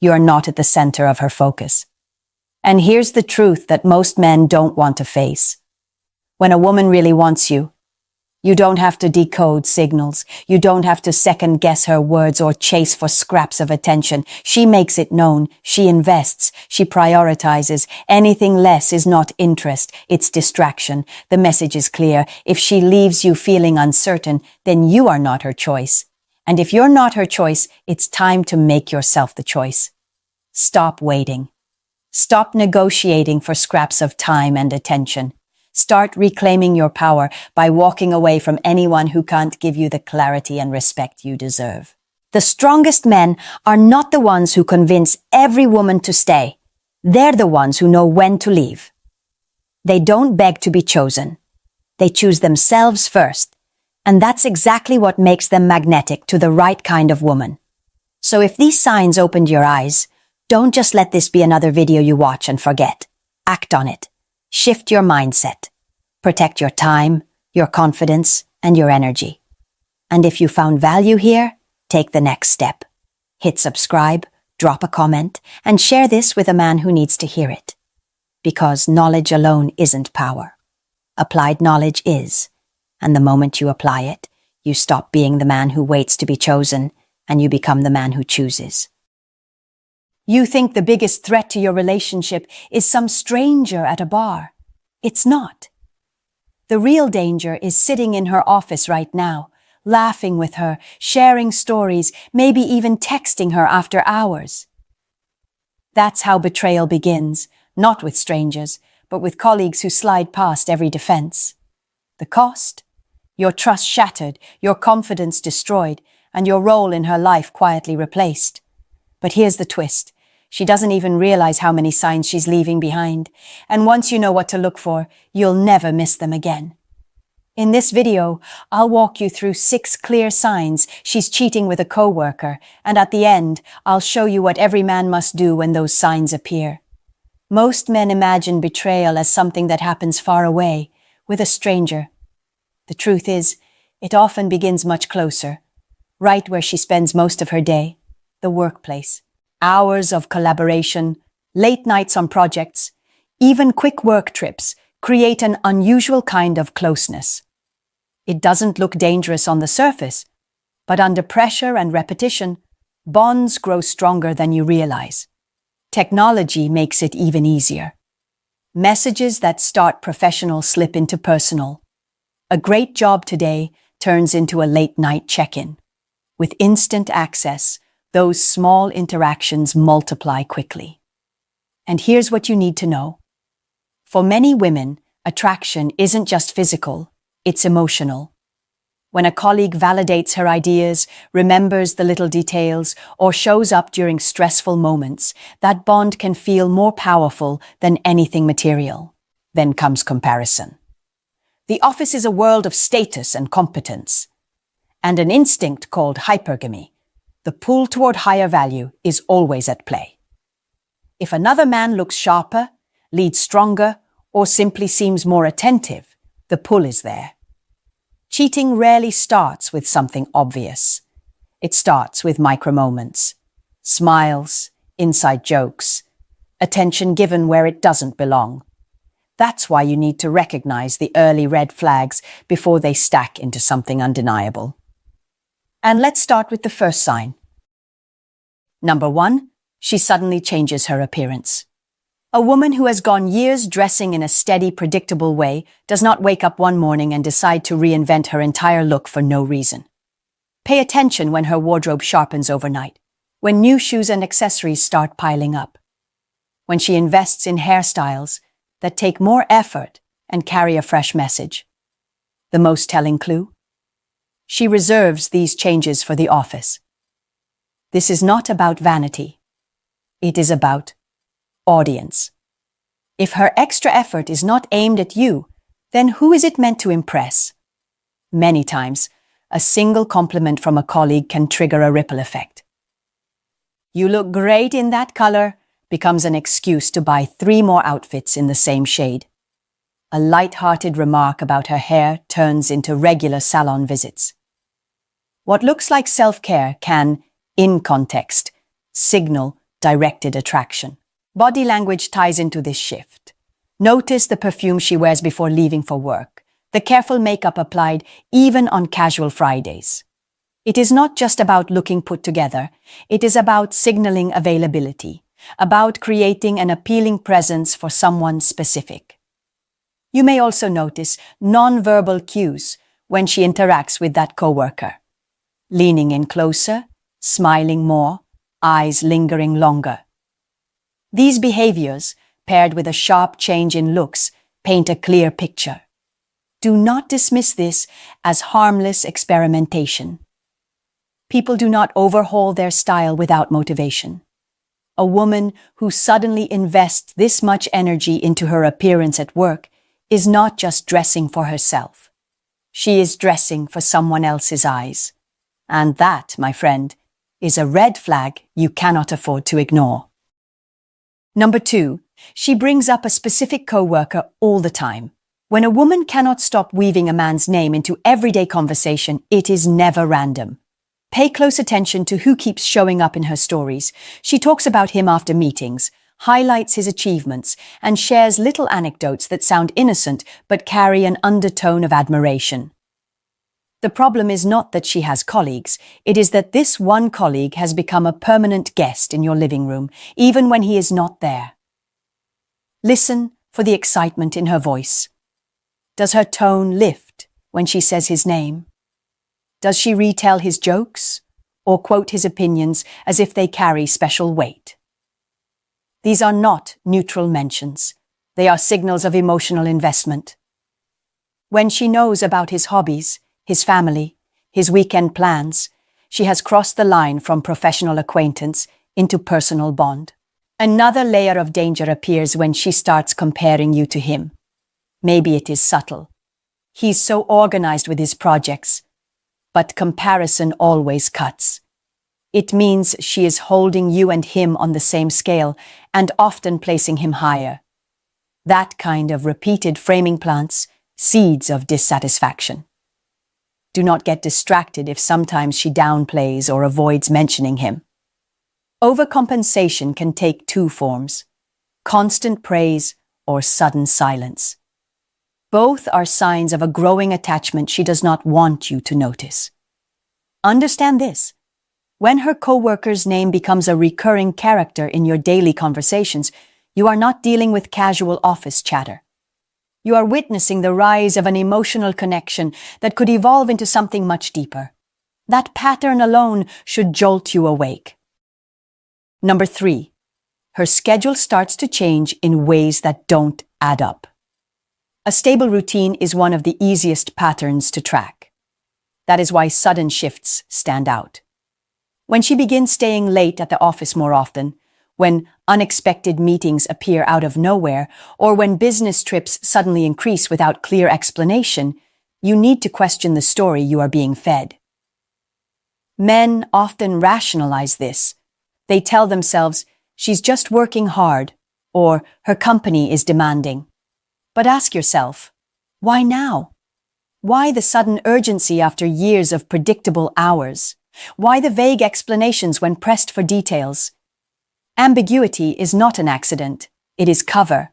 You're not at the center of her focus. And here's the truth that most men don't want to face. When a woman really wants you, you don't have to decode signals. You don't have to second-guess her words or chase for scraps of attention. She makes it known. She invests. She prioritizes. Anything less is not interest. It's distraction. The message is clear. If she leaves you feeling uncertain, then you are not her choice. And if you're not her choice, it's time to make yourself the choice. Stop waiting. Stop negotiating for scraps of time and attention. Start reclaiming your power by walking away from anyone who can't give you the clarity and respect you deserve. The strongest men are not the ones who convince every woman to stay. They're the ones who know when to leave. They don't beg to be chosen. They choose themselves first. And that's exactly what makes them magnetic to the right kind of woman. So if these signs opened your eyes, don't just let this be another video you watch and forget. Act on it. Shift your mindset. Protect your time, your confidence, and your energy. And if you found value here, take the next step. Hit subscribe, drop a comment, and share this with a man who needs to hear it. Because knowledge alone isn't power. Applied knowledge is. And the moment you apply it, you stop being the man who waits to be chosen, and you become the man who chooses. You think the biggest threat to your relationship is some stranger at a bar. It's not. The real danger is sitting in her office right now, laughing with her, sharing stories, maybe even texting her after hours. That's how betrayal begins, not with strangers, but with colleagues who slide past every defense. The cost? Your trust shattered, your confidence destroyed, and your role in her life quietly replaced. But here's the twist. She doesn't even realize how many signs she's leaving behind. And once you know what to look for, you'll never miss them again. In this video, I'll walk you through 6 clear signs she's cheating with a coworker, and at the end, I'll show you what every man must do when those signs appear. Most men imagine betrayal as something that happens far away, with a stranger. The truth is, it often begins much closer, right where she spends most of her day, the workplace. Hours of collaboration, late nights on projects, even quick work trips create an unusual kind of closeness. It doesn't look dangerous on the surface, but under pressure and repetition, bonds grow stronger than you realize. Technology makes it even easier. Messages that start professional slip into personal. A great job today turns into a late-night check-in. With instant access, those small interactions multiply quickly. And here's what you need to know. For many women, attraction isn't just physical, it's emotional. When a colleague validates her ideas, remembers the little details, or shows up during stressful moments, that bond can feel more powerful than anything material. Then comes comparison. The office is a world of status and competence, and an instinct called hypergamy. The pull toward higher value is always at play. If another man looks sharper, leads stronger, or simply seems more attentive, the pull is there. Cheating rarely starts with something obvious. It starts with micro-moments, smiles, inside jokes, attention given where it doesn't belong. That's why you need to recognize the early red flags before they stack into something undeniable. And let's start with the first sign. Number 1, she suddenly changes her appearance. A woman who has gone years dressing in a steady, predictable way does not wake up one morning and decide to reinvent her entire look for no reason. Pay attention when her wardrobe sharpens overnight, when new shoes and accessories start piling up, when she invests in hairstyles that take more effort and carry a fresh message. The most telling clue? She reserves these changes for the office. This is not about vanity. It is about audience. If her extra effort is not aimed at you, then who is it meant to impress? Many times, a single compliment from a colleague can trigger a ripple effect. "You look great in that color," becomes an excuse to buy 3 more outfits in the same shade. A light-hearted remark about her hair turns into regular salon visits. What looks like self-care can, in context, signal directed attraction. Body language ties into this shift. Notice the perfume she wears before leaving for work, the careful makeup applied even on casual Fridays. It is not just about looking put together, it is about signaling availability, about creating an appealing presence for someone specific. You may also notice non-verbal cues when she interacts with that coworker. Leaning in closer, smiling more, eyes lingering longer. These behaviors, paired with a sharp change in looks, paint a clear picture. Do not dismiss this as harmless experimentation. People do not overhaul their style without motivation. A woman who suddenly invests this much energy into her appearance at work is not just dressing for herself. She is dressing for someone else's eyes. And that, my friend, is a red flag you cannot afford to ignore. Number 2, she brings up a specific coworker all the time. When a woman cannot stop weaving a man's name into everyday conversation, it is never random. Pay close attention to who keeps showing up in her stories. She talks about him after meetings, highlights his achievements, and shares little anecdotes that sound innocent but carry an undertone of admiration. The problem is not that she has colleagues, it is that this one colleague has become a permanent guest in your living room, even when he is not there. Listen for the excitement in her voice. Does her tone lift when she says his name? Does she retell his jokes or quote his opinions as if they carry special weight? These are not neutral mentions. They are signals of emotional investment. When she knows about his hobbies, his family, his weekend plans, she has crossed the line from professional acquaintance into personal bond. Another layer of danger appears when she starts comparing you to him. Maybe it is subtle. He's so organized with his projects, but comparison always cuts. It means she is holding you and him on the same scale and often placing him higher. That kind of repeated framing plants seeds of dissatisfaction. Do not get distracted if sometimes she downplays or avoids mentioning him. Overcompensation can take two forms: constant praise or sudden silence. Both are signs of a growing attachment she does not want you to notice. Understand this: when her coworker's name becomes a recurring character in your daily conversations, you are not dealing with casual office chatter. You are witnessing the rise of an emotional connection that could evolve into something much deeper. That pattern alone should jolt you awake. Number 3, her schedule starts to change in ways that don't add up. A stable routine is one of the easiest patterns to track. That is why sudden shifts stand out. When she begins staying late at the office more often, when unexpected meetings appear out of nowhere, or when business trips suddenly increase without clear explanation, you need to question the story you are being fed. Men often rationalize this. They tell themselves, she's just working hard, or her company is demanding. But ask yourself, why now? Why the sudden urgency after years of predictable hours? Why the vague explanations when pressed for details? Ambiguity is not an accident, it is cover.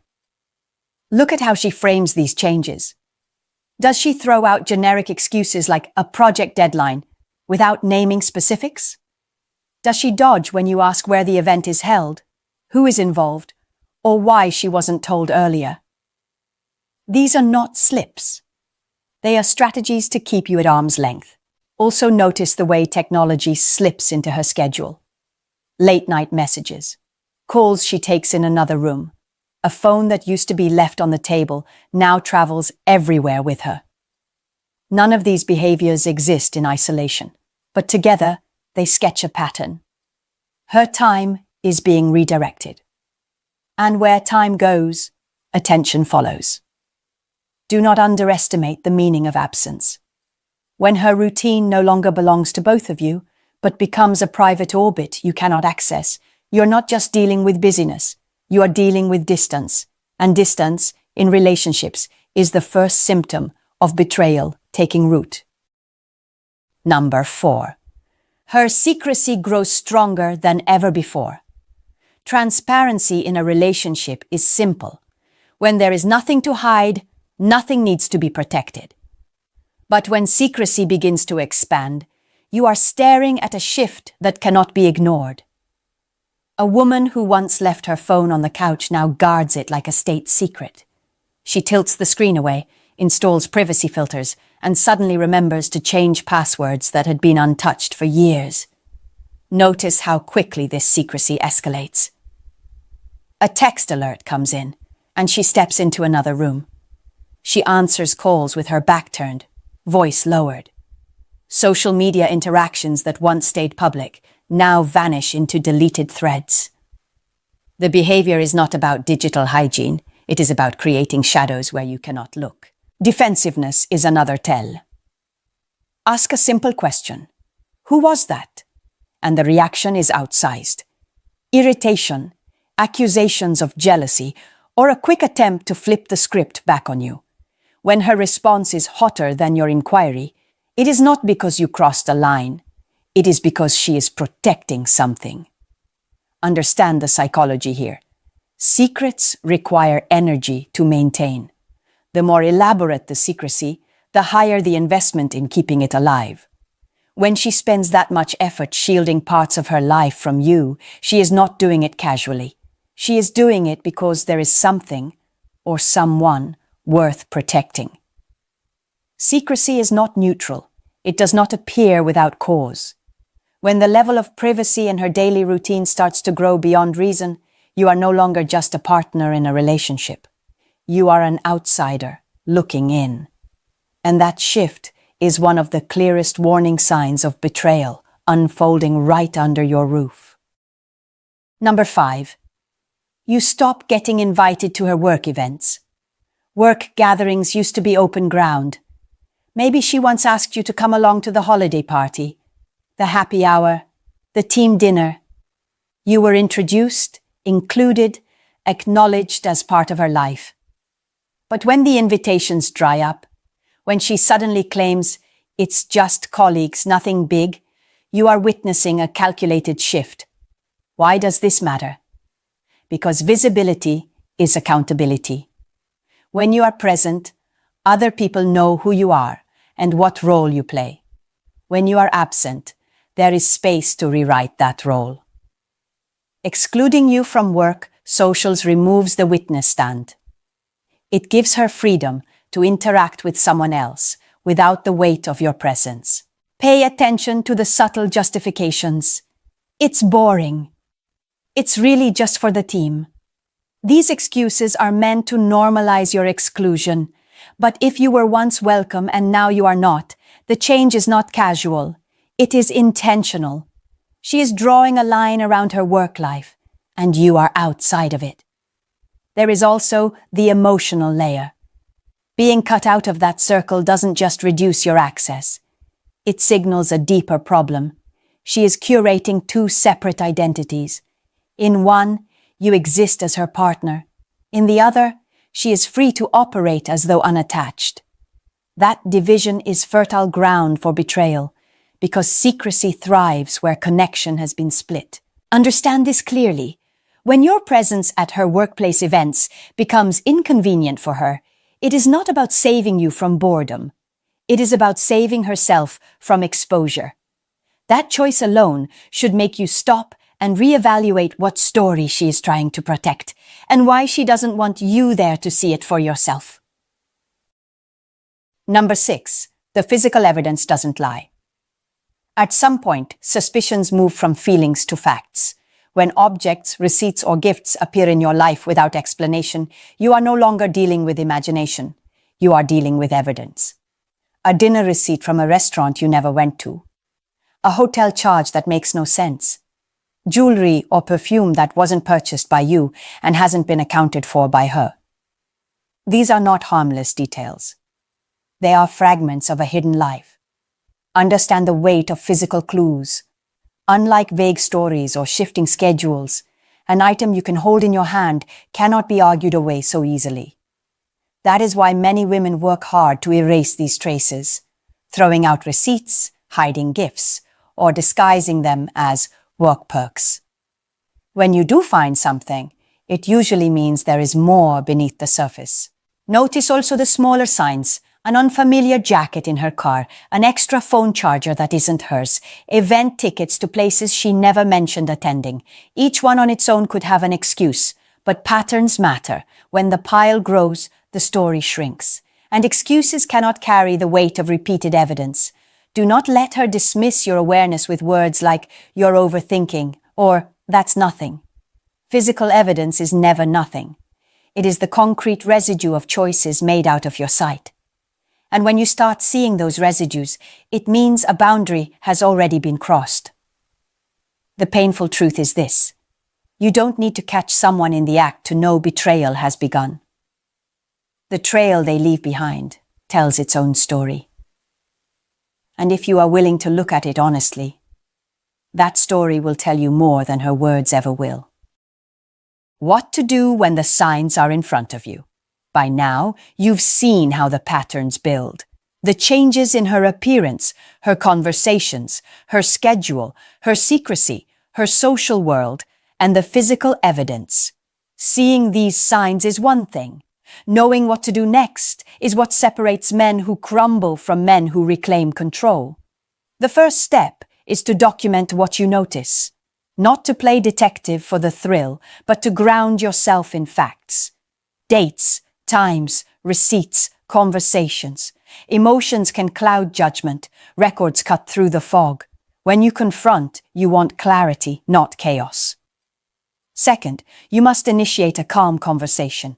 Look at how she frames these changes. Does she throw out generic excuses like a project deadline without naming specifics? Does she dodge when you ask where the event is held, who is involved, or why she wasn't told earlier? These are not slips. They are strategies to keep you at arm's length. Also notice the way technology slips into her schedule. Late-night messages, calls she takes in another room, a phone that used to be left on the table now travels everywhere with her. None of these behaviors exist in isolation, but together they sketch a pattern. Her time is being redirected. And where time goes, attention follows. Do not underestimate the meaning of absence. When her routine no longer belongs to both of you, but becomes a private orbit you cannot access, you're not just dealing with busyness, you are dealing with distance. And distance, in relationships, is the first symptom of betrayal taking root. Number 4. Her secrecy grows stronger than ever before. Transparency in a relationship is simple. When there is nothing to hide, nothing needs to be protected. But when secrecy begins to expand, you are staring at a shift that cannot be ignored. A woman who once left her phone on the couch now guards it like a state secret. She tilts the screen away, installs privacy filters, and suddenly remembers to change passwords that had been untouched for years. Notice how quickly this secrecy escalates. A text alert comes in, and she steps into another room. She answers calls with her back turned, voice lowered. Social media interactions that once stayed public now vanish into deleted threads. The behavior is not about digital hygiene, it is about creating shadows where you cannot look. Defensiveness is another tell. Ask a simple question. Who was that? And the reaction is outsized. Irritation, accusations of jealousy, or a quick attempt to flip the script back on you. When her response is hotter than your inquiry, it is not because you crossed a line. It is because she is protecting something. Understand the psychology here. Secrets require energy to maintain. The more elaborate the secrecy, the higher the investment in keeping it alive. When she spends that much effort shielding parts of her life from you, she is not doing it casually. She is doing it because there is something, or someone, worth protecting. Secrecy is not neutral. It does not appear without cause. When the level of privacy in her daily routine starts to grow beyond reason, you are no longer just a partner in a relationship. You are an outsider looking in. And that shift is one of the clearest warning signs of betrayal unfolding right under your roof. Number 5. You stop getting invited to her work events. Work gatherings used to be open ground. Maybe she once asked you to come along to the holiday party, the happy hour, the team dinner. You were introduced, included, acknowledged as part of her life. But when the invitations dry up, when she suddenly claims, It's just colleagues, nothing big. You are witnessing a calculated shift. Why does this matter? Because visibility is accountability. When you are present, other people know who you are and what role you play. When you are absent, there is space to rewrite that role. Excluding you from work, socials removes the witness stand. It gives her freedom to interact with someone else without the weight of your presence. Pay attention to the subtle justifications. It's boring. It's really just for the team. These excuses are meant to normalize your exclusion. But if you were once welcome and now you are not, the change is not casual. It is intentional. She is drawing a line around her work life, and you are outside of it. There is also the emotional layer. Being cut out of that circle doesn't just reduce your access. It signals a deeper problem. She is curating two separate identities. In one, you exist as her partner. In the other, she is free to operate as though unattached. That division is fertile ground for betrayal, because secrecy thrives where connection has been split. Understand this clearly. When your presence at her workplace events becomes inconvenient for her, it is not about saving you from boredom. It is about saving herself from exposure. That choice alone should make you stop and reevaluate what story she is trying to protect and why she doesn't want you there to see it for yourself. Number 6. The physical evidence doesn't lie. At some point, suspicions move from feelings to facts. When objects, receipts, or gifts appear in your life without explanation, you are no longer dealing with imagination. You are dealing with evidence. A dinner receipt from a restaurant you never went to. A hotel charge that makes no sense. Jewelry or perfume that wasn't purchased by you and hasn't been accounted for by her. These are not harmless details. They are fragments of a hidden life. Understand the weight of physical clues. Unlike vague stories or shifting schedules, an item you can hold in your hand cannot be argued away so easily. That is why many women work hard to erase these traces, throwing out receipts, hiding gifts, or disguising them as work perks. When you do find something, it usually means there is more beneath the surface. Notice also the smaller signs: an unfamiliar jacket in her car, an extra phone charger that isn't hers, event tickets to places she never mentioned attending. Each one on its own could have an excuse, but patterns matter. When the pile grows, the story shrinks, and excuses cannot carry the weight of repeated evidence. Do not let her dismiss your awareness with words like, "You're overthinking," or "That's nothing." Physical evidence is never nothing. It is the concrete residue of choices made out of your sight. And when you start seeing those residues, it means a boundary has already been crossed. The painful truth is this: you don't need to catch someone in the act to know betrayal has begun. The trail they leave behind tells its own story. And if you are willing to look at it honestly, that story will tell you more than her words ever will. What to do when the signs are in front of you. By now, you've seen how the patterns build. The changes in her appearance, her conversations, her schedule, her secrecy, her social world, and the physical evidence. Seeing these signs is one thing. Knowing what to do next is what separates men who crumble from men who reclaim control. The first step is to document what you notice. Not to play detective for the thrill, but to ground yourself in facts. Dates, times, receipts, conversations. Emotions can cloud judgment. Records cut through the fog. When you confront, you want clarity, not chaos. Second, you must initiate a calm conversation.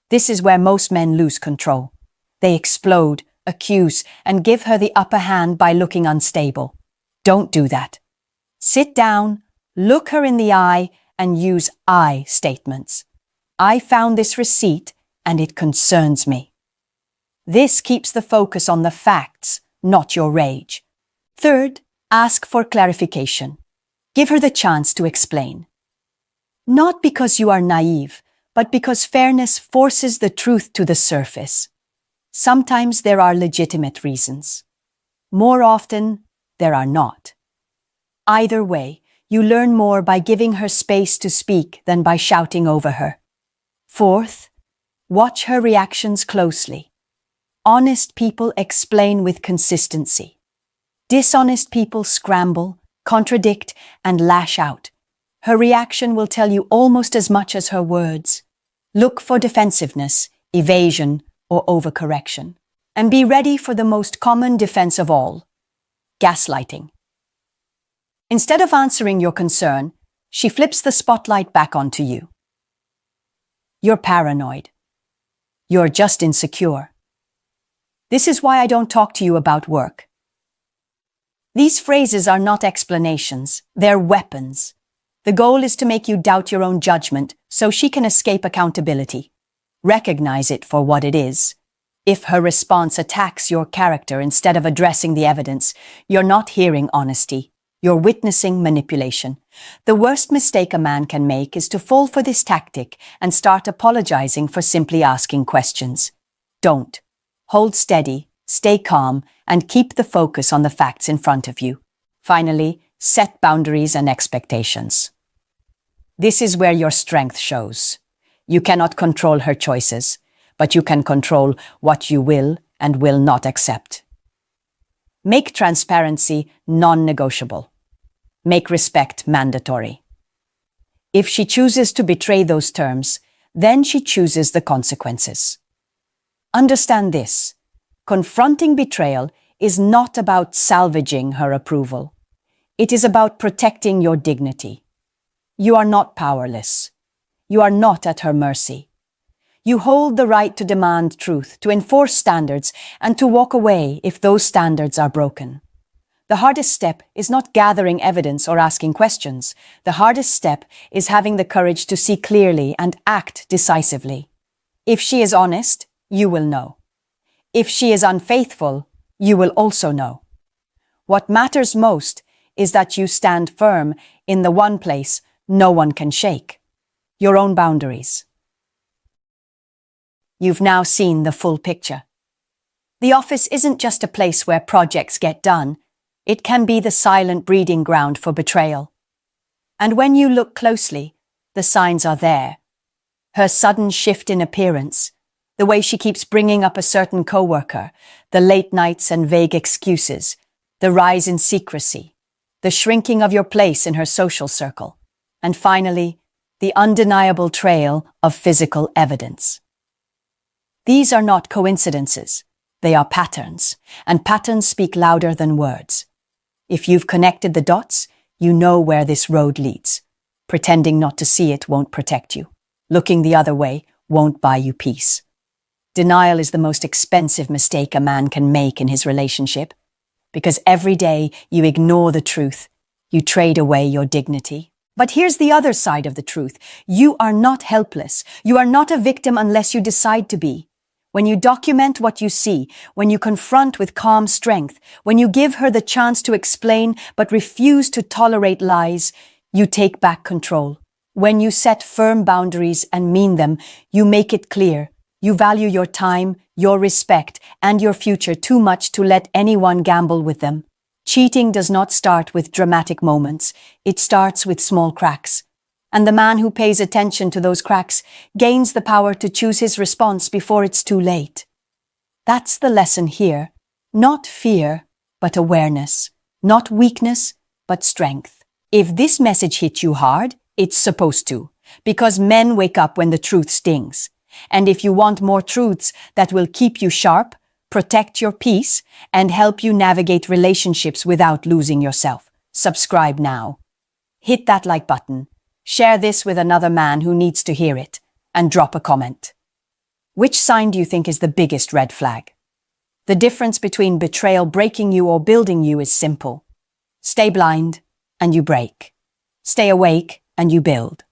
This is where most men lose control. They explode, accuse, and give her the upper hand by looking unstable. Don't do that. Sit down, look her in the eye, and use I statements. I found this receipt, and it concerns me. This keeps the focus on the facts, not your rage. Third, ask for clarification. Give her the chance to explain. Not because you are naive, but because fairness forces the truth to the surface. Sometimes there are legitimate reasons. More often, there are not. Either way, you learn more by giving her space to speak than by shouting over her. Fourth, watch her reactions closely. Honest people explain with consistency. Dishonest people scramble, contradict, and lash out. Her reaction will tell you almost as much as her words. Look for defensiveness, evasion, or overcorrection. And be ready for the most common defense of all: gaslighting. Instead of answering your concern, she flips the spotlight back onto you. You're paranoid. You're just insecure. This is why I don't talk to you about work. These phrases are not explanations, they're weapons. The goal is to make you doubt your own judgment so she can escape accountability. Recognize it for what it is. If her response attacks your character instead of addressing the evidence, you're not hearing honesty. You're witnessing manipulation. The worst mistake a man can make is to fall for this tactic and start apologizing for simply asking questions. Don't. Hold steady, stay calm, and keep the focus on the facts in front of you. Finally, set boundaries and expectations. This is where your strength shows. You cannot control her choices, but you can control what you will and will not accept. Make transparency non-negotiable. Make respect mandatory. If she chooses to betray those terms, then she chooses the consequences. Understand this: confronting betrayal is not about salvaging her approval. It is about protecting your dignity. You are not powerless. You are not at her mercy. You hold the right to demand truth, to enforce standards, and to walk away if those standards are broken. The hardest step is not gathering evidence or asking questions. The hardest step is having the courage to see clearly and act decisively. If she is honest, you will know. If she is unfaithful, you will also know. What matters most is that you stand firm in the one place no one can shake: your own boundaries. You've now seen the full picture. The office isn't just a place where projects get done. It can be the silent breeding ground for betrayal. And when you look closely, the signs are there. Her sudden shift in appearance, the way she keeps bringing up a certain coworker, the late nights and vague excuses, the rise in secrecy, the shrinking of your place in her social circle, and finally, the undeniable trail of physical evidence. These are not coincidences. They are patterns, and patterns speak louder than words. If you've connected the dots, you know where this road leads. Pretending not to see it won't protect you. Looking the other way won't buy you peace. Denial is the most expensive mistake a man can make in his relationship, because every day you ignore the truth, you trade away your dignity. But here's the other side of the truth. You are not helpless. You are not a victim unless you decide to be. When you document what you see, when you confront with calm strength, when you give her the chance to explain but refuse to tolerate lies, you take back control. When you set firm boundaries and mean them, you make it clear. You value your time, your respect, and your future too much to let anyone gamble with them. Cheating does not start with dramatic moments. It starts with small cracks. And the man who pays attention to those cracks gains the power to choose his response before it's too late. That's the lesson here. Not fear, but awareness. Not weakness, but strength. If this message hit you hard, it's supposed to, because men wake up when the truth stings. And if you want more truths that will keep you sharp, protect your peace, and help you navigate relationships without losing yourself, subscribe now. Hit that like button. Share this with another man who needs to hear it, and drop a comment. Which sign do you think is the biggest red flag? The difference between betrayal breaking you or building you is simple. Stay blind, and you break. Stay awake, and you build.